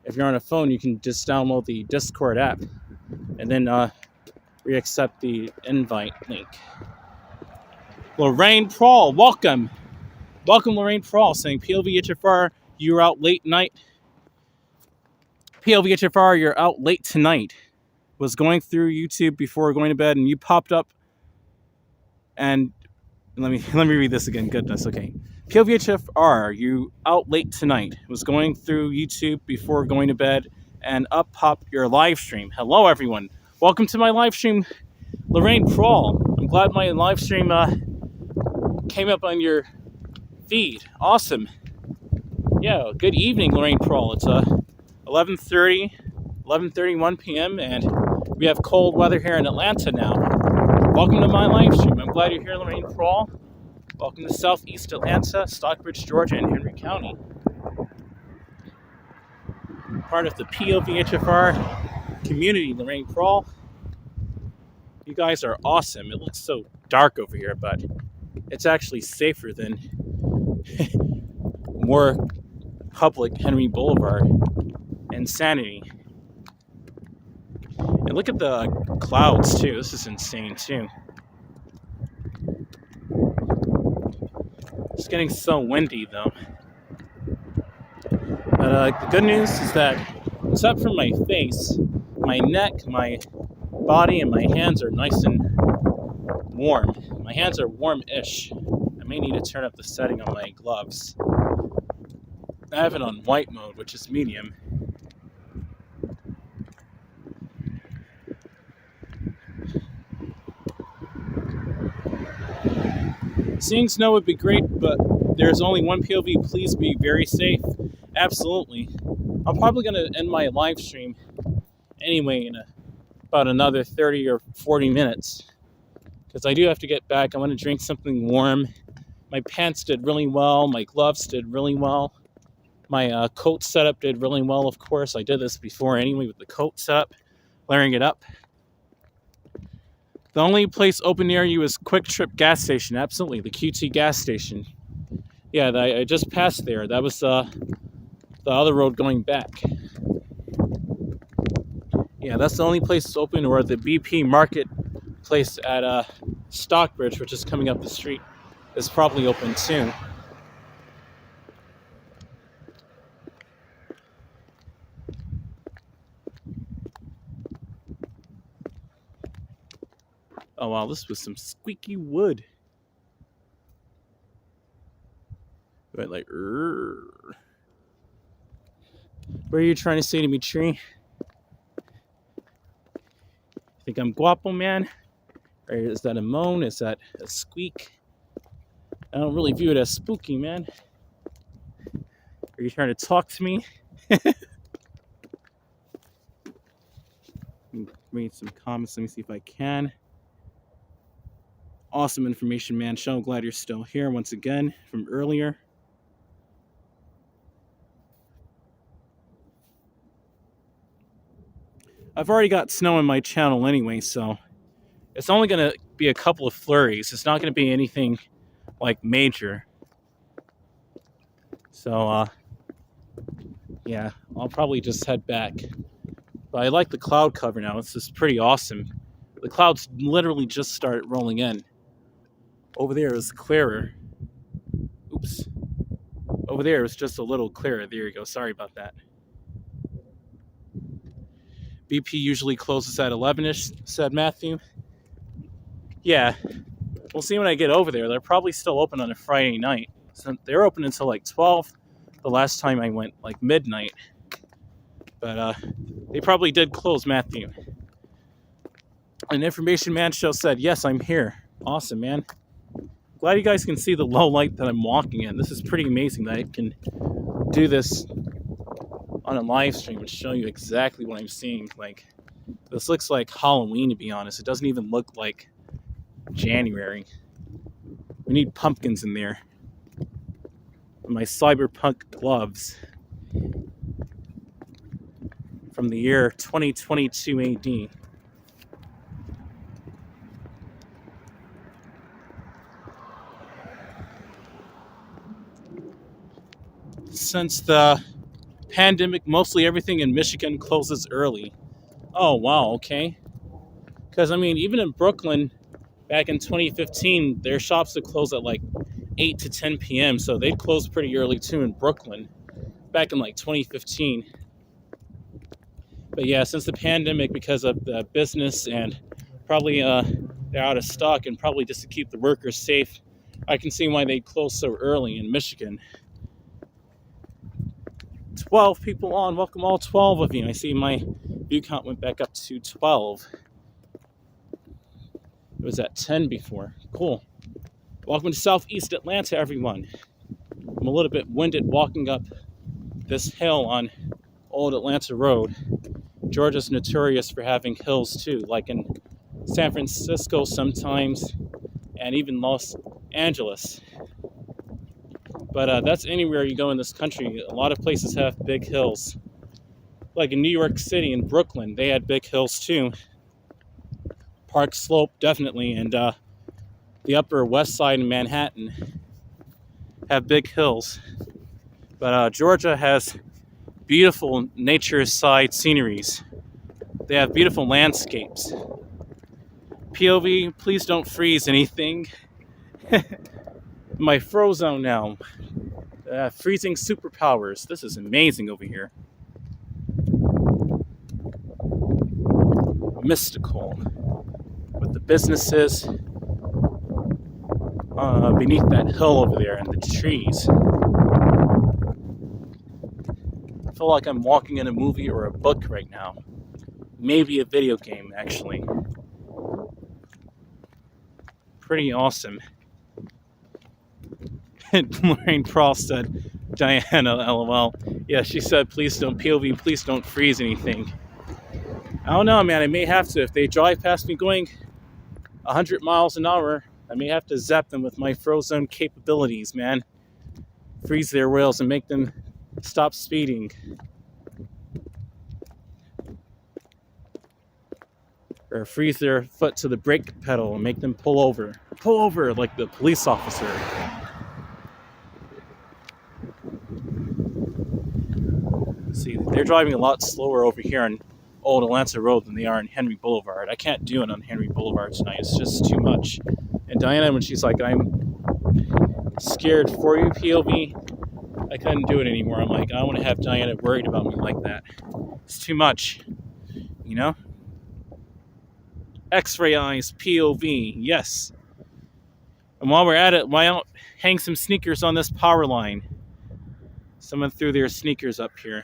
if you're on a phone, you can just download the Discord app and then re-accept the invite link. Lorraine Prawl, welcome. Welcome, Lorraine Prawl, saying PLVHFR, you're out late night. PLVHFR, you're out late tonight. Was going through YouTube before going to bed, and you popped up. And let me read this again. Goodness, okay. PLVHFR, you out late tonight. Was going through YouTube before going to bed, and up popped your live stream. Hello, everyone. Welcome to my live stream, Lorraine Prawl. I'm glad my live stream came up on your feed. Awesome. Yeah, good evening, Lorraine Prawl. It's 11:31 p.m. and we have cold weather here in Atlanta now. Welcome to my live stream. I'm glad you're here, Lorraine Prawl. Welcome to Southeast Atlanta, Stockbridge, Georgia, and Henry County. Part of the PLVHFR community, Lorraine Prawl. You guys are awesome. It looks so dark over here, but it's actually safer than more public Henry Boulevard insanity. And look at the clouds too. This is insane too. It's getting so windy though. But the good news is that except for my face, my neck, my body, and my hands are nice and warm. My hands are warm-ish. I may need to turn up the setting on my gloves. I have it on white mode, which is medium. Seeing snow would be great, but there's only one POV. Please be very safe. Absolutely. I'm probably going to end my live stream anyway in about another 30 or 40 minutes. Because I do have to get back. I want to drink something warm. My pants did really well. My gloves did really well. My coat setup did really well, of course. I did this before anyway with the coat setup, layering it up. The only place open near you is Quick Trip gas station. Absolutely, the QT gas station. Yeah, I just passed there. That was the other road going back. Yeah, that's the only place that's open, or the BP Marketplace at Stockbridge, which is coming up the street, is probably open soon. Oh wow, this was some squeaky wood. Right, like, what are you trying to say to me, tree? Think I'm guapo, man? Or is that a moan? Is that a squeak? I don't really view it as spooky, man. Are you trying to talk to me? Read some comments. Let me see if I can. Awesome information, man. So glad you're still here once again from earlier. I've already got snow on my channel anyway, so it's only going to be a couple of flurries. It's not going to be anything like major. So, yeah, I'll probably just head back. But I like the cloud cover now. It's just pretty awesome. The clouds literally just started rolling in. Over there is clearer. Oops. Over there is just a little clearer. There you go. Sorry about that. BP usually closes at 11-ish, said Matthew. Yeah, we'll see when I get over there. They're probably still open on a Friday night. So they're open until like 12. The last time I went, like midnight. But they probably did close, Matthew. An information man show said, yes, I'm here. Awesome, man. Glad you guys can see the low light that I'm walking in. This is pretty amazing that I can do this on a live stream and show you exactly what I'm seeing. Like, this looks like Halloween, to be honest. It doesn't even look like January. We need pumpkins in there. My cyberpunk gloves from the year 2022 AD. Since the pandemic, mostly everything in Michigan closes early. Oh, wow, okay. Because, I mean, even in Brooklyn, back in 2015, their shops would close at like 8 to 10 p.m., so they'd close pretty early, too, in Brooklyn, back in like 2015. But yeah, since the pandemic, because of the business and probably they're out of stock and probably just to keep the workers safe, I can see why they close so early in Michigan. 12 people on. Welcome all 12 of you. I see my view count went back up to 12. It was at 10 before. Cool. Welcome to Southeast Atlanta, everyone. I'm a little bit winded walking up this hill on Old Atlanta Road. Georgia's notorious for having hills too, like in San Francisco sometimes, and even Los Angeles. But that's anywhere you go in this country. A lot of places have big hills. Like in New York City and Brooklyn, they had big hills too. Park Slope, definitely, and the Upper West Side in Manhattan have big hills. But Georgia has beautiful nature side sceneries. They have beautiful landscapes. POV, please don't freeze anything. My Frozone now. Freezing superpowers. This is amazing over here. Mystical. With the businesses beneath that hill over there and the trees. I feel like I'm walking in a movie or a book right now. Maybe a video game, actually. Pretty awesome. Lorraine Prost said, Diana, LOL. Yeah, she said, please don't, POV, please don't freeze anything. I don't know, man. I may have to. If they drive past me going 100 miles an hour, I may have to zap them with my Frozone capabilities, man. Freeze their wheels and make them stop speeding. Or freeze their foot to the brake pedal and make them pull over. Pull over like the police officer. See, they're driving a lot slower over here on Old Atlanta Road than they are on Henry Boulevard. I can't do it on Henry Boulevard tonight. It's just too much. And Diana, when she's like, I'm scared for you, POV, I couldn't do it anymore. I'm like, I don't want to have Diana worried about me like that. It's too much, you know? X-ray eyes, POV, yes. And while we're at it, why don't hang some sneakers on this power line? Someone threw their sneakers up here.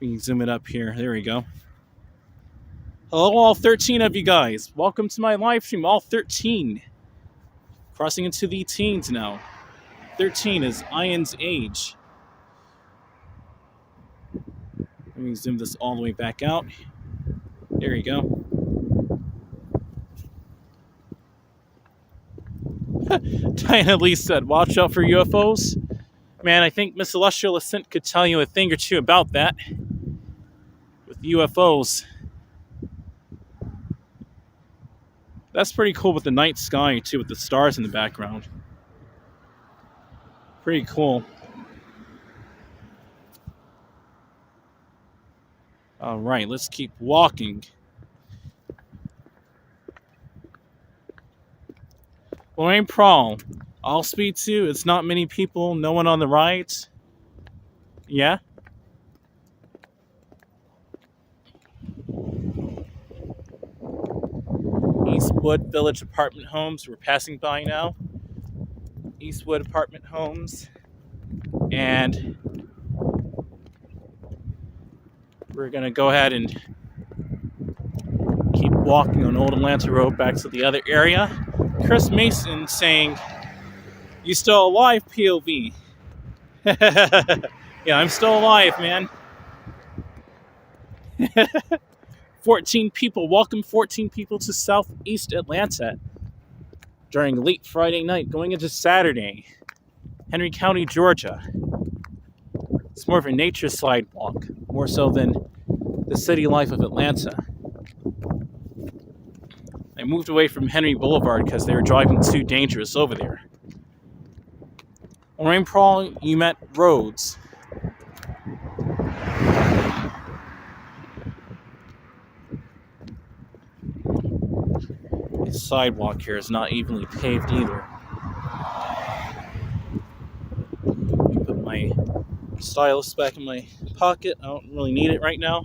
We can zoom it up here. There we go. Hello, all 13 of you guys. Welcome to my live stream, all 13. Crossing into the teens now. 13 is Ian's age. Let me zoom this all the way back out. There you go. Diana Lee said, watch out for UFOs. Man, I think Miss Celestial Ascent could tell you a thing or two about that. With UFOs. That's pretty cool with the night sky, too, with the stars in the background. Pretty cool. All right, let's keep walking. Lorraine Prawl, all speed 2. It's not many people. No one on the rides. Yeah. Eastwood Village Apartment Homes. We're passing by now. Eastwood Apartment Homes. And we're going to go ahead and keep walking on Old Atlanta Road back to the other area. Chris Mason saying, "You still alive, POV?" Yeah, I'm still alive, man. 14 people. Welcome 14 people to Southeast Atlanta during late Friday night going into Saturday. Henry County, Georgia. It's more of a nature sidewalk, more so than the city life of Atlanta. I moved away from Henry Boulevard because they were driving too dangerous over there. Lorraine Prawl, you met Rhodes. The sidewalk here is not evenly paved either. Put my stylus back in my pocket. I don't really need it right now.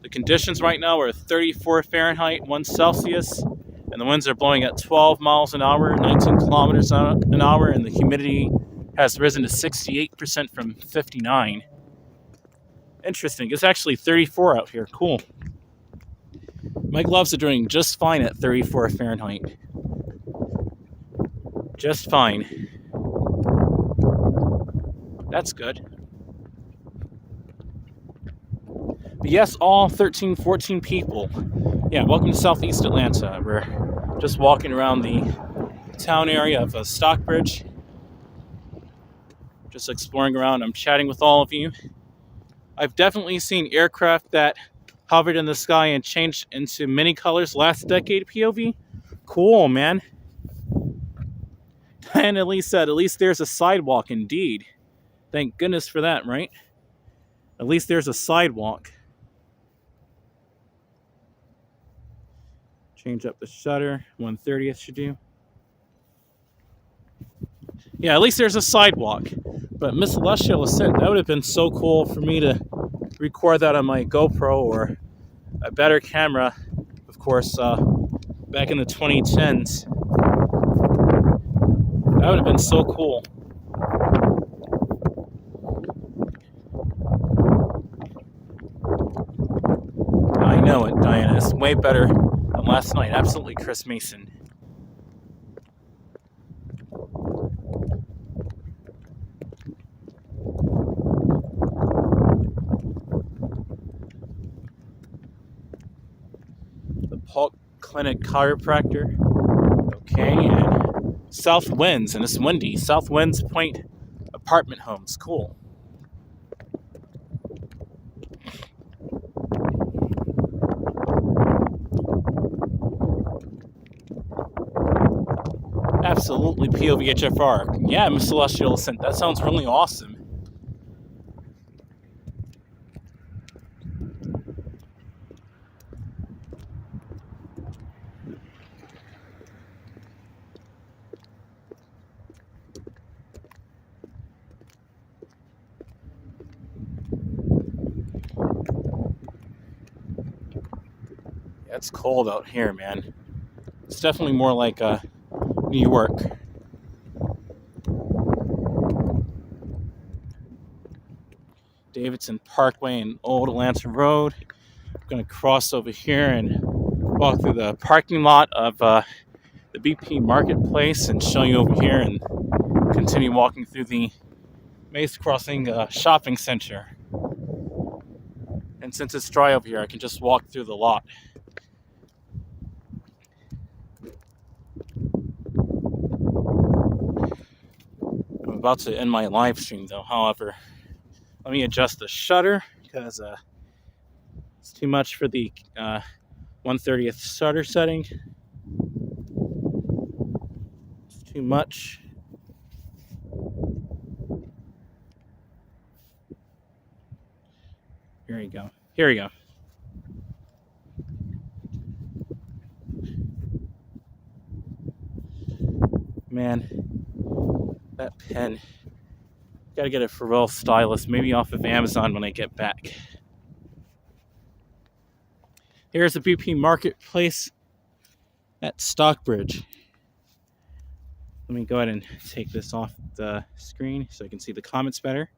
The conditions right now are 34 Fahrenheit, 1 Celsius, and the winds are blowing at 12 miles an hour, 19 kilometers an hour, and the humidity has risen to 68% from 59. Interesting. It's actually 34 out here. Cool. My gloves are doing just fine at 34 Fahrenheit. Just fine. That's good. But yes, all 13, 14 people. Yeah, welcome to Southeast Atlanta. We're just walking around the town area of Stockbridge. Just exploring around. I'm chatting with all of you. I've definitely seen aircraft that hovered in the sky and changed into many colors last decade, POV. Cool, man. And at least there's a sidewalk indeed. Thank goodness for that, right? At least there's a sidewalk. Change up the shutter. 1/30th should do. Yeah, at least there's a sidewalk. But Miss Celestial Ascent, that would have been so cool for me to record that on my GoPro or a better camera, of course, back in the 2010s. That would have been so cool. I know it, Diana. It's way better than last night. Absolutely, Chris Mason. The Polk Clinic Chiropractor. Okay, and South Winds, and it's windy. South Winds Point Apartment Homes. Cool. Absolutely, POVHFR. Yeah, Miss Celestial Ascent. That sounds really awesome. Yeah, it's cold out here, man. It's definitely more like New York. Davidson Parkway and Old Atlanta Road. I'm going to cross over here and walk through the parking lot of the BP Marketplace and show you over here and continue walking through the Mace Crossing shopping center. And since it's dry over here, I can just walk through the lot. I'm about to end my live stream though, however. Let me adjust the shutter because it's too much for the 1/30th shutter setting. It's too much. Here we go. Here we go. Man, that pen. Gotta get a Pharrell stylus, maybe off of Amazon when I get back. Here's the BP Marketplace at Stockbridge. Let me go ahead and take this off the screen so I can see the comments better.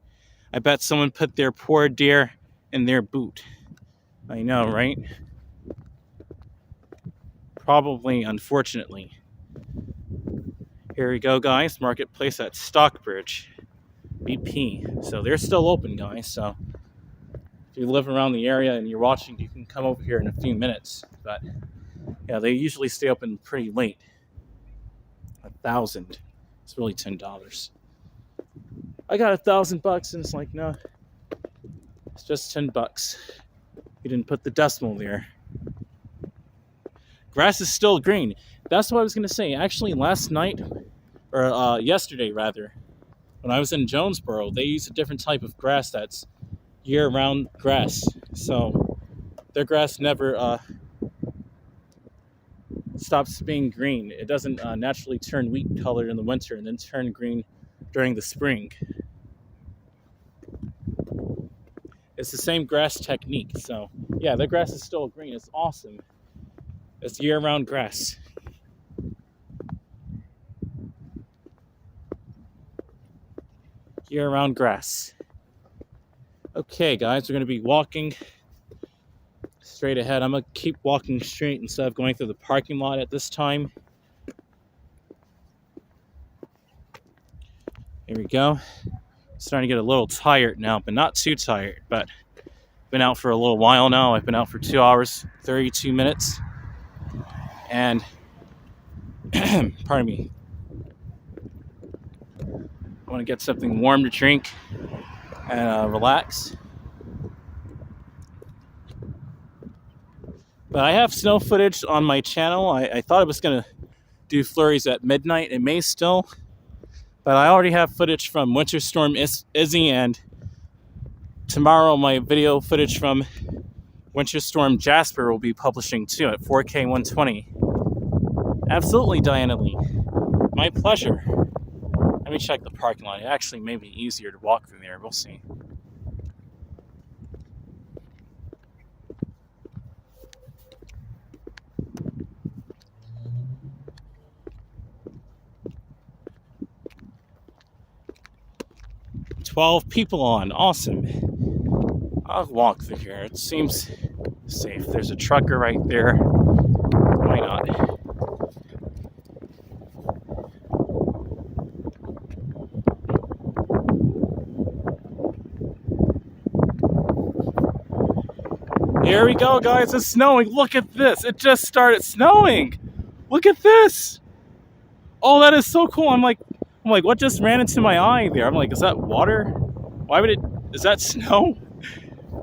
I bet someone put their poor deer in their boot. I know, right? Probably, unfortunately. Here we go, guys. Marketplace at Stockbridge. BP. So they're still open, guys. So if you live around the area and you're watching, you can come over here in a few minutes. But yeah, they usually stay open pretty late. $1,000. It's really $10. I got $1,000 and it's like, no, it's just $10. You didn't put the decimal there. Grass is still green. That's what I was gonna say. Actually, last night, or yesterday rather, when I was in Jonesboro, they use a different type of grass that's year-round grass. So their grass never stops being green. It doesn't naturally turn wheat colored in the winter and then turn green during the spring. It's the same grass technique. So yeah, their grass is still green. It's awesome. It's year-round grass. Year-round grass. Okay, guys, we're going to be walking straight ahead. I'm going to keep walking straight instead of going through the parking lot at this time. Here we go. Starting to get a little tired now, but not too tired. But been out for a little while now. I've been out for 2 hours, 32 minutes. And, pardon me, I want to get something warm to drink and relax. But I have snow footage on my channel. I thought I was going to do flurries at midnight. It may still. But I already have footage from Winter Storm Izzy, and tomorrow my video footage from Winter Storm Jasper will be publishing too at 4K 120. Absolutely, Diana Lee. My pleasure. Let me check the parking lot. It actually may be easier to walk through there. We'll see. $12 people on. Awesome. I'll walk through here. It seems safe. There's a trucker right there. Why not? Here we go, guys. It's snowing. Look at this. It just started snowing. Look at this. Oh, that is so cool. I'm like, what just ran into my eye there? I'm like, is that water? Why would it? Is that snow?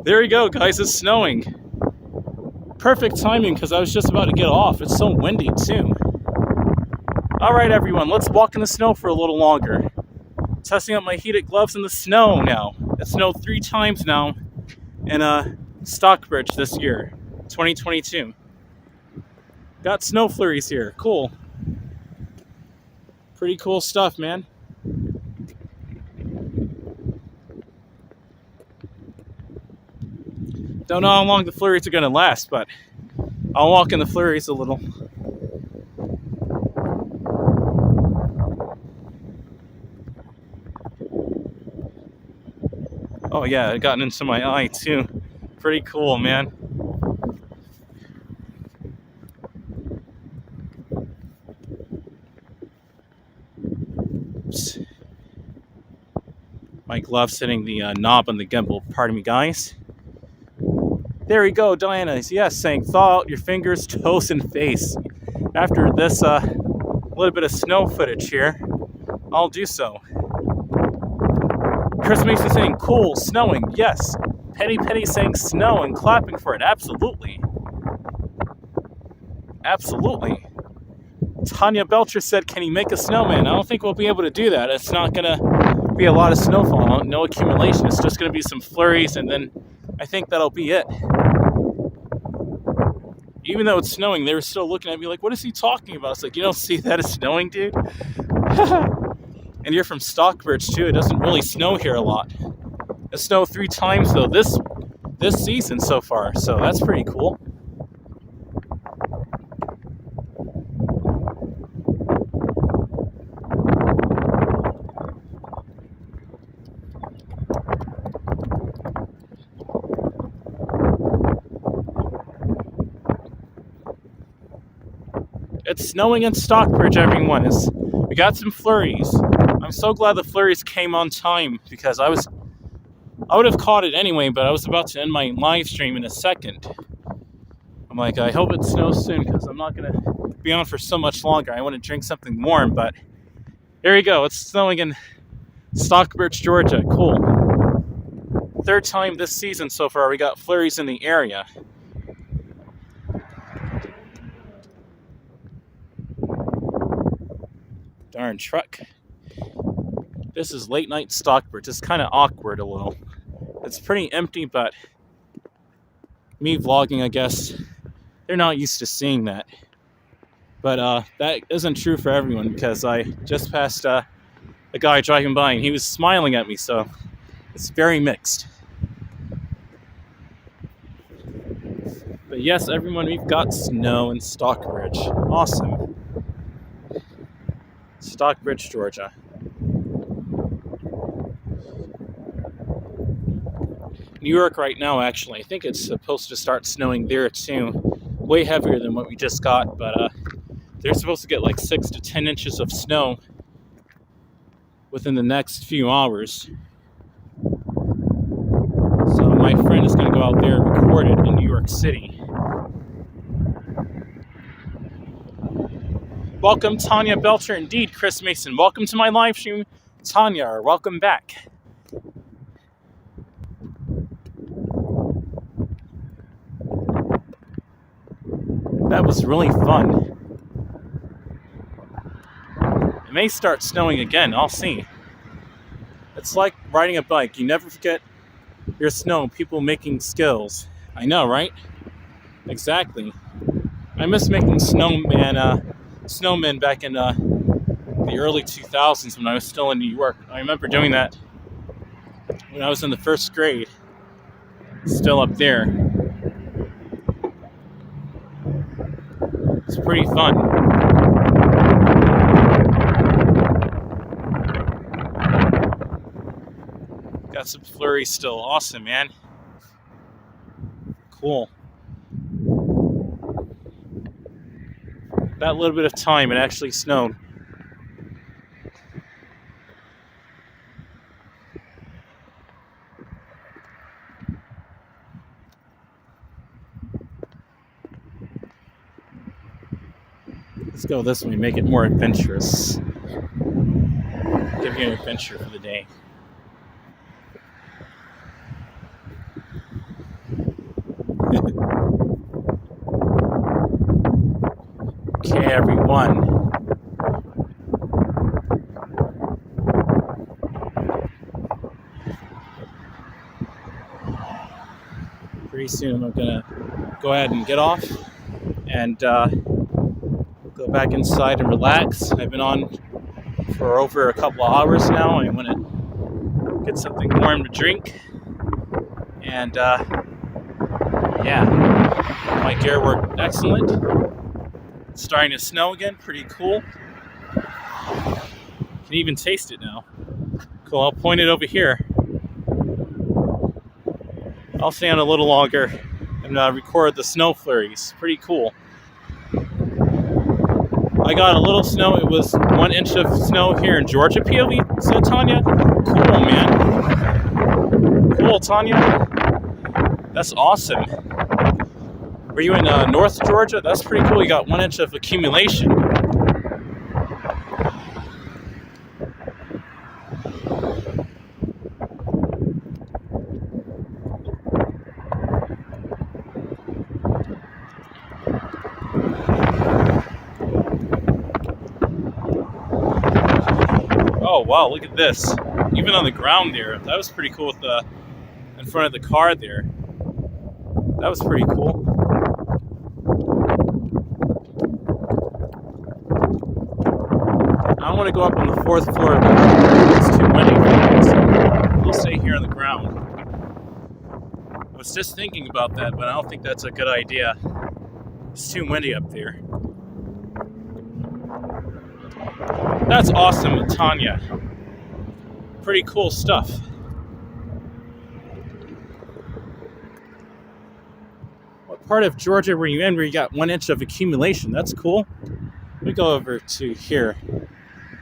There we go, guys. It's snowing. Perfect timing because I was just about to get off. It's so windy too. All right, everyone. Let's walk in the snow for a little longer. Testing out my heated gloves in the snow now. It snowed 3 times now in Stockbridge this year, 2022. Got snow flurries here. Cool. Pretty cool stuff, man. Don't know how long the flurries are going to last, but I'll walk in the flurries a little. Oh yeah, it got into my eye too. Pretty cool, man. Oops. My glove's hitting the knob on the gimbal. Pardon me, guys. There we go, Diana. Yes, saying thaw out your fingers, toes, and face. After this little bit of snow footage here, I'll do so. Chris Mason saying cool, snowing, yes. Penny saying snow and clapping for it. Absolutely. Absolutely. Tanya Belcher said, can he make a snowman? I don't think we'll be able to do that. It's not going to be a lot of snowfall, no accumulation. It's just going to be some flurries and then I think that'll be it. Even though it's snowing, they were still looking at me like, what is he talking about? It's like, you don't see that it's snowing, dude? And you're from Stockbridge, too. It doesn't really snow here a lot. It snowed 3 times, though, this season so far. So that's pretty cool. It's snowing in Stockbridge, everyone. We got some flurries. I'm so glad the flurries came on time because I would have caught it anyway, but I was about to end my live stream in a second. I'm like, I hope it snows soon because I'm not going to be on for so much longer. I want to drink something warm, but there you go. It's snowing in Stockbridge, Georgia. Cool. 3rd time this season so far we got flurries in the area. Darn truck. This is late night Stockbridge. It's kind of awkward a little. It's pretty empty, but me vlogging, I guess, they're not used to seeing that. But that isn't true for everyone because I just passed a guy driving by and he was smiling at me, so it's very mixed. But yes, everyone, we've got snow in Stockbridge. Awesome. Stockbridge, Georgia. New York right now, actually. I think it's supposed to start snowing there too. Way heavier than what we just got, but they're supposed to get like 6 to 10 inches of snow within the next few hours. So my friend is going to go out there and record it in New York City. Welcome, Tanya Belcher. Indeed, Chris Mason. Welcome to my live stream, Tanya. Welcome back. That was really fun. It may start snowing again. I'll see. It's like riding a bike. You never forget your snow. People making skills. I know, right? Exactly. I miss making snowmen back in the early 2000s when I was still in New York. I remember doing that when I was in the 1st grade. Still up there. It's pretty fun. Got some flurries still. Awesome, man. Cool. That little bit of time, it actually snowed. Let's go this way, make it more adventurous. Give you an adventure for the day. Okay, everyone. Pretty soon I'm gonna go ahead and get off and go back inside and relax. I've been on for over a couple of hours now. I want to get something warm to drink. And yeah, my gear worked excellent. It's starting to snow again, pretty cool. Can even taste it now. Cool, I'll point it over here. I'll stay on a little longer and record the snow flurries. Pretty cool. I got a little snow. It was 1 inch of snow here in Georgia, POV, said Tanya. Cool, man. Cool, Tanya. That's awesome. Were you in North Georgia? That's pretty cool. You got 1 inch of accumulation. Oh, wow, look at this. Even on the ground there. That was pretty cool with the in front of the car there. That was pretty cool. I want to go up on the 4th floor, but it's too windy for me, so we'll stay here on the ground. I was just thinking about that, but I don't think that's a good idea. It's too windy up there. That's awesome, Tanya. Pretty cool stuff. What part of Georgia were you in where you got 1 inch of accumulation? That's cool. Let me go over to here.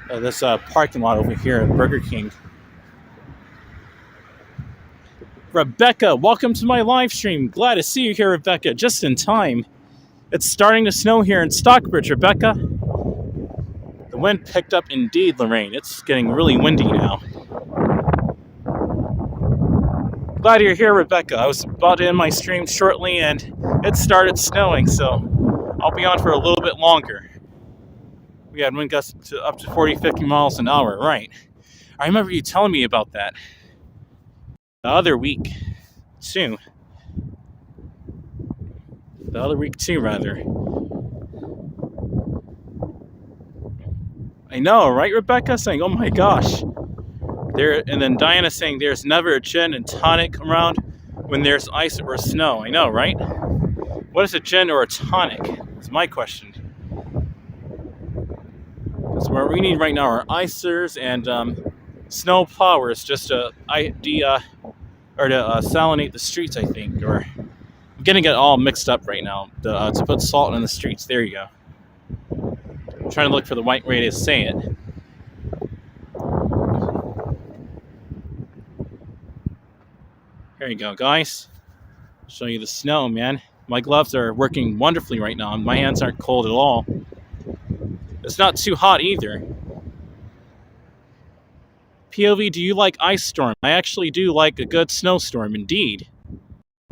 This parking lot over here at Burger King. Rebecca, welcome to my live stream. Glad to see you here, Rebecca, just in time. It's starting to snow here in Stockbridge, Rebecca. The wind picked up indeed, Lorraine. It's getting really windy now. Glad you're here, Rebecca. I was about to end my stream shortly and it started snowing, so I'll be on for a little bit longer. We had wind gusts up to 40, 50 miles an hour, right? I remember you telling me about that the other week, too. Rather. I know, right, Rebecca? Saying, oh my gosh. And then Diana saying there's never a gin and tonic around when there's ice or snow. I know, right? What is a gin or a tonic? That's my question. So what we need right now are icers and snow plowers just to salinate the streets, I think. Or I'm getting it all mixed up right now. To put salt in the streets. There you go. I'm trying to look for the right way to say it. There you go, guys. I'll show you the snow, man. My gloves are working wonderfully right now. My hands aren't cold at all. It's not too hot either. POV, do you like ice storm? I actually do like a good snowstorm, indeed.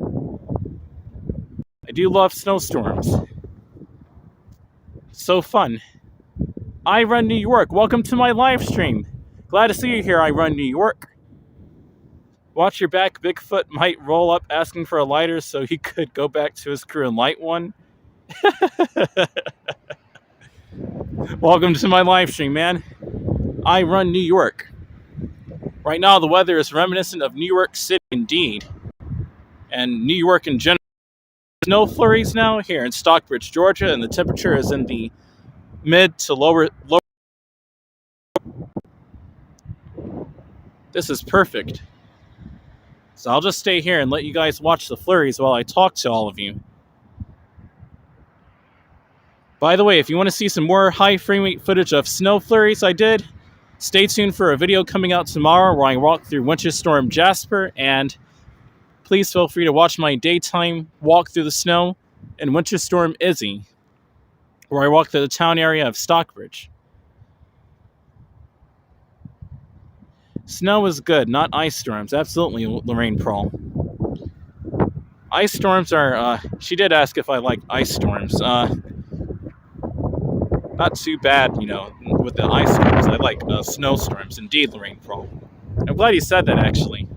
I do love snowstorms. So fun. I Run New York, welcome to my live stream. Glad to see you here, I Run New York. Watch your back, Bigfoot might roll up asking for a lighter so he could go back to his crew and light one. Welcome to my live stream, man. I Run New York. Right now the weather is reminiscent of New York City indeed. And New York in general. Snow flurries now here in Stockbridge, Georgia, and the temperature is in the mid to lower. This is perfect. So I'll just stay here and let you guys watch the flurries while I talk to all of you. By the way, if you want to see some more high frame rate footage of snow flurries I did, stay tuned for a video coming out tomorrow where I walk through Winter Storm Jasper, and please feel free to watch my daytime walk through the snow in Winter Storm Izzy, where I walk through the town area of Stockbridge. Snow is good, not ice storms. Absolutely, Lorraine Prawl. Ice storms are, she did ask if I like ice storms. Not too bad, you know, with the ice storms. I like snowstorms. Indeed, Lorraine Prawl. I'm glad you said that, actually.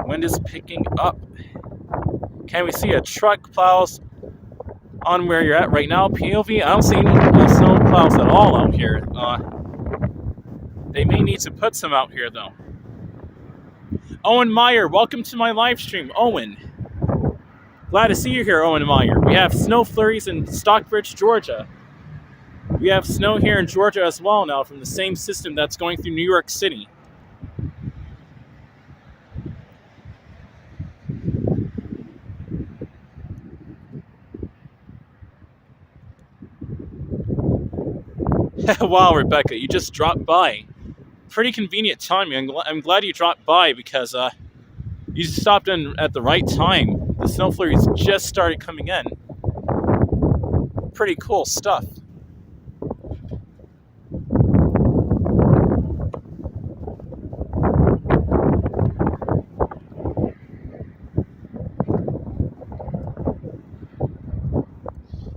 Wind is picking up. Can we see a truck plows on where you're at right now, POV? I don't see any snow plows at all out here. They may need to put some out here, though. Owen Meyer, welcome to my live stream. Owen. Glad to see you here, Owen Meyer. We have snow flurries in Stockbridge, Georgia. We have snow here in Georgia as well now from the same system that's going through New York City. Wow, Rebecca, you just dropped by. Pretty convenient timing. I'm glad you dropped by because you stopped in at the right time. The snow flurries just started coming in. Pretty cool stuff.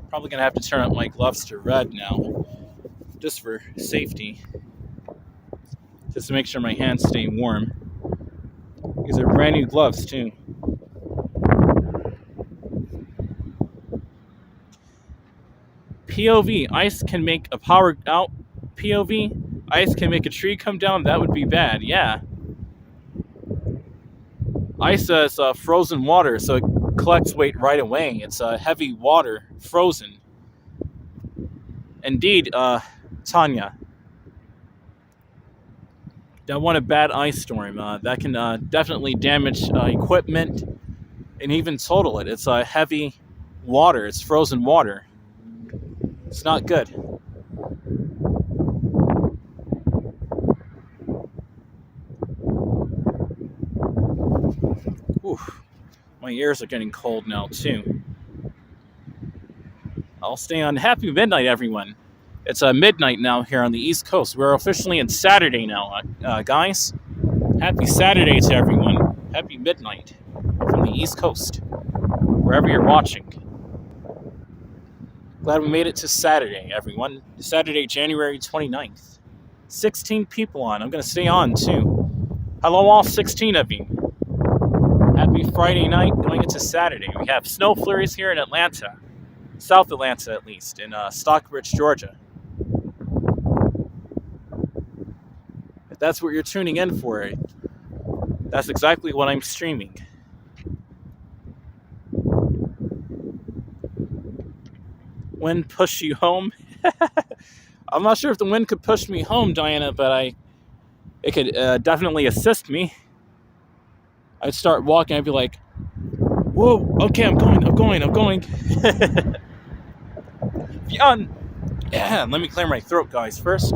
Probably gonna have to turn up my gloves to red now, just for safety. Just to make sure my hands stay warm. You These are brand new gloves too. POV, ice can make a power out. POV, ice can make a tree come down. That would be bad. Yeah. Ice is frozen water, so it collects weight right away. It's heavy water, frozen. Indeed, Tanya. That one a bad ice storm. That can definitely damage equipment and even total it. It's heavy water. It's frozen water. It's not good. Oof. My ears are getting cold now, too. I'll stay on. Happy midnight, everyone. It's midnight now here on the East Coast. We're officially in Saturday now, guys. Happy Saturday to everyone. Happy midnight from the East Coast, wherever you're watching. Glad we made it to Saturday, everyone. Saturday, January 29th. 16 people on. I'm going to stay on, too. Hello, all 16 of you. Happy Friday night going into Saturday. We have snow flurries here in Atlanta. South Atlanta, at least, in Stockbridge, Georgia. If that's what you're tuning in for, that's exactly what I'm streaming. Wind push you home? I'm not sure if the wind could push me home, Diana, but it could definitely assist me. I'd start walking, I'd be like, whoa, okay, I'm going. Yeah, let me clear my throat, guys, first.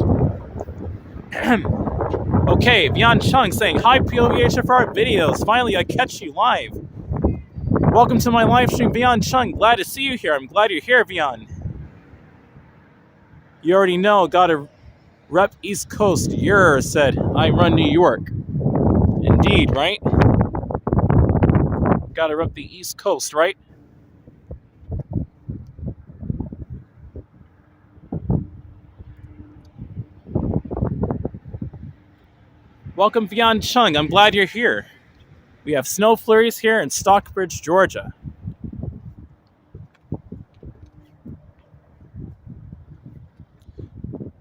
Okay, Vian Chung saying, hi, POVHFR videos. Finally, I catch you live. Welcome to my live stream, Vian Chung. Glad to see you here. I'm glad you're here, Vian. You already know, gotta rep East Coast. Yer said, I run New York. Indeed, right? Gotta rep the East Coast, right? Welcome, Vian Chung. I'm glad you're here. We have snow flurries here in Stockbridge, Georgia.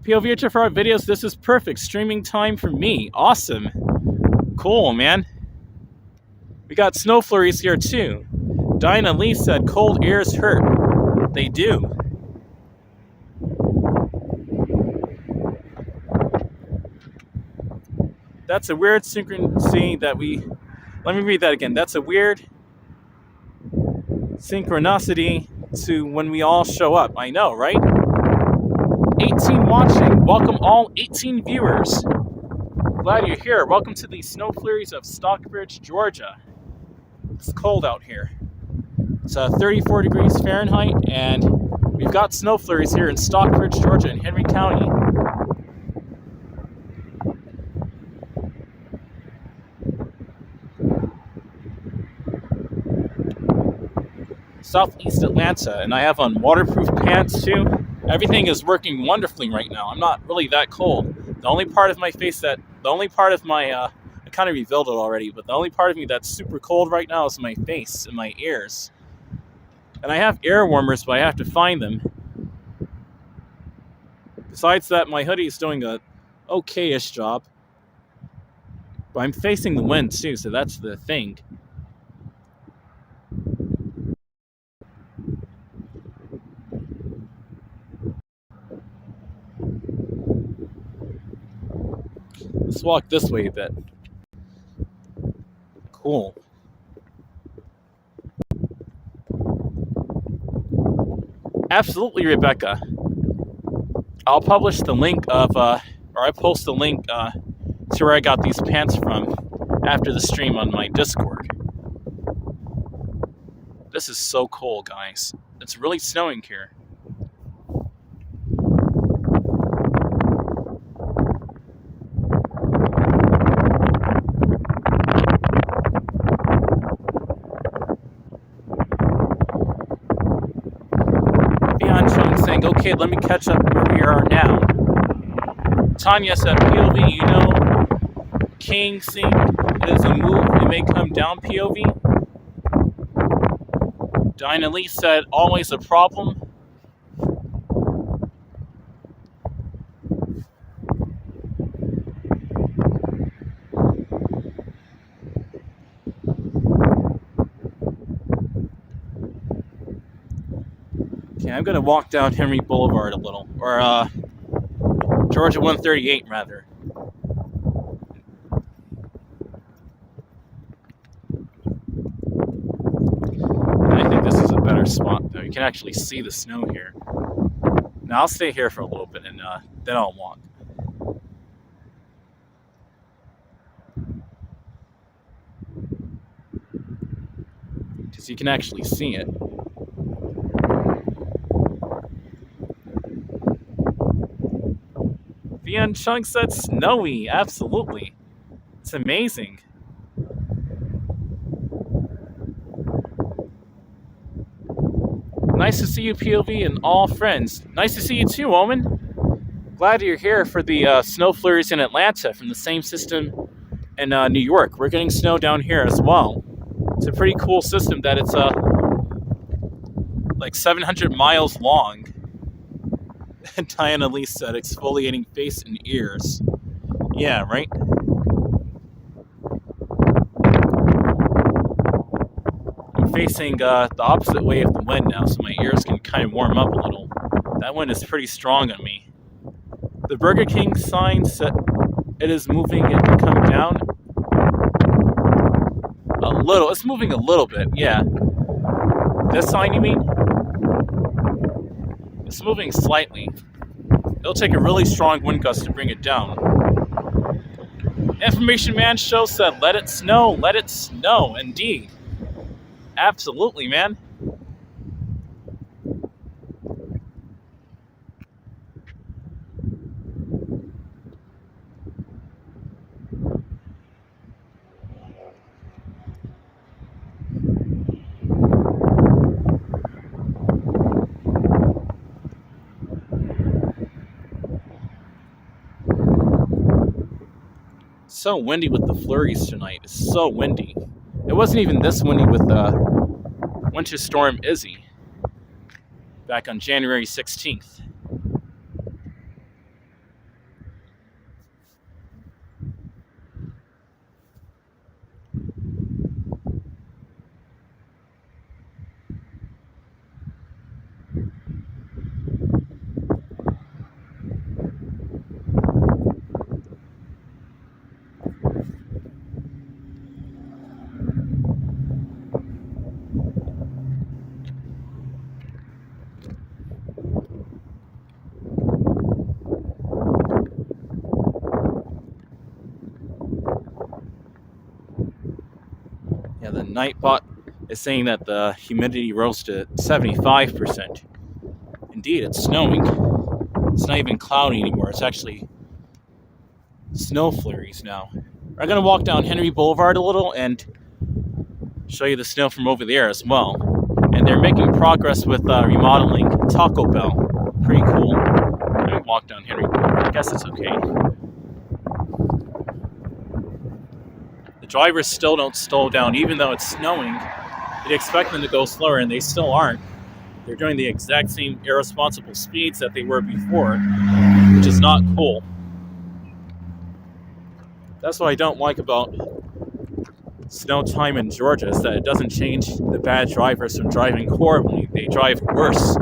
POVHFR videos, this is perfect streaming time for me. Awesome. Cool, man. We got snow flurries here, too. Dinah Lee said, cold ears hurt. They do. That's a weird synchronicity that we... Let me read that again. That's a weird synchronicity to when we all show up. I know, right? 18 watching. Welcome all 18 viewers. Glad you're here. Welcome to the snow flurries of Stockbridge, Georgia. It's cold out here. It's 34 degrees Fahrenheit, and we've got snow flurries here in Stockbridge, Georgia, in Henry County. Southeast Atlanta, and I have on waterproof pants too. Everything is working wonderfully right now. I'm not really that cold. The only part of my face I kind of revealed it already, but the only part of me that's super cold right now is my face and my ears. And I have air warmers, but I have to find them. Besides that, my hoodie is doing a okay-ish job. But I'm facing the wind too, so that's the thing. Let's walk this way a bit. Cool. Absolutely, Rebecca. I'll publish the link of, or I post the link to where I got these pants from after the stream on my Discord. This is so cold, guys. It's really snowing here. Okay, let me catch up where we are now. Tanya said, POV, you know, 𝐾𝐶 It is a move. It may come down, POV. Diana Lee said, always a problem. Okay, I'm going to walk down Henry Boulevard a little. Or, Georgia 138, rather. I think this is a better spot, though. You can actually see the snow here. Now, I'll stay here for a little bit, and then I'll walk. Because you can actually see it. Vian Chung said snowy. Absolutely. It's amazing. Nice to see you, POV, and all friends. Nice to see you too, Omen. Glad you're here for the snow flurries in Atlanta from the same system in New York. We're getting snow down here as well. It's a pretty cool system that it's like 700 miles long. Diana Lee said, exfoliating face and ears. Yeah, right? I'm facing the opposite way of the wind now, so my ears can kind of warm up a little. That wind is pretty strong on me. The Burger King sign said it is moving, it can come down. A little, it's moving a little bit, yeah. This sign, you mean? It's moving slightly. It'll take a really strong wind gust to bring it down. Information Man Show said, let it snow, let it snow. Indeed. Absolutely, man. So windy with the flurries tonight. It's so windy. It wasn't even this windy with Winter Storm Izzy back on January 16th. Yeah, the Nightbot is saying that the humidity rose to 75%. Indeed, it's snowing. It's not even cloudy anymore. It's actually snow flurries now. I'm going to walk down Henry Boulevard a little and show you the snow from over there as well. And they're making progress with remodeling Taco Bell. Pretty cool. Let me walk down Henry Boulevard. I guess it's okay. The drivers still don't slow down, even though it's snowing. You'd expect them to go slower, and they still aren't. They're doing the exact same irresponsible speeds that they were before, which is not cool. That's what I don't like about snow time in Georgia, is that it doesn't change the bad drivers from driving horribly. They drive worse.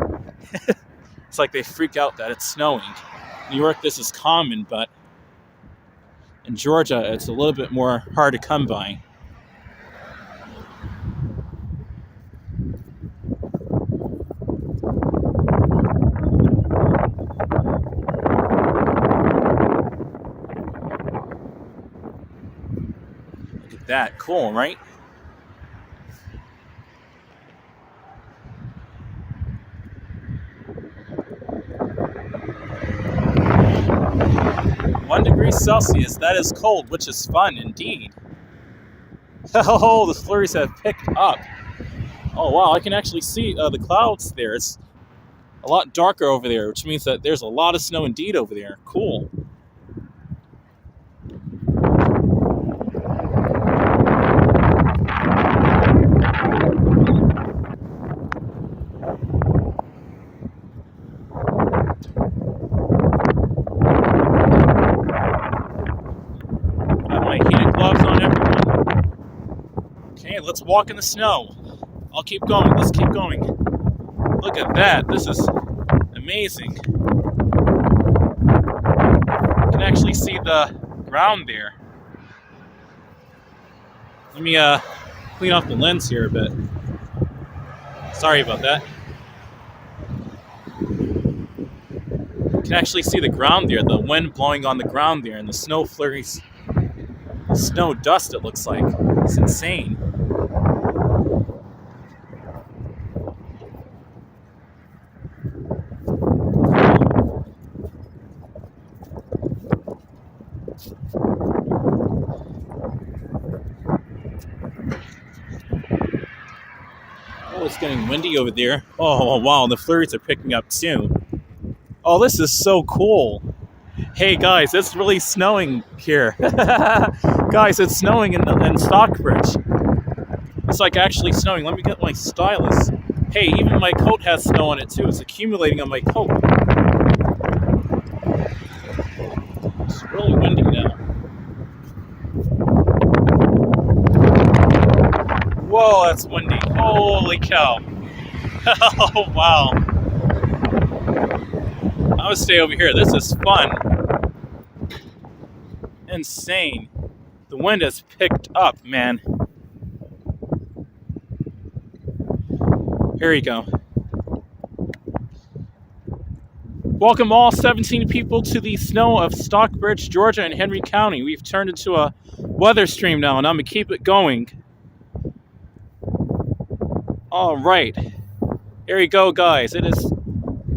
It's like they freak out that it's snowing. In New York, this is common, but in Georgia, it's a little bit more hard to come by. Look at that. Cool, right? °C, that is cold, which is fun indeed. Oh, the flurries have picked up. Oh wow, I can actually see the clouds there. It's a lot darker over there, which means that there's a lot of snow indeed over there. Cool. let's walk in the snow. I'll keep going. Let's keep going. Look at that. This is amazing. You can actually see the ground there. Let me clean off the lens here a bit. Sorry about that. You can actually see the ground there, the wind blowing on the ground there, and the snow flurries, snow dust it looks like. It's insane. Oh, it's getting windy over there. Oh, wow, the flurries are picking up too. Oh, this is so cool. Hey, guys, it's really snowing here. Guys, it's snowing in Stockbridge. It's like actually snowing. Let me get my stylus. Hey, even my coat has snow on it too. It's accumulating on my coat. It's really windy now. Whoa, that's windy. Holy cow. Oh, wow. I'm gonna stay over here. This is fun. Insane. The wind has picked up, man. Here you go. Welcome all 17 people to the snow of Stockbridge, Georgia and Henry County. We've turned into a weather stream now, and I'm gonna keep it going. All right. Here you go, guys. It is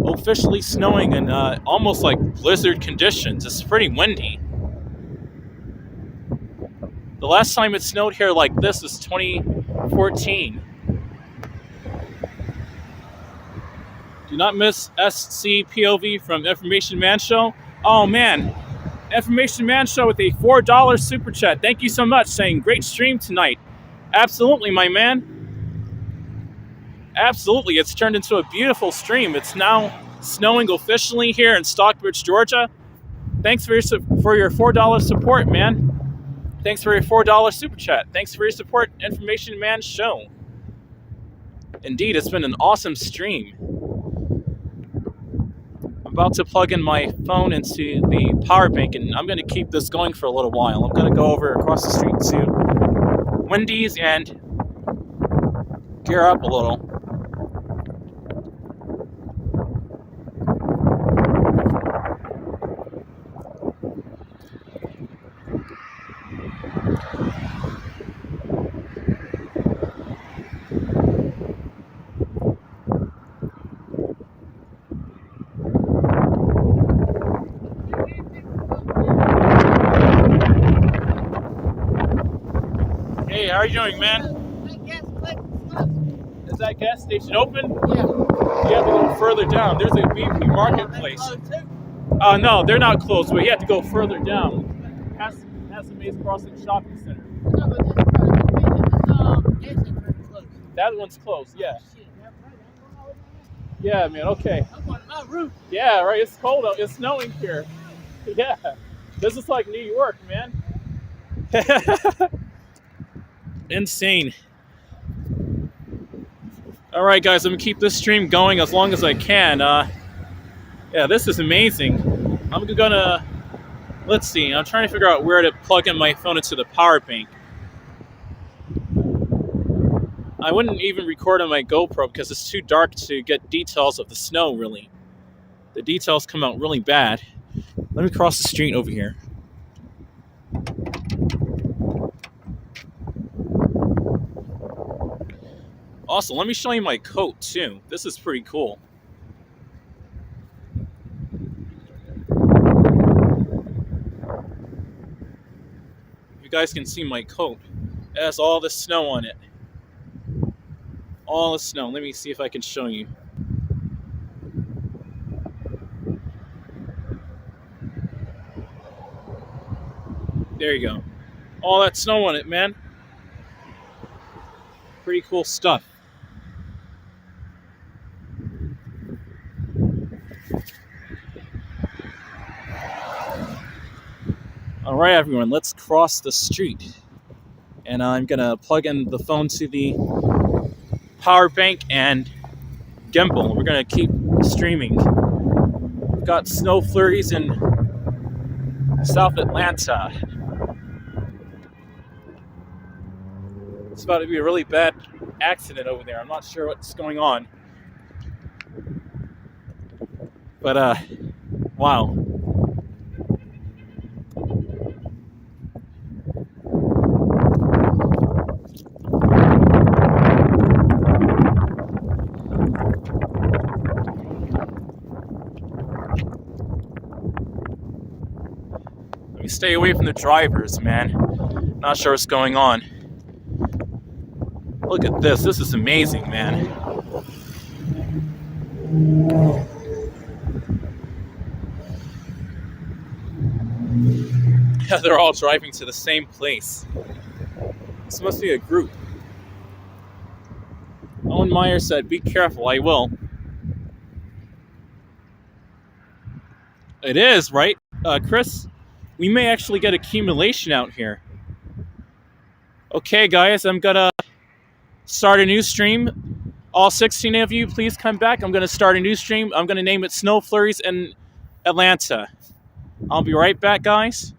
officially snowing in almost like blizzard conditions. It's pretty windy. The last time it snowed here like this was 2014. Do not miss SCPOV from Information Man Show. Oh man, Information Man Show with a $4 super chat. Thank you so much, saying great stream tonight. Absolutely, my man. Absolutely, it's turned into a beautiful stream. It's now snowing officially here in Stockbridge, Georgia. Thanks for your $4 support, man. Thanks for your $4 super chat. Thanks for your support, Information Man Show. Indeed, it's been an awesome stream. I'm about to plug in my phone into the power bank, and I'm going to keep this going for a little while. I'm going to go over across the street to Wendy's and gear up a little. Hey, how are you doing, man? Is that gas station open? Yeah. You have to go further down. There's a BP marketplace. No, they're not closed, but you have to go further down. Has the Maze Crossing Shopping Center. No, but this closed. That one's closed, yeah. Oh, shit. Yeah, man, okay. I'm on my roof. Yeah, right, it's cold out. It's snowing here. Yeah. This is like New York, man. Insane. All right, guys, I'm gonna keep this stream going as long as I can. Yeah, this is amazing. I'm gonna, let's see, I'm trying to figure out where to plug in my phone into the power bank. I wouldn't even record on my GoPro because it's too dark to get details of the snow, really. The details come out really bad. Let me cross the street over here. Also, let me show you my coat, too. This is pretty cool. You guys can see my coat. It has all the snow on it. All the snow. Let me see if I can show you. There you go. All that snow on it, man. Pretty cool stuff. All right, everyone, let's cross the street. And I'm gonna plug in the phone to the power bank and gimbal. We're gonna keep streaming. We've got snow flurries in South Atlanta. It's about to be a really bad accident over there. I'm not sure what's going on. But wow. Let me stay away from the drivers, man. Not sure what's going on. Look at this. This is amazing, man. Yeah, they're all driving to the same place. This must be a group. Owen Meyer said, "Be careful, I will." It is, right, Chris? We may actually get accumulation out here. Okay, guys, I'm gonna start a new stream. All 16 of you, please come back. I'm gonna start a new stream. I'm gonna name it Snow Flurries in Atlanta. I'll be right back, guys.